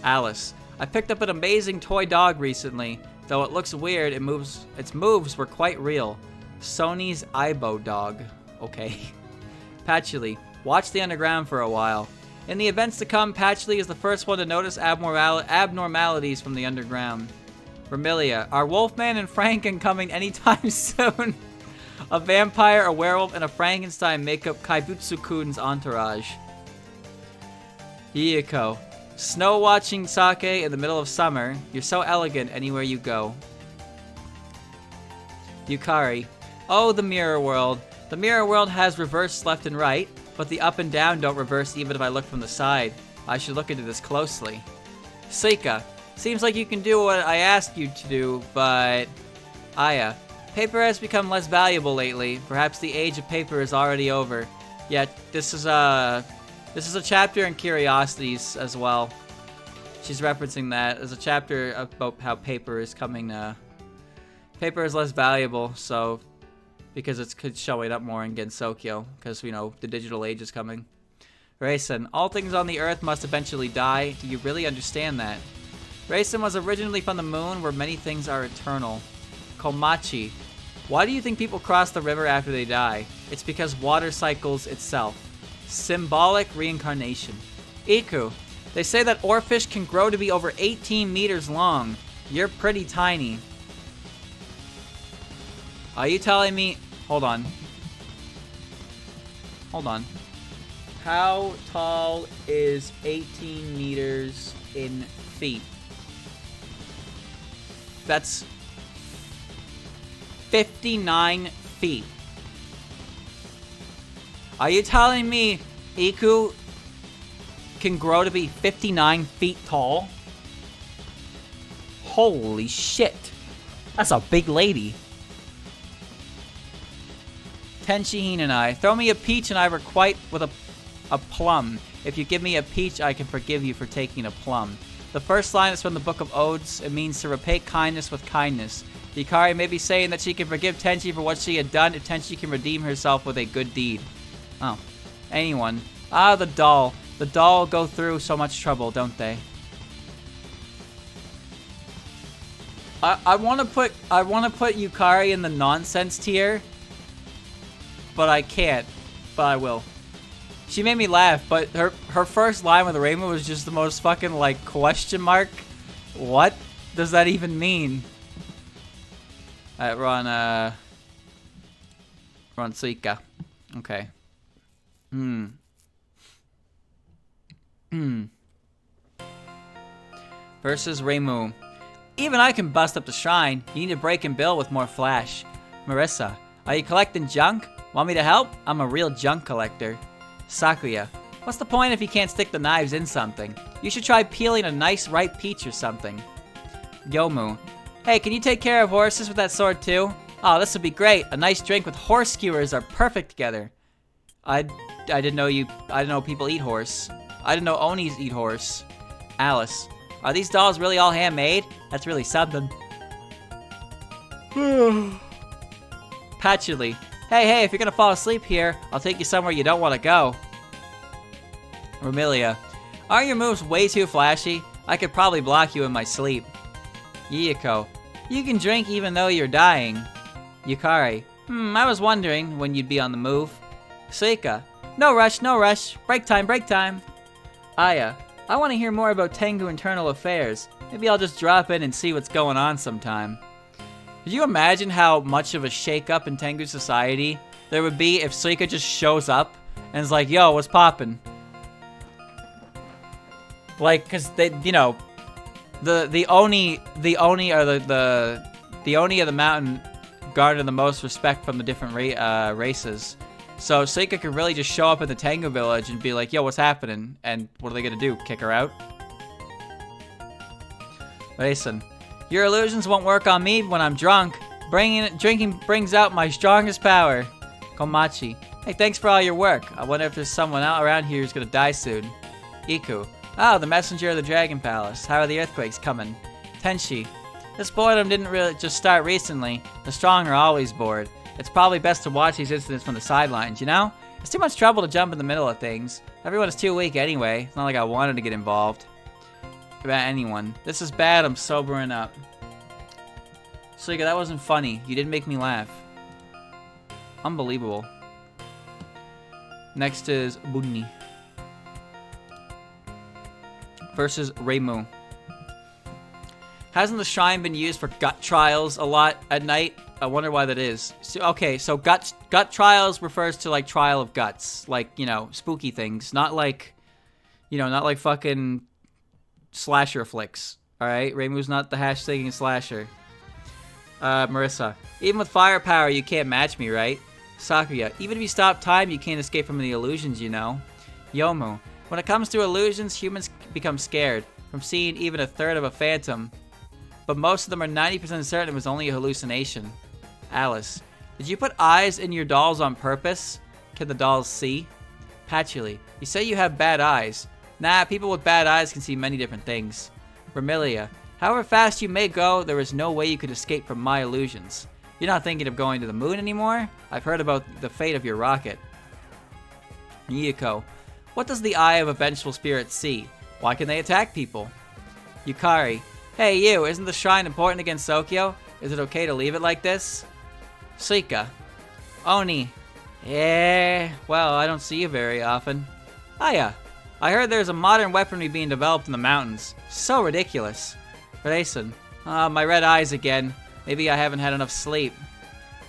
Alice. I picked up an amazing toy dog recently. Though it looks weird, its moves were quite real. Sony's Aibo dog. Okay. Patchy. Watch the underground for a while. In the events to come, Patchy is the first one to notice abnormalities from the underground. Remilia. Are Wolfman and Franken coming anytime soon? A vampire, a werewolf, and a Frankenstein make up Kaibutsu-kun's entourage. Yuka. Snow watching sake in the middle of summer. You're so elegant anywhere you go. Yukari. Oh, the mirror world. The mirror world has reverse left and right, but the up and down don't reverse even if I look from the side. I should look into this closely. Suika. Seems like you can do what I asked you to do, but... Aya. Paper has become less valuable lately. Perhaps the age of paper is already over. Yet, this is a chapter in Curiosities as well. She's referencing that as a chapter about how paper is coming, paper is less valuable, so, because it's showing up more in Gensokyo, because, you know, the digital age is coming. Raisin, all things on the earth must eventually die. Do you really understand that? Raisin was originally from the moon, where many things are eternal. Komachi, why do you think people cross the river after they die? It's because water cycles itself. Symbolic reincarnation. Iku, they say that oarfish can grow to be over 18 meters long. You're pretty tiny. Are you telling me... Hold on. Hold on. How tall is 18 meters in feet? That's 59 feet. Are you telling me Iku can grow to be 59 feet tall? Holy shit. That's a big lady. Tenshi and I. Throw me a peach and I requite with a plum. If you give me a peach, I can forgive you for taking a plum. The first line is from the Book of Odes. It means to repay kindness with kindness. Yukari may be saying that she can forgive Tenchi for what she had done if Tenchi can redeem herself with a good deed. Oh. Anyone. Ah, the doll. The doll go through so much trouble, don't they? I want to put Yukari in the nonsense tier, but I can't. But I will. She made me laugh, but her first line with Raymu was just the most fucking, like, question mark. What does that even mean? Alright, we're on Suika. Okay. Versus Raymu. Even I can bust up the shrine. You need to break and build with more flash. Marissa, are you collecting junk? Want me to help? I'm a real junk collector. Sakuya, what's the point if you can't stick the knives in something? You should try peeling a nice ripe peach or something. Yomu, hey, can you take care of horses with that sword too? Oh, this would be great. A nice drink with horse skewers are perfect together. I didn't know people eat horse. I didn't know Onis eat horse. Alice, are these dolls really all handmade? That's really something. Patchy, hey, if you're gonna fall asleep here, I'll take you somewhere you don't want to go. Remilia, Aren't your moves way too flashy? I could probably block you in my sleep. Yuka, you can drink even though you're dying. Yukari, I was wondering when you'd be on the move. Suika, no rush, no rush. Break time, break time. Aya, I want to hear more about Tengu internal affairs. Maybe I'll just drop in and see what's going on sometime. Could you imagine how much of a shake-up in Tengu society there would be if Suika just shows up and is like, yo, what's poppin'? Like, cause they, you know, the Oni are the Oni of the mountain garner the most respect from the different races. So Suika could really just show up at the Tengu village and be like, yo, what's happening? And what are they gonna do? Kick her out? Listen, your illusions won't work on me when I'm drunk. Drinking brings out my strongest power. Komachi, hey, thanks for all your work. I wonder if there's someone out around here who's gonna die soon. Iku, oh, the messenger of the Dragon Palace. How are the earthquakes coming? Tenshi, this boredom didn't really just start recently. The strong are always bored. It's probably best to watch these incidents from the sidelines, you know? It's too much trouble to jump in the middle of things. Everyone is too weak anyway. It's not like I wanted to get involved. About anyone. This is bad, I'm sobering up. Suika, that wasn't funny. You didn't make me laugh. Unbelievable. Next is Bunni versus Raymu. Hasn't the shrine been used for gut trials a lot at night? I wonder why that is. So, okay, so gut trials refers to like trial of guts, like, you know, spooky things, not like, you know, not like fucking slasher flicks. All right, Raymu's not the hash-taking slasher. Marissa, even with firepower, you can't match me, right? Sakuya, even if you stop time, you can't escape from the illusions, you know. Yomu, when it comes to illusions, humans become scared from seeing even a third of a phantom. But most of them are 90% certain it was only a hallucination. Alice, did you put eyes in your dolls on purpose? Can the dolls see? Patchy, you say you have bad eyes. Nah, people with bad eyes can see many different things. Remilia, however fast you may go, there is no way you could escape from my illusions. You're not thinking of going to the moon anymore? I've heard about the fate of your rocket. Yuka, what does the eye of a vengeful spirit see? Why can they attack people? Yukari, hey you, isn't the shrine important against Sokyo? Is it okay to leave it like this? Suika, Oni, yeah, well, I don't see you very often. Aya, I heard there's a modern weaponry being developed in the mountains. So ridiculous. Grayson, my red eyes again. Maybe I haven't had enough sleep.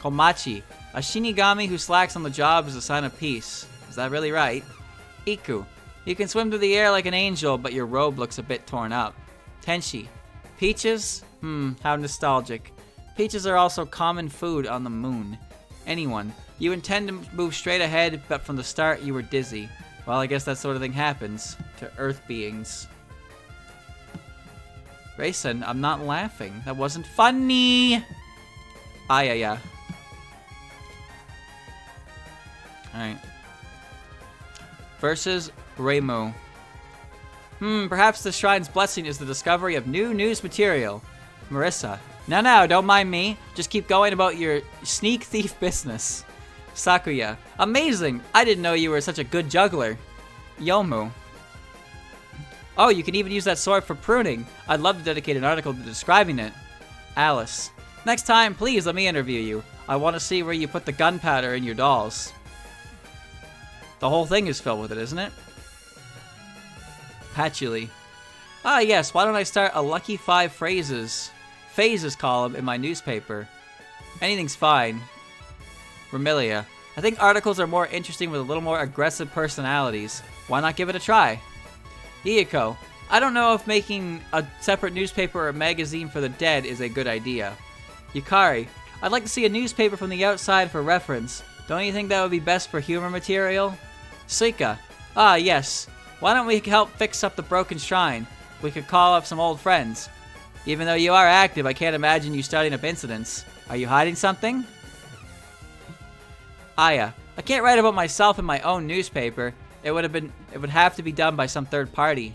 Komachi, a Shinigami who slacks on the job is a sign of peace. Is that really right? Iku, you can swim through the air like an angel, but your robe looks a bit torn up. Tenshi, peaches? How nostalgic. Peaches are also common food on the moon. Anyone, you intend to move straight ahead, but from the start you were dizzy. Well, I guess that sort of thing happens to Earth beings. Grayson, I'm not laughing. That wasn't funny. Yeah. Alright. Versus Raymu. Perhaps the shrine's blessing is the discovery of new news material. Marissa. No, don't mind me. Just keep going about your sneak thief business. Sakuya. Amazing! I didn't know you were such a good juggler. Yomu. Oh, you can even use that sword for pruning. I'd love to dedicate an article to describing it. Alice. Next time, please let me interview you. I want to see where you put the gunpowder in your dolls. The whole thing is filled with it, isn't it? Patchy. Ah, yes, why don't I start a Lucky 5 Phases column in my newspaper? Anything's fine. Remilia. I think articles are more interesting with a little more aggressive personalities. Why not give it a try? Yuka. I don't know if making a separate newspaper or magazine for the dead is a good idea. Yukari. I'd like to see a newspaper from the outside for reference. Don't you think that would be best for humor material? Suika. Ah, yes. Why don't we help fix up the broken shrine? We could call up some old friends. Even though you are active, I can't imagine you starting up incidents. Are you hiding something? Aya. I can't write about myself in my own newspaper. It would have to be done by some third party.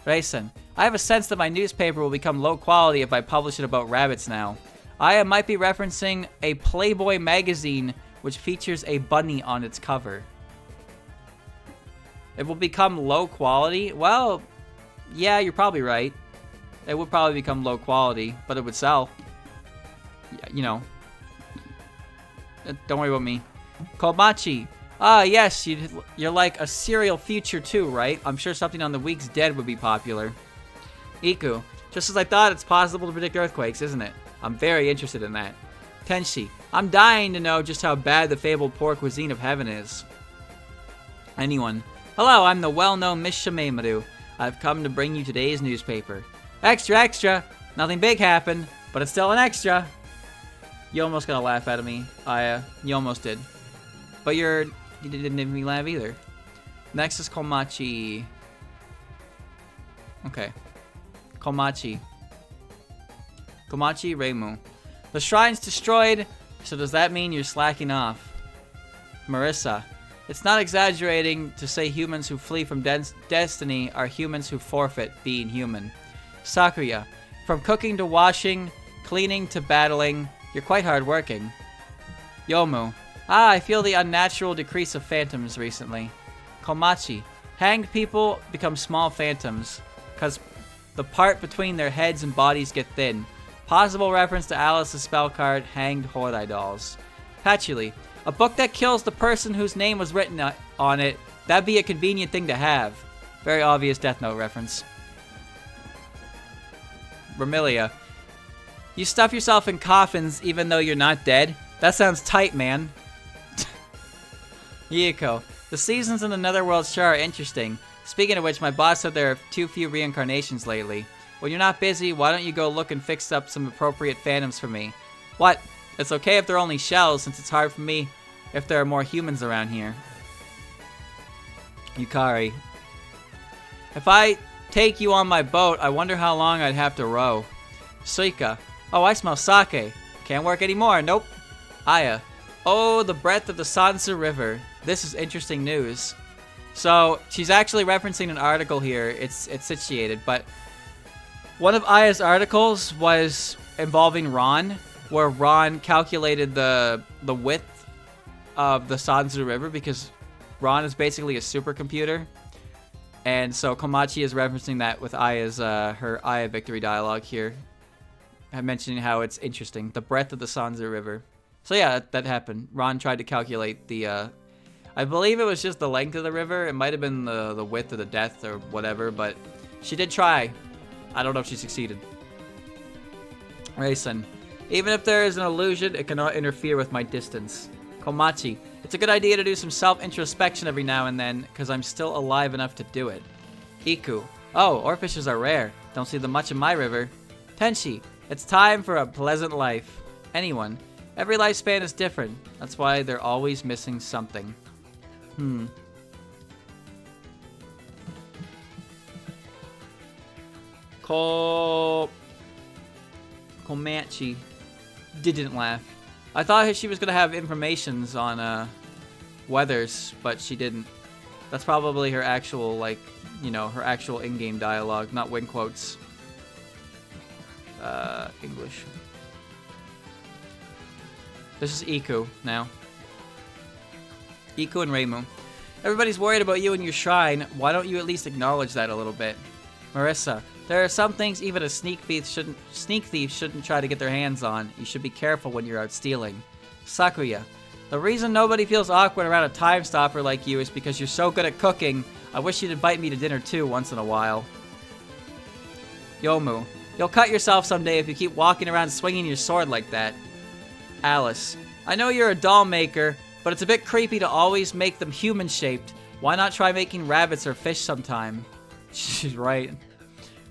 Grayson. I have a sense that my newspaper will become low quality if I publish it about rabbits now. Aya might be referencing a Playboy magazine which features a bunny on its cover. It will become low quality? Well, yeah, you're probably right. It would probably become low quality, but it would sell. You know. Don't worry about me. Komachi. Ah, yes, you're like a serial future too, right? I'm sure something on the Week's Dead would be popular. Iku. Just as I thought, it's possible to predict earthquakes, isn't it? I'm very interested in that. Tenshi. I'm dying to know just how bad the fabled poor cuisine of heaven is. Anyone. Hello, I'm the well-known Miss Shimemaru. I've come to bring you today's newspaper. Extra, extra! Nothing big happened, but it's still an extra. You almost gonna laugh at me, Aya. You almost did. But you didn't make me laugh either. Next is Komachi. Okay. Komachi. Komachi Raymu. The shrine's destroyed, so does that mean you're slacking off? Marissa. It's not exaggerating to say humans who flee from destiny are humans who forfeit being human. Sakuya. From cooking to washing, cleaning to battling, you're quite hardworking. Yomu. Ah, I feel the unnatural decrease of phantoms recently. Komachi. Hanged people become small phantoms, because the part between their heads and bodies get thin. Possible reference to Alice's spell card, Hanged Hordai Dolls. Patchy. A book that kills the person whose name was written on it, that'd be a convenient thing to have. Very obvious Death Note reference. Remilia. You stuff yourself in coffins even though you're not dead? That sounds tight, man. Yuka. The seasons in the Netherworld sure are interesting. Speaking of which, my boss said there are too few reincarnations lately. When you're not busy, why don't you go look and fix up some appropriate phantoms for me? What? It's okay if they're only shells, since it's hard for me if there are more humans around here. Yukari. If I take you on my boat, I wonder how long I'd have to row. Suika. Oh, I smell sake. Can't work anymore. Nope. Aya. Oh, the breadth of the Sansu River. This is interesting news. So, she's actually referencing an article here. It's situated, but one of Aya's articles was involving Ron, where Ron calculated the width of the Sansu River because Ron is basically a supercomputer. And so Komachi is referencing that with Aya's her Aya victory dialogue here. I'm mentioning how it's interesting. The breadth of the Sansu River. So yeah, that happened. Ron tried to calculate the I believe it was just the length of the river. It might have been the width of the depth or whatever, but she did try. I don't know if she succeeded. Rayson. Even if there is an illusion, it cannot interfere with my distance. Komachi. It's a good idea to do some self-introspection every now and then, because I'm still alive enough to do it. Iku. Oh, oarfishes are rare. Don't see them much in my river. Tenshi. It's time for a pleasant life. Anyone. Every lifespan is different. That's why they're always missing something. Komachi didn't laugh. I thought she was gonna have informations on weathers, but she didn't. That's probably her actual, like, you know, her actual in-game dialogue, not win quotes. English. This is Iku now. Iku and Raymu. Everybody's worried about you and your shrine. Why don't you at least acknowledge that a little bit? Marissa. There are some things even a sneak thief shouldn't try to get their hands on. You should be careful when you're out stealing. Sakuya. The reason nobody feels awkward around a time stopper like you is because you're so good at cooking. I wish you'd invite me to dinner too once in a while. Yomu. You'll cut yourself someday if you keep walking around swinging your sword like that. Alice. I know you're a doll maker, but it's a bit creepy to always make them human-shaped. Why not try making rabbits or fish sometime? She's right.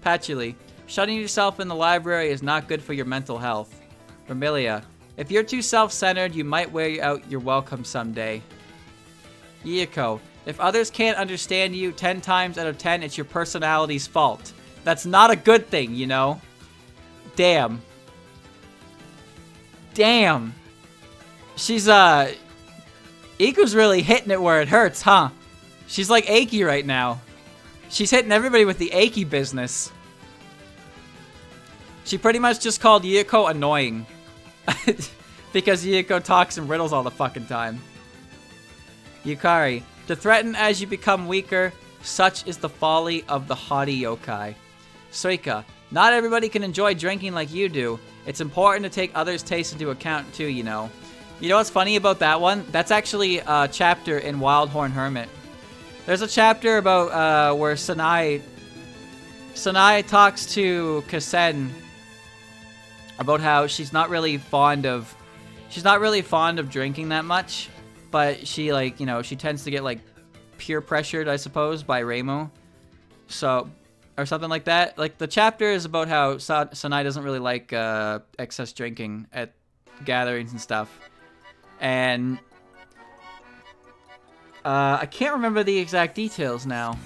Patchy. Shutting yourself in the library is not good for your mental health. Remilia. If you're too self-centered, you might wear out your welcome someday. Yuka. If others can't understand you 10 times out of 10, it's your personality's fault. That's not a good thing, you know? Damn. Damn. She's, Iku's really hitting it where it hurts, huh? She's like achy right now. She's hitting everybody with the achy business. She pretty much just called Yuko annoying. Because Yuko talks in riddles all the fucking time. Yukari. To threaten as you become weaker, such is the folly of the haughty yokai. Suika, not everybody can enjoy drinking like you do. It's important to take others' tastes into account too, you know. You know what's funny about that one? That's actually a chapter in Wildhorn Hermit. There's a chapter about where Sanai talks to Kasen about how she's not really fond of drinking that much, but she, like, you know, she tends to get like peer pressured, I suppose, by Raymu. So, or something like that. Like, the chapter is about how Sanai doesn't really like excess drinking at gatherings and stuff. And I can't remember the exact details now,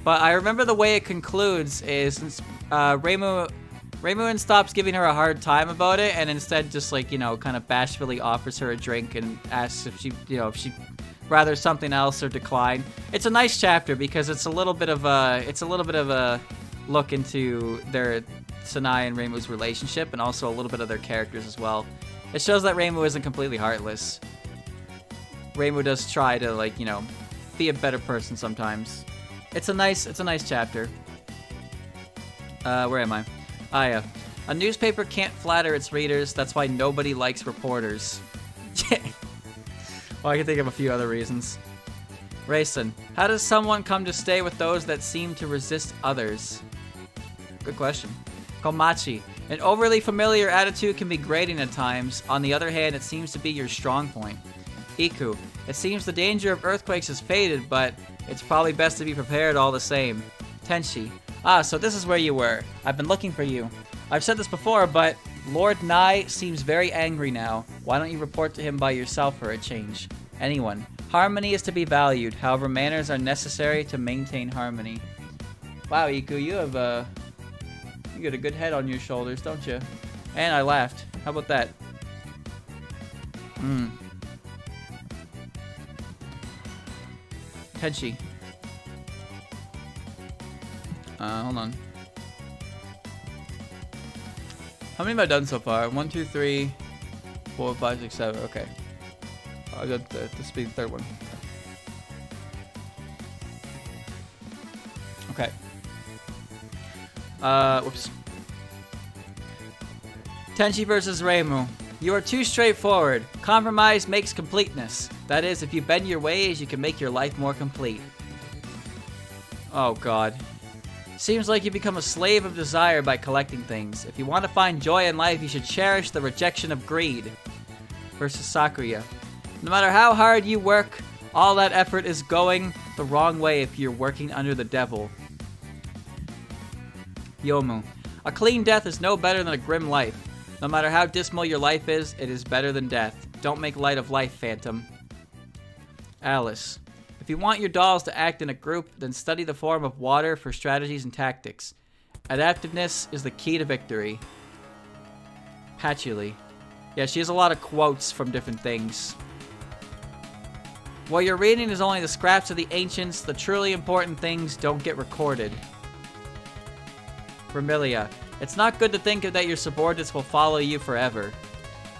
but I remember the way it concludes is Raymu stops giving her a hard time about it, and instead just, like, you know, kind of bashfully offers her a drink and asks if she, you know, if she rather something else or decline. It's a nice chapter because it's a little bit of a look into their Sanai and Raymu's relationship, and also a little bit of their characters as well. It shows that Raymu isn't completely heartless. Raymu does try to, like, you know, be a better person sometimes. It's a nice chapter. Where am I? Ah, yeah. A newspaper can't flatter its readers. That's why nobody likes reporters. Well, I can think of a few other reasons. Rayson, how does someone come to stay with those that seem to resist others? Good question. Komachi, an overly familiar attitude can be grating at times. On the other hand, it seems to be your strong point. Iku, it seems the danger of earthquakes has faded, but it's probably best to be prepared all the same. Tenshi, so this is where you were. I've been looking for you. I've said this before, but Lord Nai seems very angry now. Why don't you report to him by yourself for a change? Anyone. Harmony is to be valued. However, manners are necessary to maintain harmony. Wow, Iku, you got a good head on your shoulders, don't you? And I laughed. How about that? Tenshi. Hold on. How many have I done so far? 1, 2, 3, 4, 5, 6, 7. Okay. I got this will be the third one. Okay. Whoops. Tenshi versus Raymu. You are too straightforward. Compromise makes completeness. That is, if you bend your ways, you can make your life more complete. Oh, God. Seems like you become a slave of desire by collecting things. If you want to find joy in life, you should cherish the rejection of greed. Versus Sakuya. No matter how hard you work, all that effort is going the wrong way if you're working under the devil. Yomu. A clean death is no better than a grim life. No matter how dismal your life is, it is better than death. Don't make light of life, Phantom. Alice. If you want your dolls to act in a group, then study the form of water for strategies and tactics. Adaptiveness is the key to victory. Patchy. Yeah, she has a lot of quotes from different things. What you're reading is only the scraps of the ancients. The truly important things don't get recorded. Remilia. It's not good to think that your subordinates will follow you forever.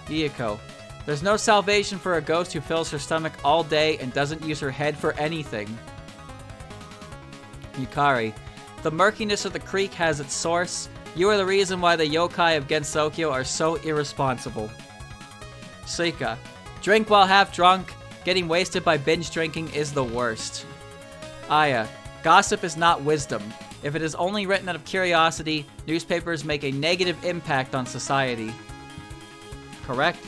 Yuka. There's no salvation for a ghost who fills her stomach all day and doesn't use her head for anything. Yukari. The murkiness of the creek has its source. You are the reason why the yokai of Gensokyo are so irresponsible. Suika. Drink while half drunk. Getting wasted by binge drinking is the worst. Aya. Gossip is not wisdom. If it is only written out of curiosity, newspapers make a negative impact on society. Correct.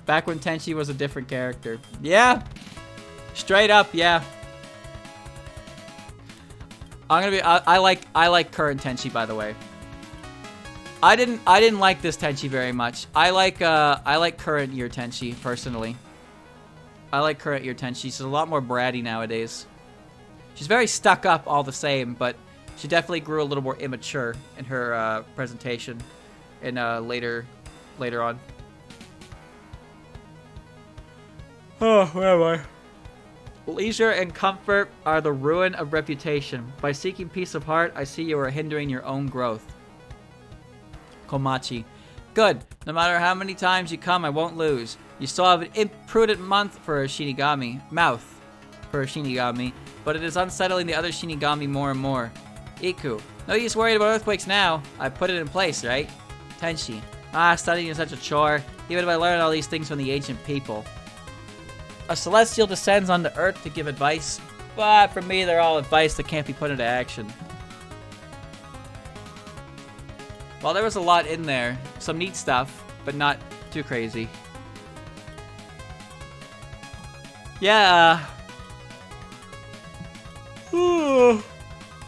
Back when Tenshi was a different character. Yeah. Straight up, yeah. I like current Tenshi, by the way. I didn't like this Tenshi very much. I like current year Tenshi personally. I like current year Tenshi. She's a lot more bratty nowadays. She's very stuck up all the same, but she definitely grew a little more immature in her presentation in later on. Oh, where am I? Leisure and comfort are the ruin of reputation. By seeking peace of heart, I see you are hindering your own growth. Komachi. Good. No matter how many times you come, I won't lose. You still have an imprudent month for a Shinigami. Mouth. for a Shinigami, but it is unsettling the other Shinigami more and more. Iku. No use worried about earthquakes now. I put it in place, right? Tenshi. Studying is such a chore. Even if I learn all these things from the ancient people. A celestial descends onto Earth to give advice, but for me, they're all advice that can't be put into action. Well, there was a lot in there. Some neat stuff, but not too crazy. Yeah.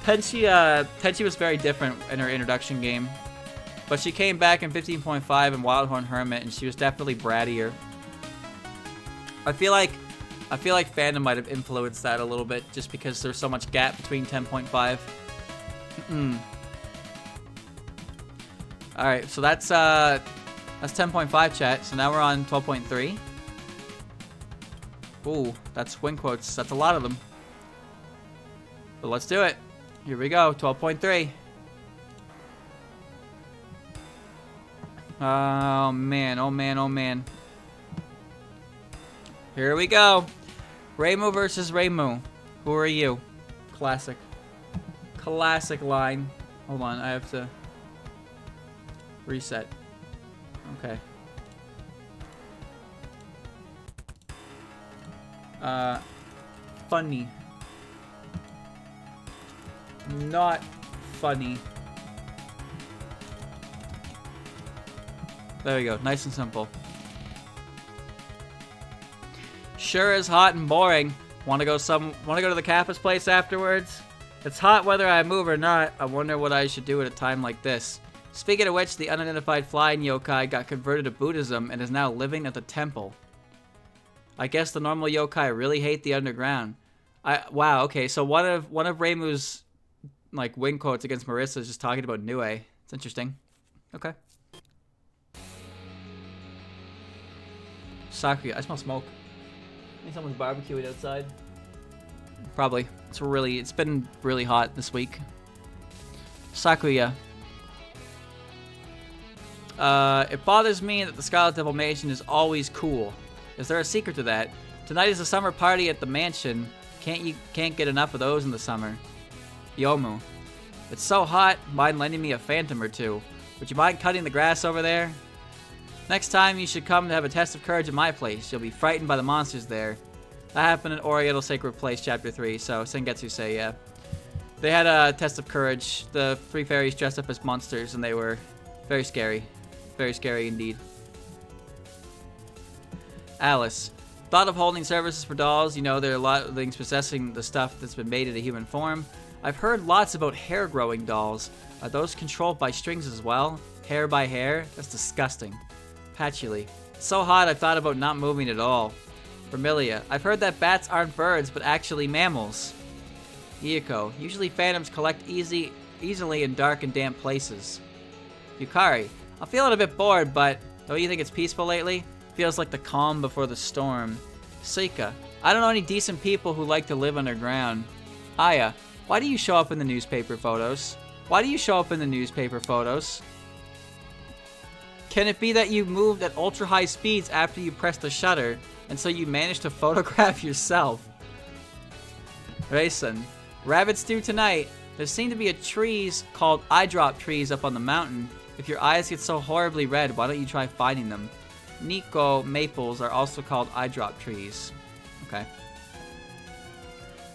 Tenshi was very different in her introduction game. But she came back in 15.5 in Wildhorn Hermit, and she was definitely brattier. I feel like fandom might have influenced that a little bit, just because there's so much gap between 10.5. All right, so that's 10.5 chat. So now we're on 12.3. Ooh, that's wing quotes. That's a lot of them. But let's do it. Here we go. 12.3. Oh man, oh man, oh man. Here we go. Raymu versus Raymu. Who are you? Classic. Classic line. Hold on, I have to reset. Okay. Funny. Not funny. There we go. Nice and simple. Sure is hot and boring. Want to go to the Kappa's place afterwards? It's hot whether I move or not. I wonder what I should do at a time like this. Speaking of which, the unidentified flying yokai got converted to Buddhism and is now living at the temple. I guess the normal yokai really hate the underground. Wow, okay, so one of Raymu's like wing quotes against Marissa is just talking about Nue. It's interesting. Okay. Sakuya. I smell smoke. I think someone's barbecuing outside. Probably. It's been really hot this week. Sakuya. It bothers me that the Scarlet Devilmation is always cool. Is there a secret to that? Tonight is a summer party at the mansion. Can't get enough of those in the summer. Yomu. It's so hot, mind lending me a phantom or two. Would you mind cutting the grass over there? Next time you should come to have a test of courage at my place. You'll be frightened by the monsters there. That happened in Oriental Sacred Place Chapter 3, so Sengetsu say, yeah. They had a test of courage. The 3 fairies dressed up as monsters, and they were very scary. Very scary indeed. Alice. Thought of holding services for dolls. You know, there are a lot of things possessing the stuff that's been made into human form. I've heard lots about hair-growing dolls. Are those controlled by strings as well? Hair by hair? That's disgusting. Patchy. It's so hot I thought about not moving at all. Vermilion. I've heard that bats aren't birds, but actually mammals. Yuka. Usually phantoms collect easily in dark and damp places. Yukari. I'm feeling a bit bored, but don't you think it's peaceful lately? Feels like the calm before the storm. Suika. I don't know any decent people who like to live underground. Aya. Why do you show up in the newspaper photos? Why do you show up in the newspaper photos? Can it be that you moved at ultra high speeds after you pressed the shutter, and so you managed to photograph yourself? Rayson. Rabbit stew tonight. There seem to be trees called eye drop trees up on the mountain. If your eyes get so horribly red, why don't you try finding them? Nico maples are also called eye drop trees. Okay.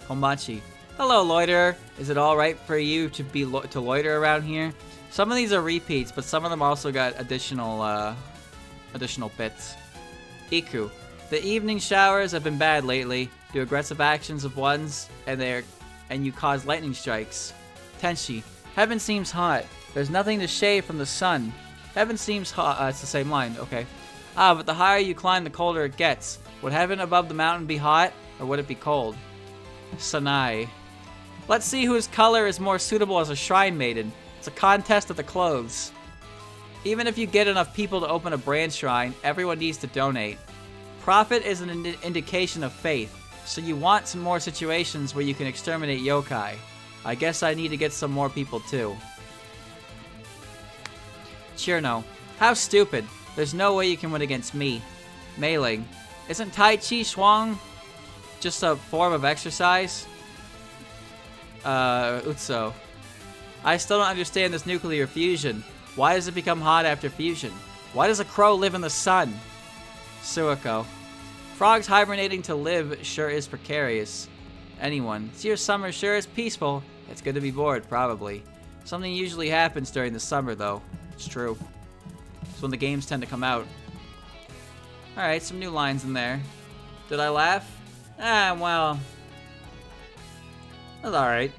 Komachi. Hello, loiterer. Is it alright for you to loiter around here? Some of these are repeats, but some of them also got additional bits. Iku. The evening showers have been bad lately. Do aggressive actions of ones, and you cause lightning strikes. Tenshi. Heaven seems hot. There's nothing to shade from the sun. Heaven seems hot. It's the same line. Okay. But the higher you climb, the colder it gets. Would heaven above the mountain be hot, or would it be cold? Sanai. Let's see whose color is more suitable as a shrine maiden. It's a contest of the clothes. Even if you get enough people to open a brand shrine, everyone needs to donate. Profit is an indication of faith, so you want some more situations where you can exterminate yokai. I guess I need to get some more people too. Chirno. How stupid. There's no way you can win against me. Mei Ling. Isn't Tai Chi Chuang just a form of exercise? Utso. I still don't understand this nuclear fusion. Why does it become hot after fusion? Why does a crow live in the sun? Suiko. Frogs hibernating to live sure is precarious. Anyone. See, your summer sure is peaceful. It's good to be bored, probably. Something usually happens during the summer, though. It's true. It's when the games tend to come out. Alright, some new lines in there. Did I laugh? Ah, well. That's alright.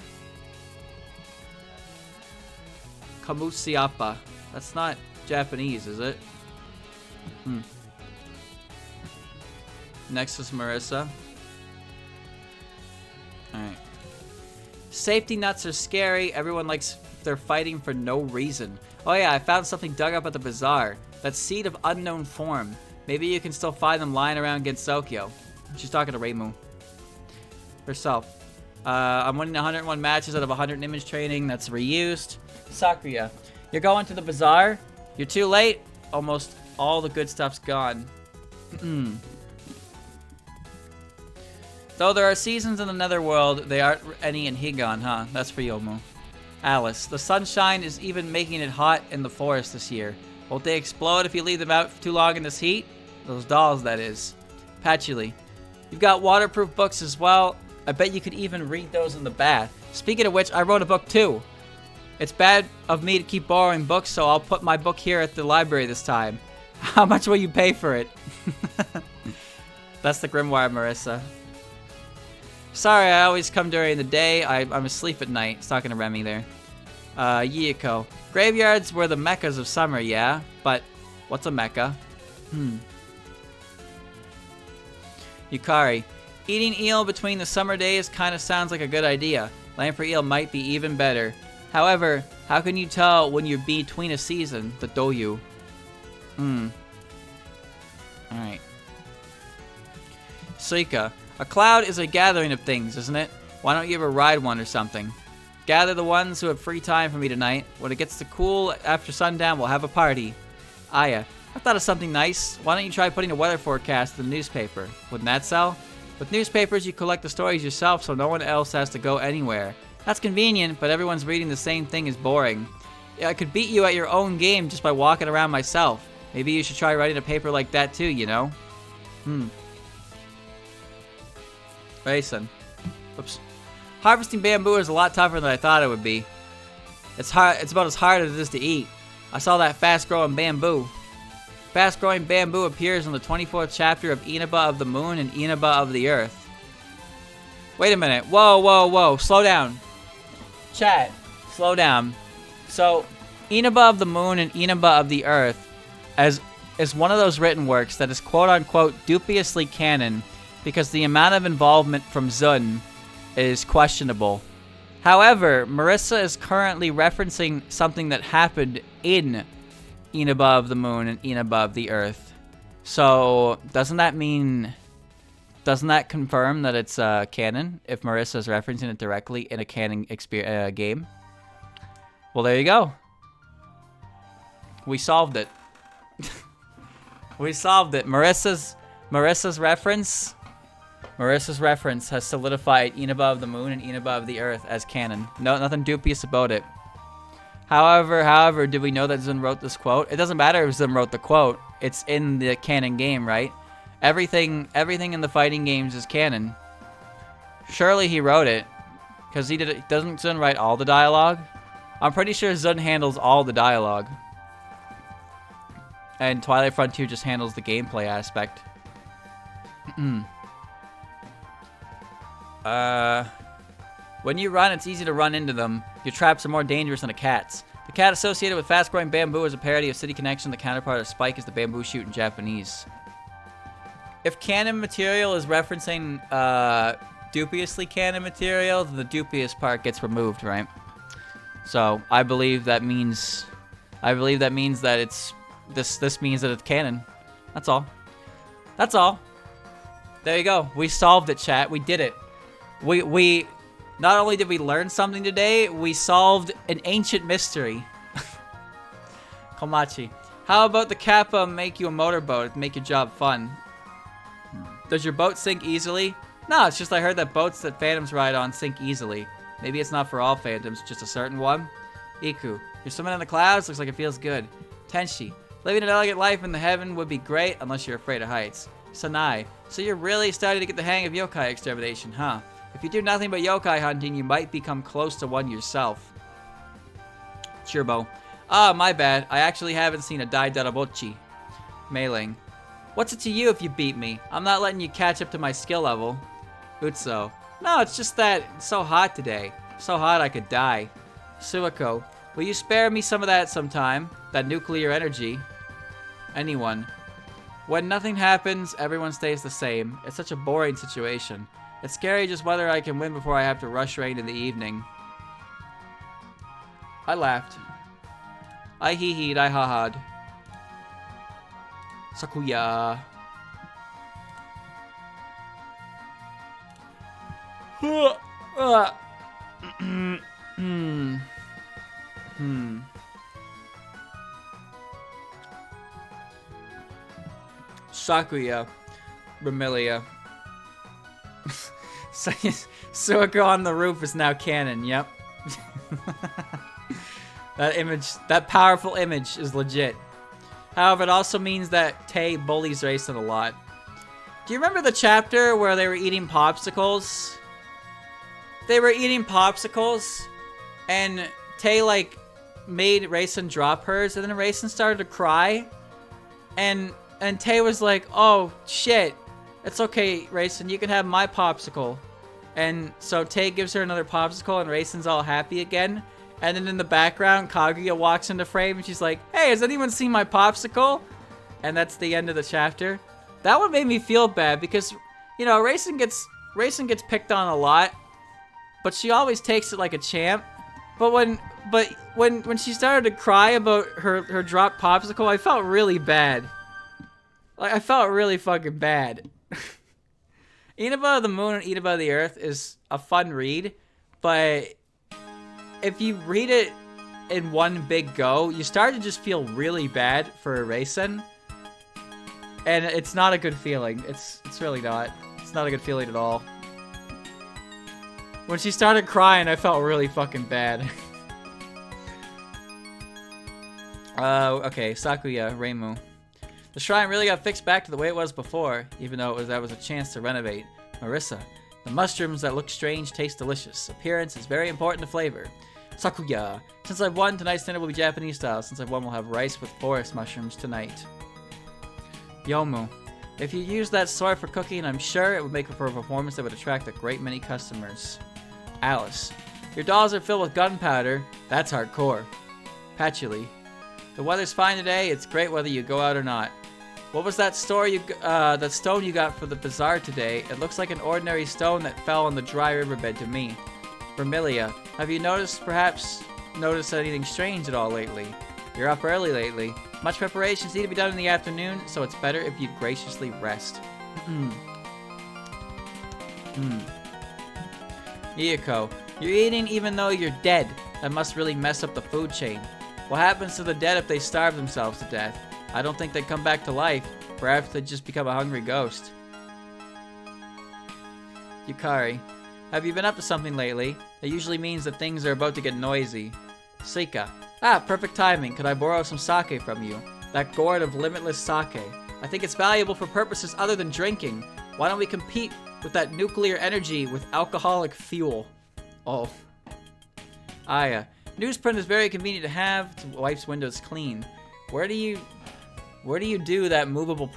Kamusiappa. That's not Japanese, is it? Next is Marissa. Alright. Safety nuts are scary. Everyone likes they're fighting for no reason. Oh yeah, I found something dug up at the bazaar. That seed of unknown form. Maybe you can still find them lying around Gensokyo. She's talking to Raymu. Herself. I'm winning 101 matches out of 100 in image training. That's reused. Sakuya. You're going to the bazaar? You're too late? Almost all the good stuff's gone. Though there are seasons in the netherworld, they aren't any in Higan, huh? That's for Yomu. Alice. The sunshine is even making it hot in the forest this year. Won't they explode if you leave them out for too long in this heat? Those dolls, that is. Patchy. You've got waterproof books as well. I bet you could even read those in the bath. Speaking of which, I wrote a book too. It's bad of me to keep borrowing books, so I'll put my book here at the library this time. How much will you pay for it? That's the grimoire, Marissa. Sorry, I always come during the day. I'm asleep at night. It's talking to Remy there. Yuko. Graveyards were the meccas of summer, yeah? But what's a mecca? Yukari. Eating eel between the summer days kind of sounds like a good idea. Lamprey eel might be even better. However, how can you tell when you're between a season? The doyu. Alright. Suika. A cloud is a gathering of things, isn't it? Why don't you ever ride one or something? Gather the ones who have free time for me tonight. When it gets to cool after sundown, we'll have a party. Aya. I thought of something nice. Why don't you try putting a weather forecast in the newspaper? Wouldn't that sell? With newspapers, you collect the stories yourself so no one else has to go anywhere. That's convenient, but everyone's reading the same thing is boring. Yeah, I could beat you at your own game just by walking around myself. Maybe you should try writing a paper like that too, you know? Raisin. Oops. Harvesting bamboo is a lot tougher than I thought it would be. It's hard. It's about as hard as it is to eat. I saw that fast-growing bamboo. Fast-growing bamboo appears in the 24th chapter of Inaba of the Moon and Inaba of the Earth. Wait a minute. Whoa, whoa, whoa. Slow down. Chat. Slow down. So, Inaba of the Moon and Inaba of the Earth is one of those written works that is quote-unquote dubiously canon because the amount of involvement from Zun is questionable. However, Marissa is currently referencing something that happened in Inaba of the Moon and Inaba of the Earth. So, doesn't that confirm that it's canon if Marissa is referencing it directly in a canon game? Well, there you go. We solved it. We solved it. Marissa's reference has solidified Inaba of the Moon and Inaba of the Earth as canon. No, nothing dubious about it. However, did we know that Zun wrote this quote? It doesn't matter if Zun wrote the quote. It's in the canon game, right? Everything in the fighting games is canon. Surely he wrote it, because he did it. Doesn't Zun write all the dialogue? I'm pretty sure Zun handles all the dialogue, and Twilight Frontier just handles the gameplay aspect. When you run, it's easy to run into them. Your traps are more dangerous than a cat's. The cat associated with fast-growing bamboo is a parody of City Connection. The counterpart of Spike is the bamboo shoot in Japanese. If canon material is referencing dubiously canon material, then the dubious part gets removed, right? So I believe that means that it's this means that it's canon. That's all. That's all. There you go. We solved it, chat. We did it. We not only did we learn something today, we solved an ancient mystery. Komachi. How about the Kappa make you a motorboat to make your job fun? Does your boat sink easily? No, it's just I heard that boats that phantoms ride on sink easily. Maybe it's not for all phantoms, just a certain one. Iku, you're swimming in the clouds, looks like it feels good. Tenshi, living an elegant life in the heaven would be great unless you're afraid of heights. Sanai, so you're really starting to get the hang of yokai extermination, huh? If you do nothing but yokai hunting, you might become close to one yourself. Chirbo, my bad, I actually haven't seen a Dai Darabochi. Mailing, what's it to you if you beat me? I'm not letting you catch up to my skill level. Utso, no, it's just that it's so hot today. So hot I could die. Suiko, will you spare me some of that sometime? That nuclear energy. Anyone. When nothing happens, everyone stays the same. It's such a boring situation. It's scary just whether I can win before I have to rush rain in the evening. I laughed. I hee-heed, I ha-ha'd. Sakuya. Sakuya. Remilia. Suika on the roof is now canon, yep. That image, that powerful image is legit. However, it also means that Tay bullies Rayson a lot. Do you remember the chapter where they were eating popsicles? They were eating popsicles, and Tay, like, made Rayson drop hers, and then Rayson started to cry, and Tay was like, oh, shit, it's okay, Rayson, you can have my popsicle. And so Tay gives her another popsicle, and Rayson's all happy again, and then in the background, Kaguya walks into frame, and she's like, hey, has anyone seen my popsicle? And that's the end of the chapter. That one made me feel bad, because, you know, Rayson gets picked on a lot, but she always takes it like a champ. But when she started to cry about her dropped popsicle, I felt really bad. Like, I felt really fucking bad. Inaba of the Moon and Inaba of the Earth is a fun read, but if you read it in one big go, you start to just feel really bad for Rayson. And it's not a good feeling. It's really not. It's not a good feeling at all. When she started crying, I felt really fucking bad. Okay, Sakuya, Raymu. The shrine really got fixed back to the way it was before, even though that was a chance to renovate. Marissa, the mushrooms that look strange taste delicious. Appearance is very important to flavor. Sakuya, since I've won, tonight's dinner will be Japanese style. Since I've won, we'll have rice with forest mushrooms tonight. Yomu, if you use that sword for cooking, I'm sure it would make for a performance that would attract a great many customers. Alice, your dolls are filled with gunpowder. That's hardcore. Patchy, the weather's fine today. It's great whether you go out or not. What was that stone you got for the bazaar today? It looks like an ordinary stone that fell on the dry riverbed to me. Vermilia, have you noticed anything strange at all lately? You're up early lately. Much preparations need to be done in the afternoon, so it's better if you graciously rest. Yuka, you're eating even though you're dead. That must really mess up the food chain. What happens to the dead if they starve themselves to death? I don't think they come back to life. Perhaps they just become a hungry ghost. Yukari, have you been up to something lately? It usually means that things are about to get noisy. Suika, perfect timing. Could I borrow some sake from you? That gourd of limitless sake. I think it's valuable for purposes other than drinking. Why don't we compete with that nuclear energy with alcoholic fuel? Oh. Aya, newsprint is very convenient to have. It wipes windows clean. Where do you do that movable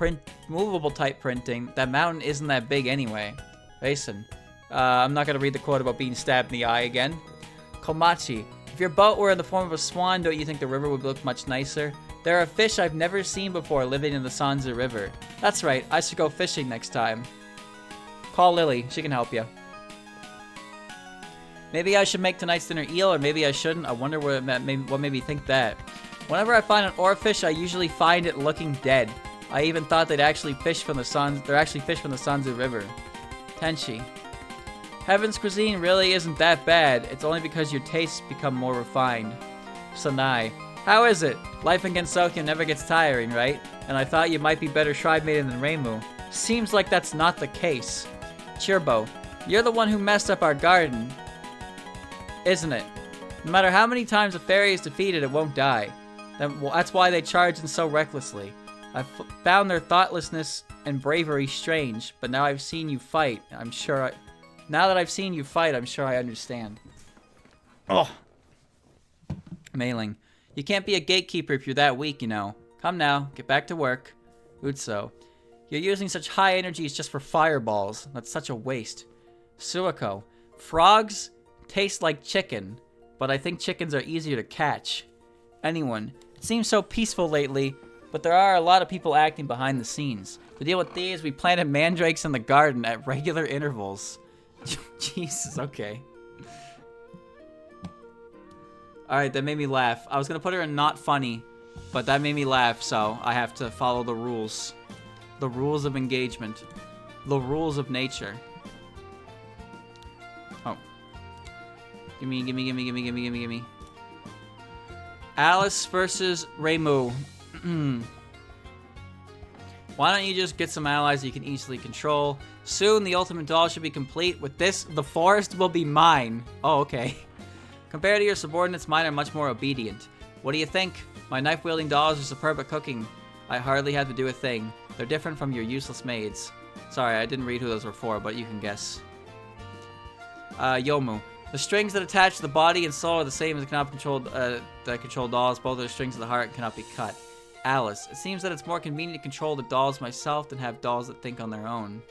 type printing? That mountain isn't that big anyway. Rayson, I'm not gonna read the quote about being stabbed in the eye again. Komachi, if your boat were in the form of a swan, don't you think the river would look much nicer? There are fish I've never seen before living in the Sanzu River. That's right, I should go fishing next time. Call Lily, she can help you. Maybe I should make tonight's dinner eel, or maybe I shouldn't. I wonder what made me think that. Whenever I find an oarfish, I usually find it looking dead. I even thought they're actually fish from the Sanzu River. Tenshi. Heaven's cuisine really isn't that bad. It's only because your tastes become more refined. Sanai. How is it? Life in Gensokyo never gets tiring, right? And I thought you might be better tribe maiden than Raymu. Seems like that's not the case. Chirbo, you're the one who messed up our garden, isn't it? No matter how many times a fairy is defeated, it won't die. That's why they charge in so recklessly. I've found their thoughtlessness and bravery strange, but now I've seen you fight. Now that I've seen you fight, I'm sure I understand. Oh. Mailing. You can't be a gatekeeper if you're that weak, you know. Come now, get back to work. Utso. You're using such high energies just for fireballs. That's such a waste. Suiko. Frogs taste like chicken, but I think chickens are easier to catch. Anyone. It seems so peaceful lately, but there are a lot of people acting behind the scenes. To deal with these, we planted mandrakes in the garden at regular intervals. Jesus, okay. Alright, that made me laugh. I was gonna put her in not funny, but that made me laugh, so I have to follow the rules. The rules of engagement. The rules of nature. Oh. Gimme. Alice versus Raymu. Why don't you just get some allies you can easily control? Soon, the ultimate doll should be complete. With this, the forest will be mine. Oh, okay. Compared to your subordinates, mine are much more obedient. What do you think? My knife-wielding dolls are superb at cooking. I hardly have to do a thing. They're different from your useless maids. Sorry, I didn't read who those were for, but you can guess. Yomu. The strings that attach to the body and soul are the same as the that control dolls. Both are the strings of the heart and cannot be cut. Alice. It seems that it's more convenient to control the dolls myself than have dolls that think on their own.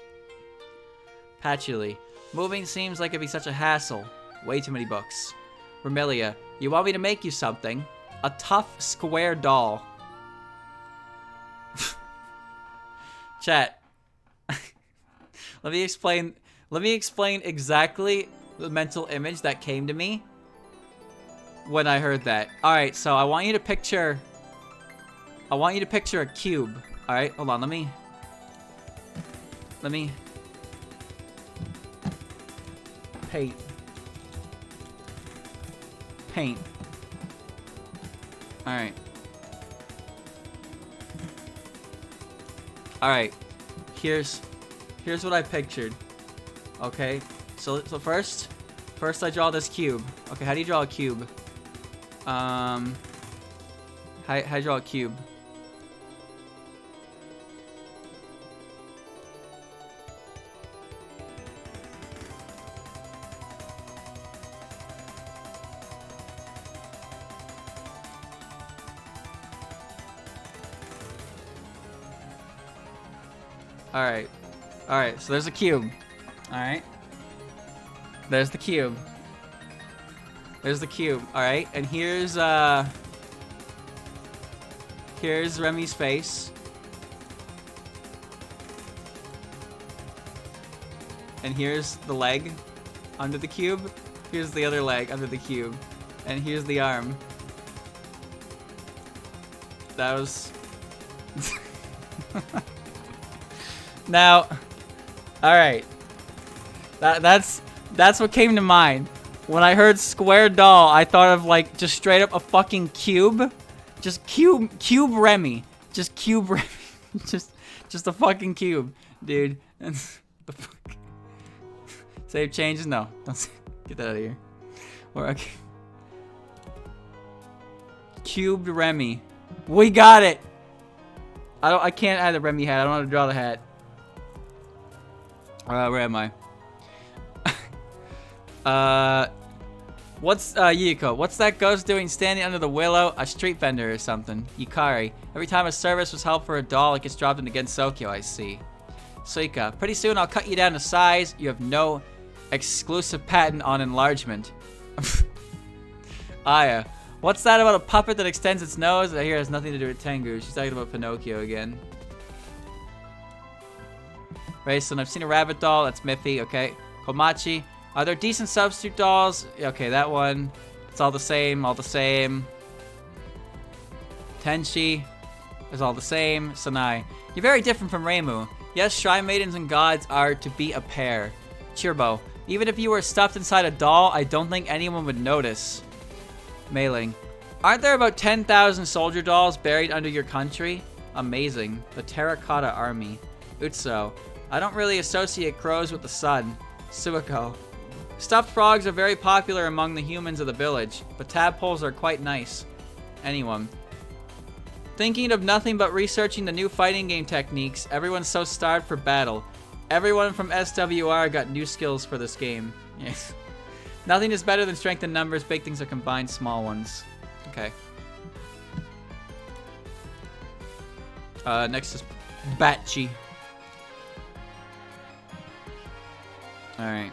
Patchy. Moving seems like it'd be such a hassle. Way too many books. Remilia. You want me to make you something? A tough, square doll. Chat. Let me explain exactly the mental image that came to me when I heard that. Alright, so I want you to picture a cube. Alright, hold on, let me paint. Alright. Alright. Here's what I pictured. Okay. So first I draw this cube. Okay, how do you draw a cube? How do you draw a cube? Alright, so there's a cube. Alright. There's the cube. Alright, and here's Remy's face. And here's the leg under the cube. Here's the other leg under the cube. And here's the arm. That was... Now, alright. That's what came to mind. When I heard square doll, I thought of like just straight up a fucking cube. Just cube Remy. Just cube Remy. just a fucking cube, dude. The fuck. Save changes? No. Don't get that out of here. Or okay. Cubed Remy. We got it. I can't add the Remy hat. I don't know how to draw the hat. Where am I? What's Yuka? What's that ghost doing standing under the willow? A street vendor or something. Yukari. Every time a service was held for a doll, it gets dropped in against Sokyo, I see. Suika. Pretty soon I'll cut you down to size. You have no exclusive patent on enlargement. Aya. What's that about a puppet that extends its nose? I hear it has nothing to do with Tengu. She's talking about Pinocchio again. Rayson, I've seen a rabbit doll. That's Miffy, okay. Komachi. Are there decent substitute dolls? Okay, that one. It's all the same, Tenshi is all the same. Sanai. You're very different from Raymu. Yes, shrine maidens and gods are to be a pair. Chirbo. Even if you were stuffed inside a doll, I don't think anyone would notice. Mailing. Aren't there about 10,000 soldier dolls buried under your country? Amazing. The Terracotta Army. Utso. I don't really associate crows with the sun. Suika. Stuffed frogs are very popular among the humans of the village, but tadpoles are quite nice. Anyone. Thinking of nothing but researching the new fighting game techniques, everyone's so starved for battle. Everyone from SWR got new skills for this game. Yes. Nothing is better than strength in numbers, big things are combined, small ones. Okay. Next is Patchy. Alright.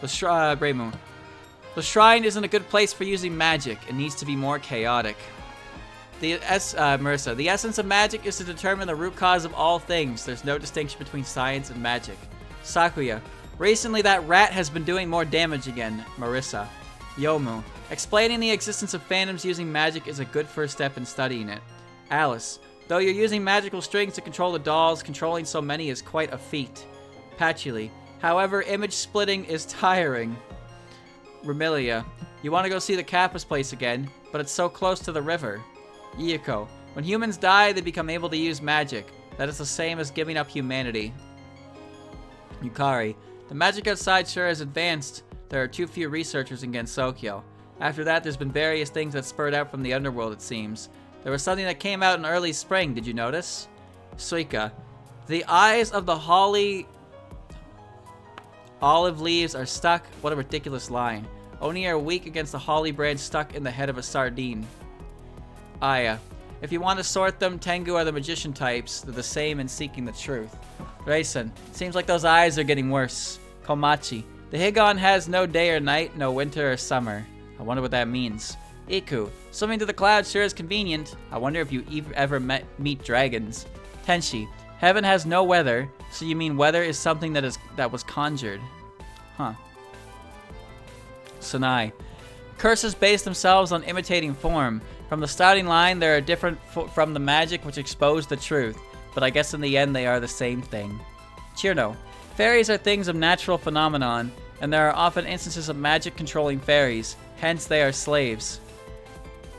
Raymu. The shrine isn't a good place for using magic. It needs to be more chaotic. Marissa. The essence of magic is to determine the root cause of all things. There's no distinction between science and magic. Sakuya. Recently that rat has been doing more damage again. Marissa. Yomu. Explaining the existence of phantoms using magic is a good first step in studying it. Alice. Though you're using magical strings to control the dolls, controlling so many is quite a feat. Patchy. However, image splitting is tiring. Remilia. You want to go see the Kappa's place again, but it's so close to the river. Yuka. When humans die, they become able to use magic. That is the same as giving up humanity. Yukari. The magic outside sure has advanced. There are too few researchers in Gensokyo. After that, there's been various things that spurred out from the underworld, it seems. There was something that came out in early spring, did you notice? Suika. The eyes of the olive leaves are stuck. What a ridiculous line. Oni are weak against the holly branch stuck in the head of a sardine. Aya. If you want to sort them, Tengu are the magician types. They're the same in seeking the truth. Rayson. Seems like those eyes are getting worse. Komachi. The Higon has no day or night, no winter or summer. I wonder what that means. Iku. Swimming to the clouds sure is convenient. I wonder if you ever meet dragons. Tenshi. Heaven has no weather, so you mean weather is something that was conjured. Huh. Sanai. Curses base themselves on imitating form. From the starting line, they are different from the magic which exposed the truth, but I guess in the end they are the same thing. Chirno. Fairies are things of natural phenomenon, and there are often instances of magic controlling fairies, hence they are slaves.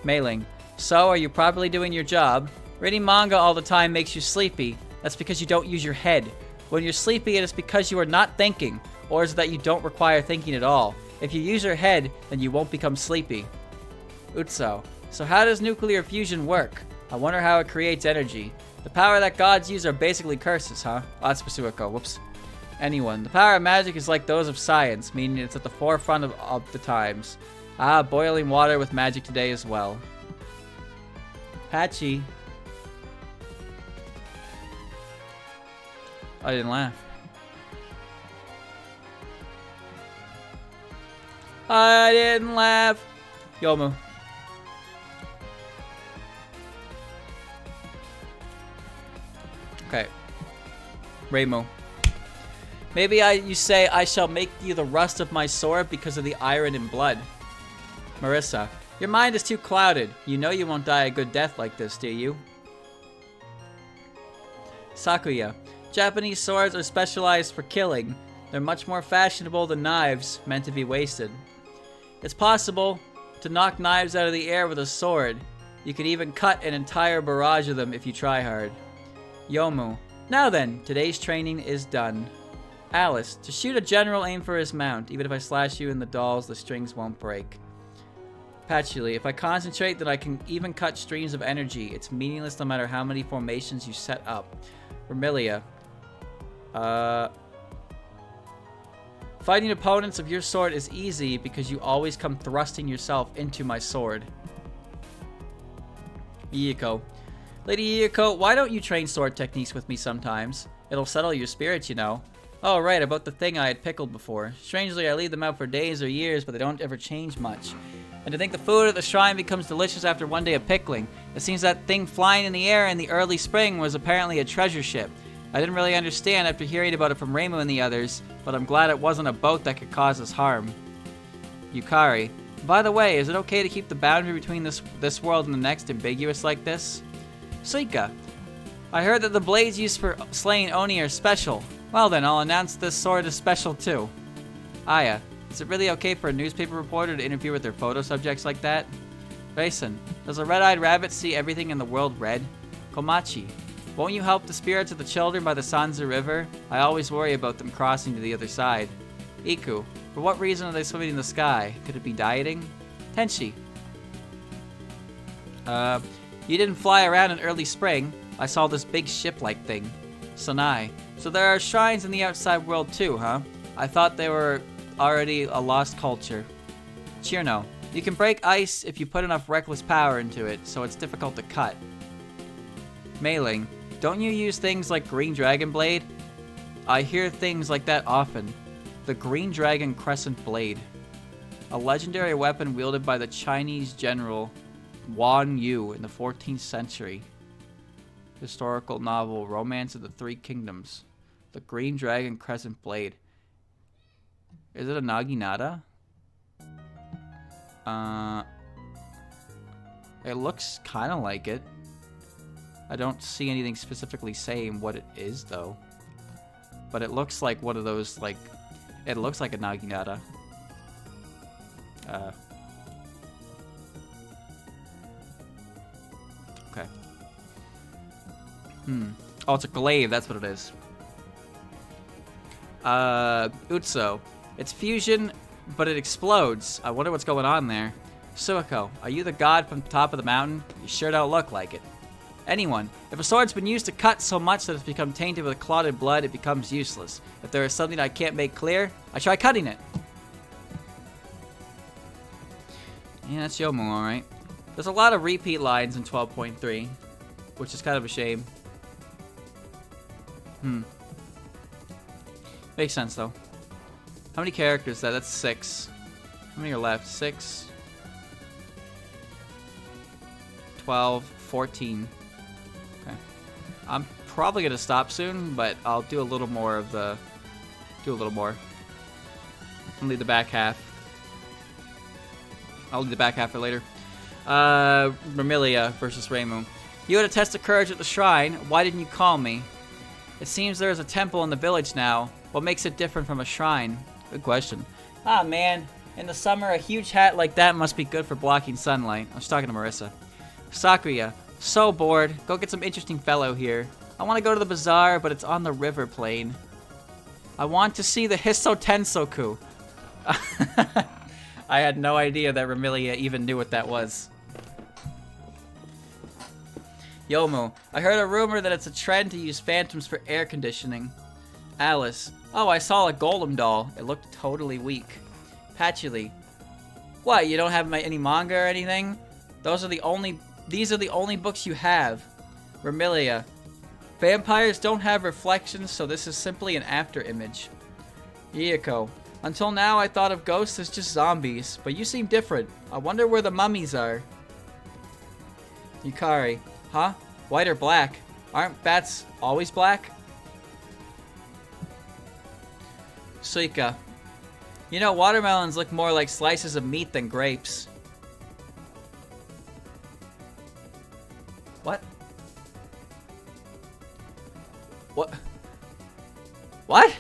Mailing. So, are you properly doing your job? Reading manga all the time makes you sleepy. That's because you don't use your head. When you're sleepy, it is because you are not thinking, or is it that you don't require thinking at all? If you use your head, then you won't become sleepy. Utso. So how does nuclear fusion work? I wonder how it creates energy. The power that gods use are basically curses, huh? Oh, that's for Suika. Whoops. Anyone. The power of magic is like those of science, meaning it's at the forefront of the times. Ah, boiling water with magic today as well. Patchy. I didn't laugh. I didn't laugh. Yomu. Okay. Raymu. Maybe you say I shall make you the rust of my sword because of the iron and blood. Marissa. Your mind is too clouded. You know you won't die a good death like this, do you? Sakuya. Japanese swords are specialized for killing. They're much more fashionable than knives, meant to be wasted. It's possible to knock knives out of the air with a sword. You could even cut an entire barrage of them if you try hard. Yomu. Now then, today's training is done. Alice. To shoot a general, aim for his mount. Even if I slash you in the dolls, the strings won't break. Patchy. If I concentrate, then I can even cut streams of energy. It's meaningless no matter how many formations you set up. Remilia. Fighting opponents of your sword is easy because you always come thrusting yourself into my sword. Yuka. Lady Yuka, why don't you train sword techniques with me sometimes? It'll settle your spirits, you know. Oh, right, about the thing I had pickled before. Strangely, I leave them out for days or years, but they don't ever change much. And to think the food at the shrine becomes delicious after one day of pickling. It seems that thing flying in the air in the early spring was apparently a treasure ship. I didn't really understand after hearing about it from Raymu and the others, but I'm glad it wasn't a boat that could cause us harm. Yukari. By the way, is it okay to keep the boundary between this world and the next ambiguous like this? Suika. I heard that the blades used for slaying Oni are special. Well then, I'll announce this sword is special too. Aya. Is it really okay for a newspaper reporter to interview with their photo subjects like that? Rayson. Does a red-eyed rabbit see everything in the world red? Komachi. Won't you help the spirits of the children by the Sanzu River? I always worry about them crossing to the other side. Iku, for what reason are they swimming in the sky? Could it be dieting? Tenshi. You didn't fly around in early spring. I saw this big ship-like thing. Sanai. So there are shrines in the outside world too, huh? I thought they were already a lost culture. Chirno. You can break ice if you put enough reckless power into it, so it's difficult to cut. Mailing. Don't you use things like Green Dragon Blade? I hear things like that often. The Green Dragon Crescent Blade. A legendary weapon wielded by the Chinese general Wan Yu in the 14th century. Historical novel Romance of the Three Kingdoms. The Green Dragon Crescent Blade. Is it a Naginata? It looks kind of like it. I don't see anything specifically saying what it is, though. But it looks like one of those, like... It looks like a Naginata. Okay. Oh, it's a glaive, that's what it is. Utso. It's fusion, but it explodes. I wonder what's going on there. Suika, are you the god from the top of the mountain? You sure don't look like it. Anyone. If a sword's been used to cut so much that it's become tainted with clotted blood, it becomes useless. If there is something I can't make clear, I try cutting it. Yeah, that's Yomu, alright. There's a lot of repeat lines in 12.3, which is kind of a shame. Makes sense, though. How many characters is that? That's 6. How many are left? 6, 12, 14. Okay. I'm probably going to stop soon, but I'll do a little more of the... Do a little more. I'll leave the back half. I'll leave the back half for later. Remilia versus Raymu. You had a test of courage at the shrine. Why didn't you call me? It seems there is a temple in the village now. What makes it different from a shrine? Good question. Ah, man. In the summer, a huge hat like that must be good for blocking sunlight. I was talking to Marissa. Sakuya. So bored. Go get some interesting fellow here. I want to go to the bazaar, but it's on the river plain. I want to see the Hisso Tensoku. I had no idea that Remilia even knew what that was. Yomu. I heard a rumor that it's a trend to use phantoms for air conditioning. Alice. Oh, I saw a golem doll. It looked totally weak. Patchy. What, you don't have any manga or anything? These are the only books you have. Remilia. Vampires don't have reflections, so this is simply an after image. Yuka. Until now, I thought of ghosts as just zombies, but you seem different. I wonder where the mummies are. Yukari. Huh? White or black? Aren't bats always black? Suika. You know, watermelons look more like slices of meat than grapes. What? What? What?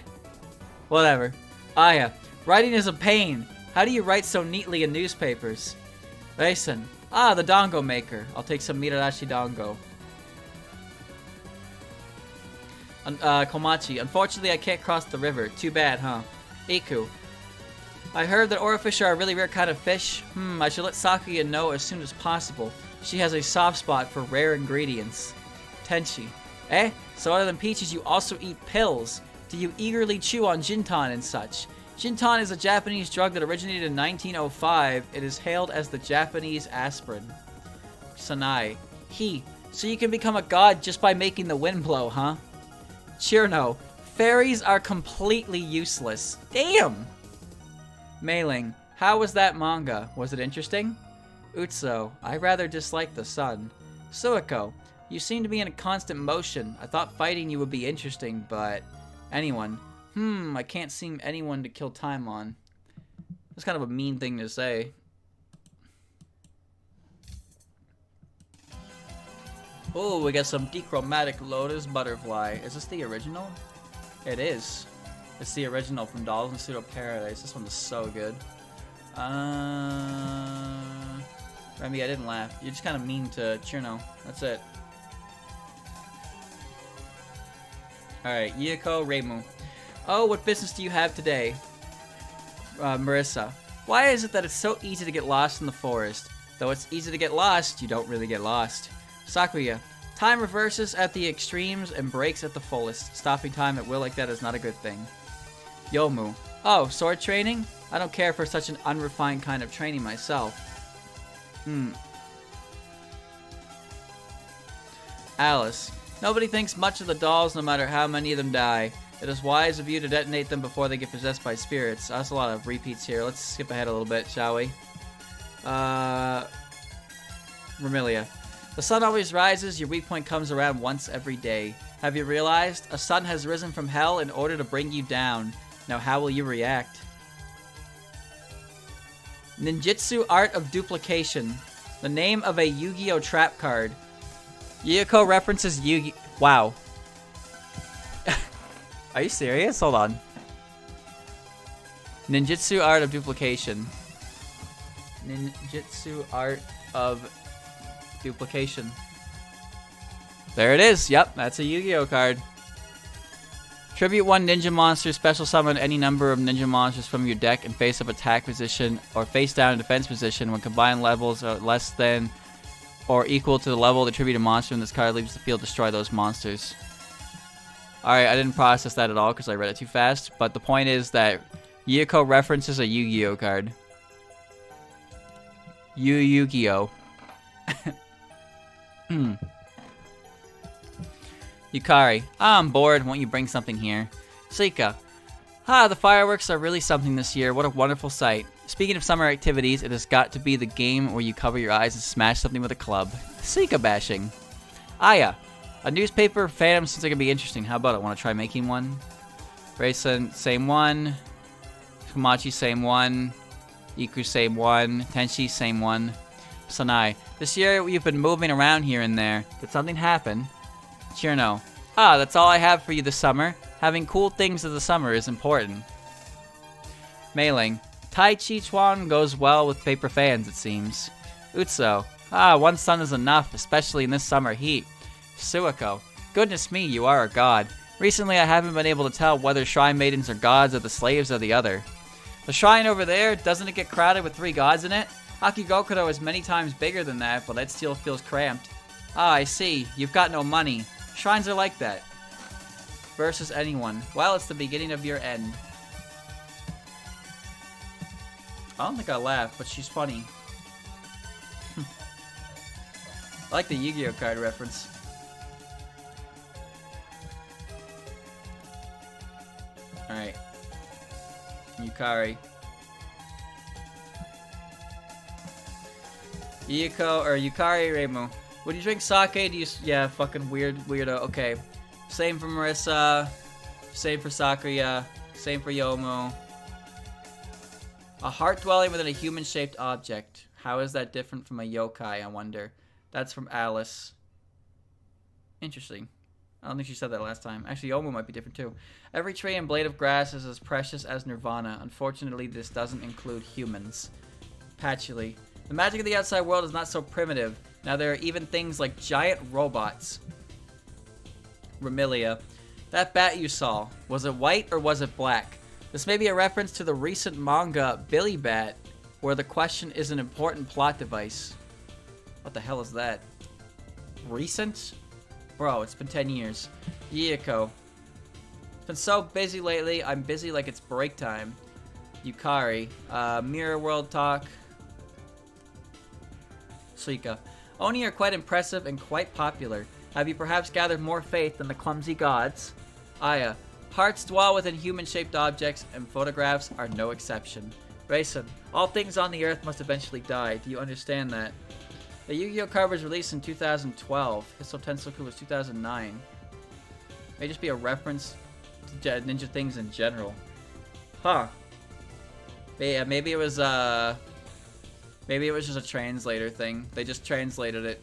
Whatever. Aya. Writing is a pain. How do you write so neatly in newspapers? Raisin. Ah, the dango maker. I'll take some Mirarashi dango. Komachi. Unfortunately, I can't cross the river. Too bad, huh? Iku. I heard that oarfish are a really rare kind of fish. I should let Sakuya know as soon as possible. She has a soft spot for rare ingredients. Tenshi. Eh? So other than peaches, you also eat pills. Do you eagerly chew on Jintan and such? Jintan is a Japanese drug that originated in 1905. It is hailed as the Japanese aspirin. Sanai. So you can become a god just by making the wind blow, huh? Chirno. Fairies are completely useless. Damn! Mailing. How was that manga? Was it interesting? Utso. I rather dislike the sun. Suiko. You seem to be in a constant motion. I thought fighting you would be interesting, but... Anyone. I can't seem anyone to kill time on. That's kind of a mean thing to say. Oh, we got some Dichromatic Lotus Butterfly. Is this the original? It is. It's the original from Dolls in Pseudo Paradise. This one is so good. Remy, I didn't laugh. You're just kind of mean to Chirno. That's it. Alright, Yuka, Raymu. Oh, what business do you have today? Marissa. Why is it that it's so easy to get lost in the forest? Though it's easy to get lost, you don't really get lost. Sakuya. Time reverses at the extremes and breaks at the fullest. Stopping time at will like that is not a good thing. Yomu. Oh, sword training? I don't care for such an unrefined kind of training myself. Alice. Nobody thinks much of the dolls no matter how many of them die. It is wise of you to detonate them before they get possessed by spirits. That's a lot of repeats here. Let's skip ahead a little bit, shall we? Remilia. The sun always rises, your weak point comes around once every day. Have you realized? A sun has risen from hell in order to bring you down. Now how will you react? Ninjutsu Art of Duplication. The name of a Yu-Gi-Oh! Trap card. Yuka references Yu-Gi... Wow. Are you serious? Hold on. Ninjutsu Art of Duplication. Ninjutsu Art of Duplication. There it is. Yep, that's a Yu-Gi-Oh card. Tribute one ninja monster, special summon any number of ninja monsters from your deck and face up attack position or face down in defense position. When combined levels are less than or equal to the level of the tribute monster when this card leaves the field, destroy those monsters. Alright, I didn't process that at all because I read it too fast, but the point is that Yuka references a Yu-Gi-Oh card. Yu-Gi-Oh. Yukari. I'm bored. Won't you bring something here? Suika. The fireworks are really something this year. What a wonderful sight. Speaking of summer activities, it has got to be the game where you cover your eyes and smash something with a club. Suika bashing. Aya. A newspaper phantom seems like it'd be interesting. How about it? Want to try making one? Rayson, same one. Komachi, same one. Iku, same one. Tenshi, same one. Sanai. This year, you've been moving around here and there. Did something happen? Chirno. That's all I have for you this summer. Having cool things of the summer is important. Mailing. Tai Chi Chuan goes well with paper fans, it seems. Utso. One sun is enough, especially in this summer heat. Suiko. Goodness me, you are a god. Recently, I haven't been able to tell whether shrine maidens are gods or the slaves of the other. The shrine over there, doesn't it get crowded with 3 gods in it? Hakigokudo is many times bigger than that, but that still feels cramped. I see. You've got no money. Shrines are like that. Versus anyone. Well, it's the beginning of your end. I don't think I laughed, but she's funny. I like the Yu-Gi-Oh card reference. Alright. Yukari. Yukari Raymu. When you drink sake, do you... Yeah, fucking weirdo. Okay. Same for Marissa. Same for Sakuya. Same for Yomu. A heart dwelling within a human-shaped object. How is that different from a yokai, I wonder? That's from Alice. Interesting. I don't think she said that last time. Actually, Yomu might be different too. Every tree and blade of grass is as precious as nirvana. Unfortunately, this doesn't include humans. Patchy. The magic of the outside world is not so primitive. Now there are even things like giant robots. Remilia. That bat you saw, was it white or was it black? This may be a reference to the recent manga Billy Bat, where the question is an important plot device. What the hell is that? Recent? Bro, it's been 10 years. Yuko. Been so busy lately, I'm busy like it's break time. Yukari. Mirror World Talk. Suika. Oni are quite impressive and quite popular. Have you perhaps gathered more faith than the clumsy gods? Aya. Hearts dwell within human-shaped objects, and photographs are no exception. Rayson. All things on the earth must eventually die. Do you understand that? The Yu-Gi-Oh card was released in 2012. Hisso Tensoku was 2009. May just be a reference to ninja things in general. Huh. But yeah, maybe it was just a translator thing. They just translated it.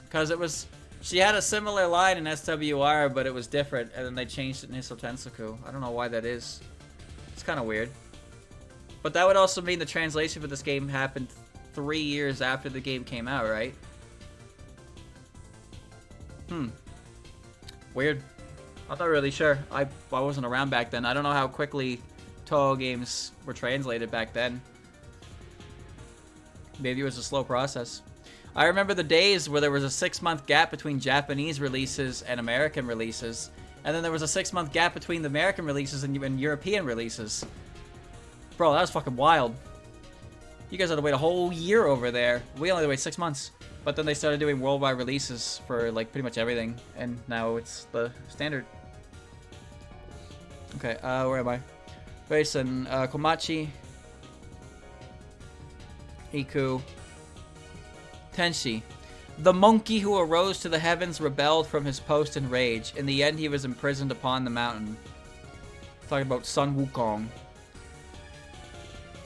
Because it was... She had a similar line in SWR, but it was different, and then they changed it in Hisso Tensoku. I don't know why that is. It's kind of weird. But that would also mean the translation for this game happened 3 years after the game came out, right? Weird. I'm not really sure. I wasn't around back then. I don't know how quickly Touhou games were translated back then. Maybe it was a slow process. I remember the days where there was a 6-month gap between Japanese releases and American releases. And then there was a 6-month gap between the American releases and European releases. Bro, that was fucking wild. You guys had to wait a whole year over there. We only had to wait 6 months. But then they started doing worldwide releases for like pretty much everything. And now it's the standard. Okay, where am I? Rayson, Komachi. Iku. Tenshi. The monkey who arose to the heavens rebelled from his post in rage. In the end, he was imprisoned upon the mountain. Talking about Sun Wukong.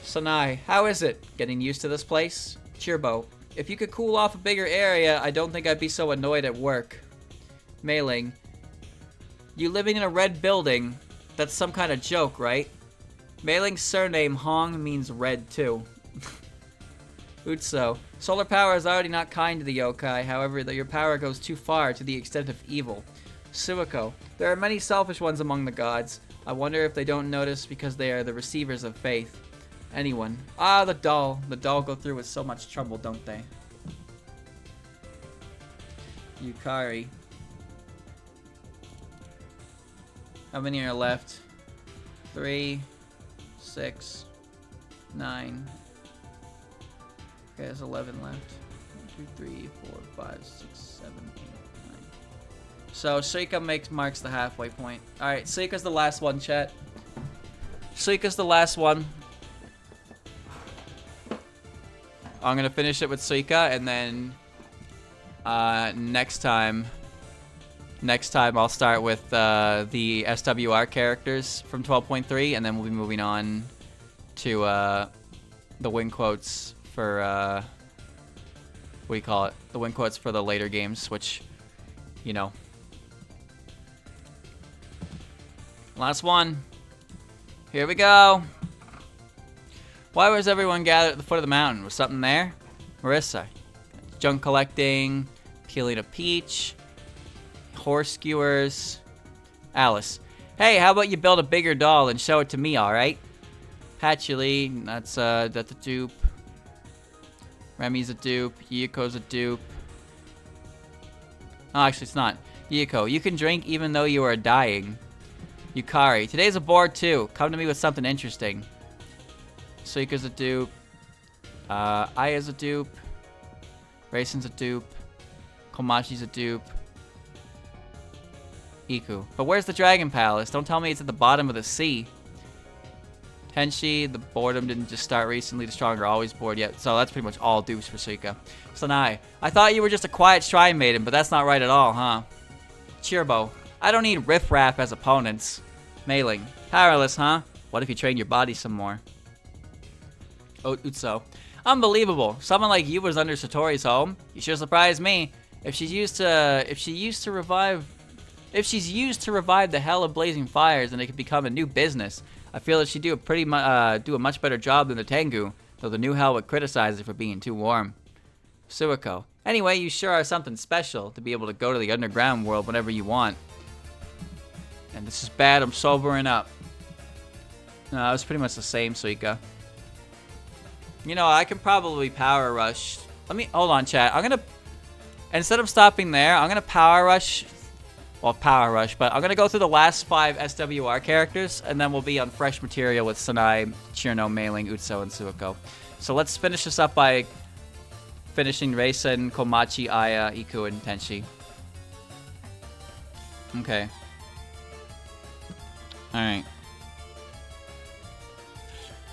Sanai, how is it? Getting used to this place? Chirbo, if you could cool off a bigger area, I don't think I'd be so annoyed at work. Mailing, you living in a red building? That's some kind of joke, right? Mailing's surname Hong means red too. Utso, solar power is already not kind to the yokai, however, your power goes too far to the extent of evil. Suiko, there are many selfish ones among the gods. I wonder if they don't notice because they are the receivers of faith. Anyone. Ah, the doll. The doll go through with so much trouble, don't they? Yukari. How many are left? 3, 6, 9. Okay, there's 11 left. 1, 2, 3, 4, 5, 6, 7, 8, 9. So Suika marks the halfway point. Alright, Suika's the last one, chat. Suika's the last one. I'm gonna finish it with Suika, and then next time I'll start with the SWR characters from 12.3, and then we'll be moving on to the win quotes for what do you call it? The win quotes for the later games, which, you know. Last one. Here we go. Why was everyone gathered at the foot of the mountain? Was something there? Marissa. Junk collecting. Peeling a peach. Horse skewers. Alice. Hey, how about you build a bigger doll and show it to me, alright? Patchy, that's a dupe. Remy's a dupe. Yuko's a dupe. Oh, actually, it's not. Yuko, you can drink even though you are dying. Yukari, today's a board too. Come to me with something interesting. Suika's a dupe. Aya's a dupe. Rayson's a dupe. Komachi's a dupe. Iku. But where's the Dragon Palace? Don't tell me it's at the bottom of the sea. Tenshi, the boredom didn't just start recently. The strong are always bored yet. So that's pretty much all dupes for Suika. Sanai, I thought you were just a quiet shrine maiden, but that's not right at all, huh? Chirbo, I don't need riffraff as opponents. Mailing, powerless, huh? What if you trained your body some more? Utso, unbelievable. Someone like you was under Satori's home. You sure surprised me. If she's used to revive the hell of blazing fires, then it could become a new business. I feel that she'd do a much better job than the Tengu, though the new hell would criticize her for being too warm. Suiko, anyway, you sure are something special to be able to go to the underground world whenever you want. And this is bad. I'm sobering up. No, it was pretty much the same, Suika. You know, I can probably power rush. Hold on, chat. Instead of stopping there, I'm gonna power rush. Well, power rush, but I'm gonna go through the last 5 SWR characters, and then we'll be on fresh material with Sanai, Chirno, Mailing, Utso, and Suiko. So let's finish this up by finishing Rayson, Komachi, Aya, Iku, and Tenshi. Okay. Alright.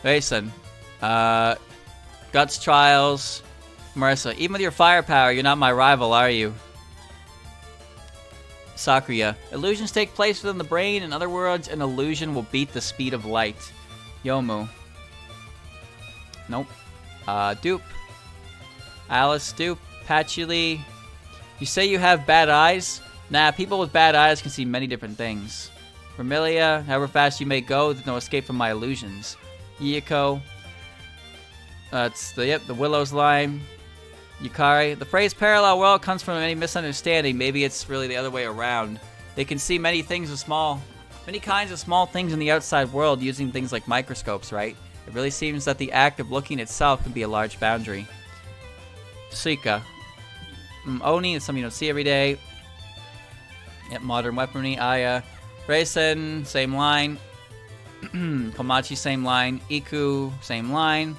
Rayson. Guts Trials. Marissa, even with your firepower, you're not my rival, are you? Sakuya, illusions take place within the brain. In other words, an illusion will beat the speed of light. Yomu. Nope. Dupe. Alice, dupe. Patchy. You say you have bad eyes? Nah, people with bad eyes can see many different things. Remilia, however fast you may go, there's no escape from my illusions. Yuko. That's the Willow's line. Yukari, the phrase parallel world comes from any misunderstanding. Maybe it's really the other way around. They can see many kinds of small things in the outside world using things like microscopes, right? It really seems that the act of looking itself can be a large boundary. Suika. Oni is something you don't see every day. Yep, modern weaponry. Aya. Reisen, same line. Komachi, same line. Iku, same line.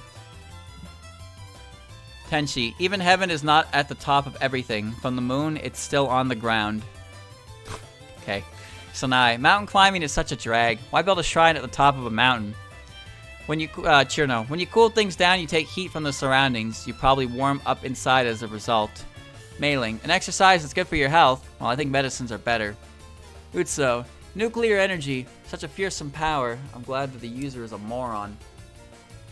Tenshi. Even heaven is not at the top of everything. From the moon, it's still on the ground. Okay. Sanai. Mountain climbing is such a drag. Why build a shrine at the top of a mountain? When you, Chirno. When you cool things down, you take heat from the surroundings. You probably warm up inside as a result. Mailing. An exercise that's good for your health. Well, I think medicines are better. Utso. Nuclear energy. Such a fearsome power. I'm glad that the user is a moron.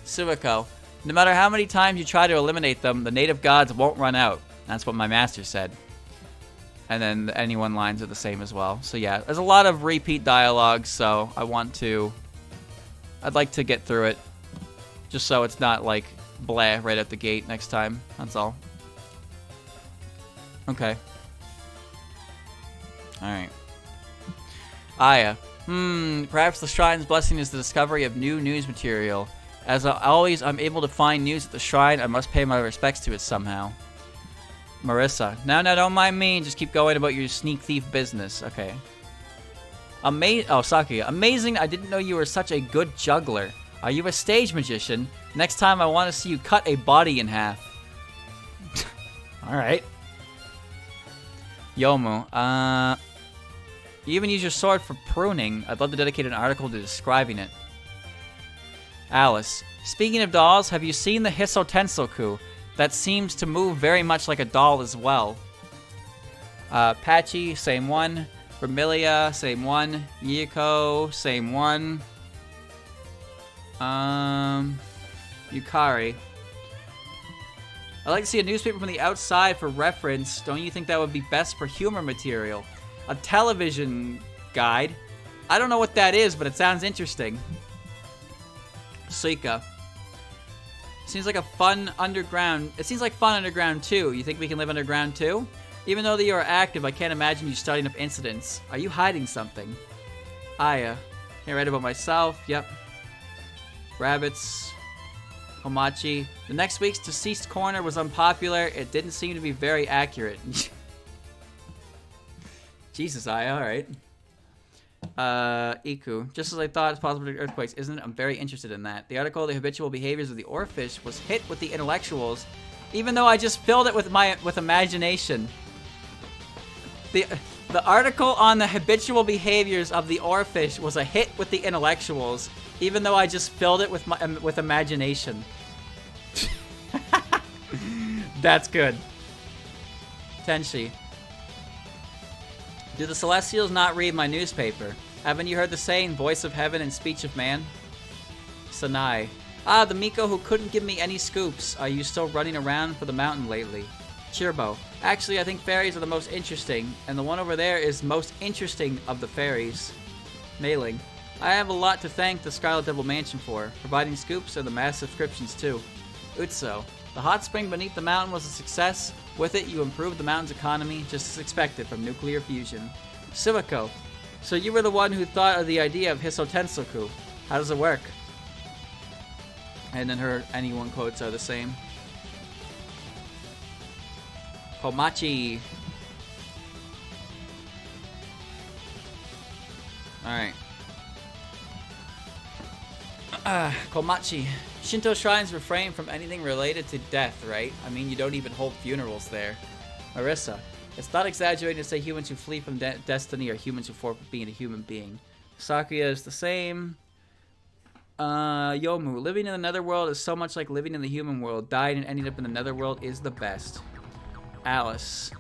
Suiko. No matter how many times you try to eliminate them, the native gods won't run out. That's what my master said. And then the anyone lines are the same as well. So yeah, there's a lot of repeat dialogue, so I'd like to get through it. Just so it's not like blah right at the gate next time. That's all. Okay. Alright. Aya. Perhaps the shrine's blessing is the discovery of new news material. As always, I'm able to find news at the shrine. I must pay my respects to it somehow. Marissa. No, don't mind me. Just keep going about your sneak thief business. Okay. Sakuya. Amazing. I didn't know you were such a good juggler. Are you a stage magician? Next time I want to see you cut a body in half. Alright. Yomu. You even use your sword for pruning. I'd love to dedicate an article to describing it. Alice. Speaking of dolls, have you seen the Hisotensoku? That seems to move very much like a doll as well. Patchy, same one. Remilia, same one. Yuka, same one. Yukari. I'd like to see a newspaper from the outside for reference. Don't you think that would be best for humor material? A television guide? I don't know what that is, but it sounds interesting. Suika. Seems like fun underground too. You think we can live underground too? Even though you are active, I can't imagine you starting up incidents. Are you hiding something? Aya. Can't write about myself. Yep. Rabbits. Komachi. The next week's Deceased Corner was unpopular. It didn't seem to be very accurate. Jesus, Aya. Alright. Iku. Just as I thought it's possible to earthquakes, isn't it? I'm very interested in that. The article, The Habitual Behaviors of the Oarfish, was hit with the intellectuals, even though I just filled it with imagination. The article on the habitual behaviors of the oarfish was a hit with the intellectuals, even though I just filled it with imagination. That's good. Tenshi. Do the Celestials not read my newspaper? Haven't you heard the saying, voice of heaven and speech of man? Sanai. Ah, the Miko who couldn't give me any scoops. Are you still running around for the mountain lately? Chirbo. Actually, I think fairies are the most interesting, and the one over there is most interesting of the fairies. Mailing. I have a lot to thank the Scarlet Devil Mansion for, providing scoops and the mass subscriptions too. Utso. The hot spring beneath the mountain was a success. With it, you improved the mountain's economy, just as expected from nuclear fusion. Suiko. So you were the one who thought of the idea of Hisotensoku. How does it work? And then her anyone quotes are the same. Komachi. Alright. Komachi. Shinto shrines refrain from anything related to death, right? I mean, you don't even hold funerals there. Marissa. It's not exaggerating to say humans who flee from destiny are humans who forfeit being a human being. Sakuya is the same. Yomu. Living in the netherworld is so much like living in the human world. Dying and ending up in the netherworld is the best. Alice.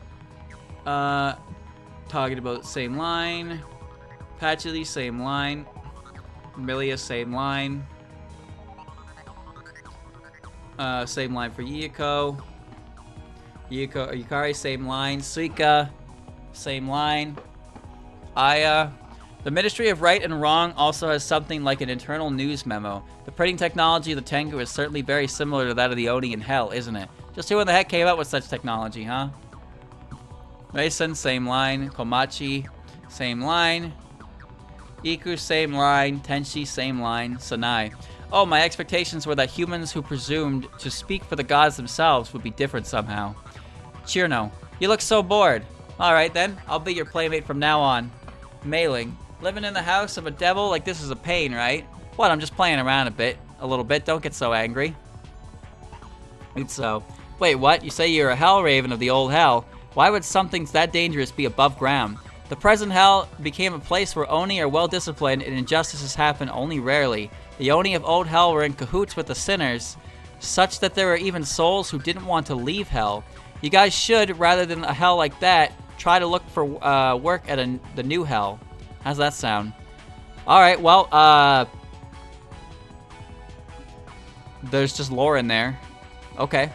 Talking about same line. Patchy, same line. Remilia, same line. Same line for Yukari, same line. Suika, same line. Aya. The Ministry of Right and Wrong also has something like an internal news memo. The printing technology of the Tengu is certainly very similar to that of the Oni in Hell, isn't it? Just who in the heck came up with such technology, huh? Mason, same line. Komachi. same line. Iku, same line. Tenshi, same line. Sanai. Oh, my expectations were that humans who presumed to speak for the gods themselves would be different somehow. Chirno, you look so bored. Alright then, I'll be your playmate from now on. Mailing. Living in the house of a devil like this is a pain, right? What, I'm just playing around a little bit, don't get so angry. Utso. Wait, what? You say you're a hell raven of the old hell. Why would something that dangerous be above ground? The present hell became a place where Oni are well disciplined and injustices happen only rarely. The Oni of old hell were in cahoots with the sinners, such that there were even souls who didn't want to leave hell. You guys should, rather than a hell like that, try to look for work at the new hell. How's that sound? Alright, well, there's just lore in there. Okay.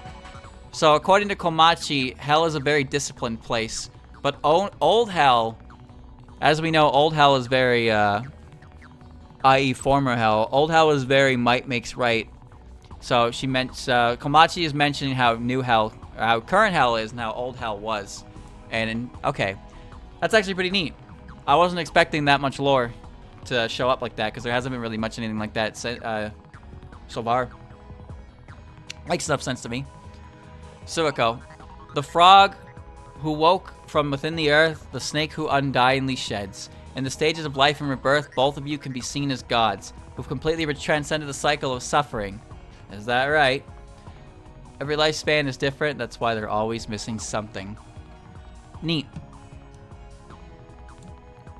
So, according to Komachi, hell is a very disciplined place. But old hell, as we know, old hell is very, i.e. former hell. Old hell is very might makes right. So, Komachi is mentioning how how current hell is and how old hell was. And, okay. That's actually pretty neat. I wasn't expecting that much lore to show up like that, because there hasn't been really much anything like that so far. Makes enough sense to me. Suiko. The frog who woke from within the earth, the snake who undyingly sheds. In the stages of life and rebirth, both of you can be seen as gods, who've completely transcended the cycle of suffering. Is that right? Every lifespan is different, that's why they're always missing something. Neat.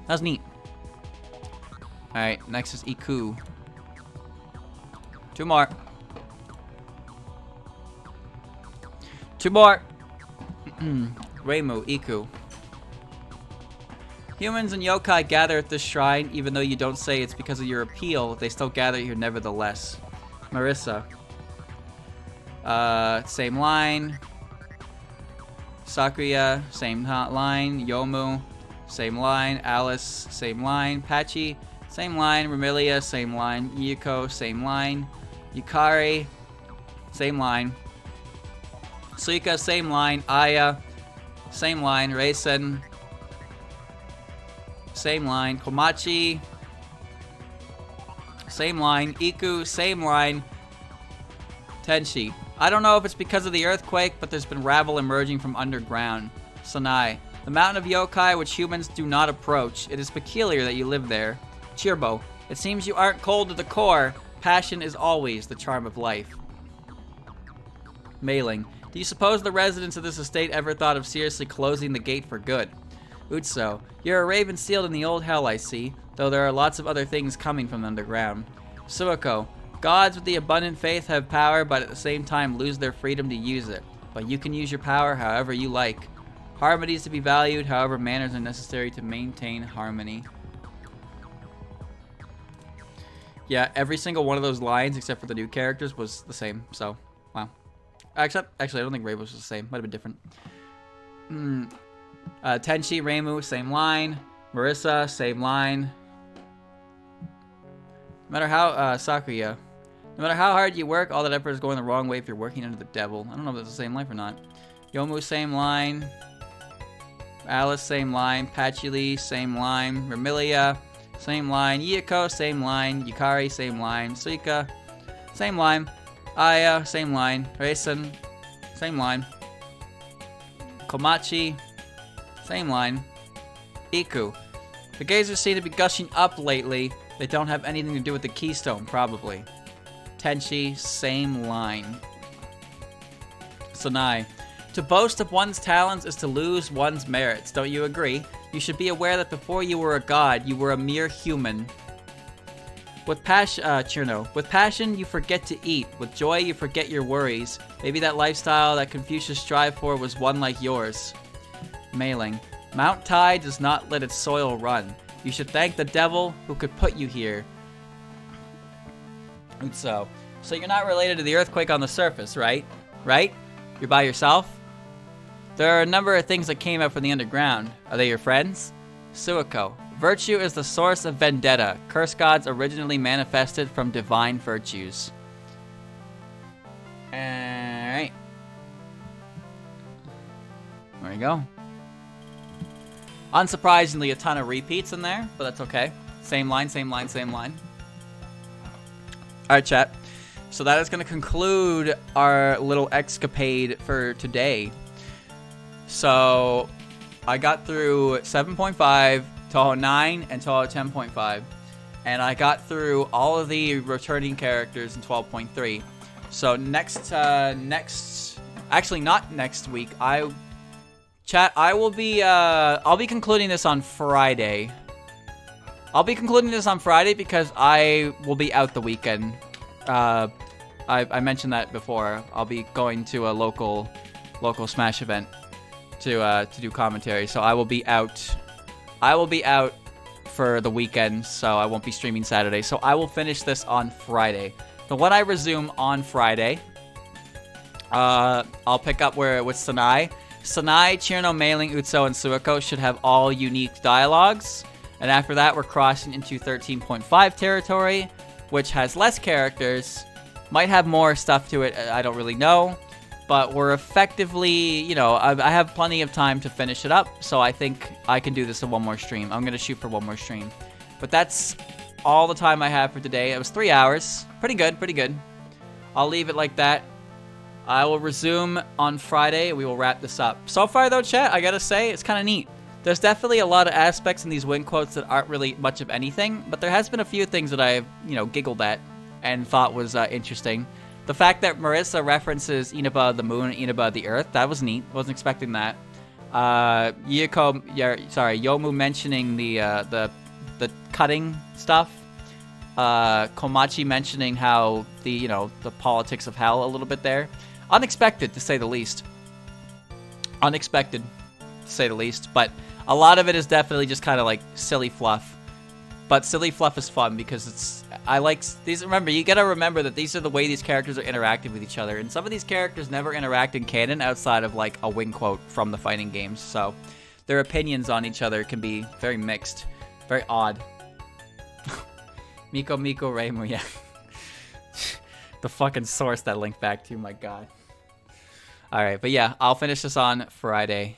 That's neat. Alright, next is Iku. 2 more. 2 more. Raymu, Iku. Humans and yokai gather at this shrine, even though you don't say it's because of your appeal, they still gather here nevertheless. Marissa. Same line. Sakuya, same line. Yomu, same line. Alice, same line. Patchy, same line. Remilia, same line. Yuka, same line. Yukari, same line. Suika, same line. Aya, same line. Raysen, same line. Komachi, same line. Iku, same line. Tenshi. I don't know if it's because of the earthquake, but there's been rabble emerging from underground. Sanai. The mountain of yokai which humans do not approach. It is peculiar that you live there. Chirbo. It seems you aren't cold to the core. Passion is always the charm of life. Mailing. Do you suppose the residents of this estate ever thought of seriously closing the gate for good? Utso. You're a raven sealed in the old hell, I see, though there are lots of other things coming from underground. Suiko. Gods with the abundant faith have power, but at the same time lose their freedom to use it. But you can use your power however you like. Harmony is to be valued, however manners are necessary to maintain harmony. Yeah, every single one of those lines, except for the new characters, was the same, so, wow. Actually, I don't think Raymu was the same. Might have been different. Tenshi, Raymu, same line. Marissa, same line. No matter how, Sakuya. No matter how hard you work, all that effort is going the wrong way if you're working under the devil. I don't know if that's the same life or not. Yomu, same line. Alice, same line. Patchy, same line. Remilia, same line. Yuka, same line. Yukari, same line. Suika, same line. Aya, same line. Raysen, same line. Komachi, same line. Iku. The gazers seem to be gushing up lately. They don't have anything to do with the keystone, probably. Tenshi, same line. Sanai. To boast of one's talents is to lose one's merits. Don't you agree? You should be aware that before you were a god, you were a mere human. With Chirno. With passion, you forget to eat. With joy, you forget your worries. Maybe that lifestyle that Confucius strived for was one like yours. Mailing. Mount Tide does not let its soil run. You should thank the devil who could put you here. So you're not related to the earthquake on the surface, right? Right? You're by yourself? There are a number of things that came up from the underground. Are they your friends? Suiko. Virtue is the source of vendetta. Curse gods originally manifested from divine virtues. Alright. There we go. Unsurprisingly, a ton of repeats in there, but that's okay. Same line, same line, same line. Alright, chat. So that is going to conclude our little escapade for today. So I got through 7.5, Touhou 9, and Touhou 10.5. And I got through all of the returning characters in 12.3. So actually not next week. I'll be concluding this on Friday. I'll be concluding this on Friday because I will be out the weekend. I mentioned that before. I'll be going to a local Smash event to do commentary. So I will be out. I will be out for the weekend, so I won't be streaming Saturday. So I will finish this on Friday. So when I resume on Friday, I'll pick up with Sanai. Sanai, Chirno, Mailing, Utso, and Suiko should have all unique dialogues. And after that, we're crossing into 13.5 territory, which has less characters. Might have more stuff to it, I don't really know. But we're effectively, you know, I have plenty of time to finish it up, so I think I can do this in one more stream. I'm going to shoot for one more stream. But that's all the time I have for today. It was 3 hours. Pretty good, pretty good. I'll leave it like that. I will resume on Friday. We will wrap this up. So far, though, chat, I gotta say, it's kind of neat. There's definitely a lot of aspects in these win quotes that aren't really much of anything, but there has been a few things that I've, you know, giggled at and thought was interesting. The fact that Marissa references Inaba the moon and Inaba the earth, that was neat. Wasn't expecting that. Yomu mentioning the cutting stuff. Komachi mentioning how the politics of hell a little bit there. Unexpected, to say the least. Unexpected, to say the least. But a lot of it is definitely just kind of like silly fluff. But silly fluff is fun because I like these. Remember, you gotta remember that these are the way these characters are interacting with each other. And some of these characters never interact in canon outside of like a win quote from the fighting games. So their opinions on each other can be very mixed, very odd. Miko Raymu, yeah. The fucking source that linked back to, my god. Alright, but yeah, I'll finish this on Friday.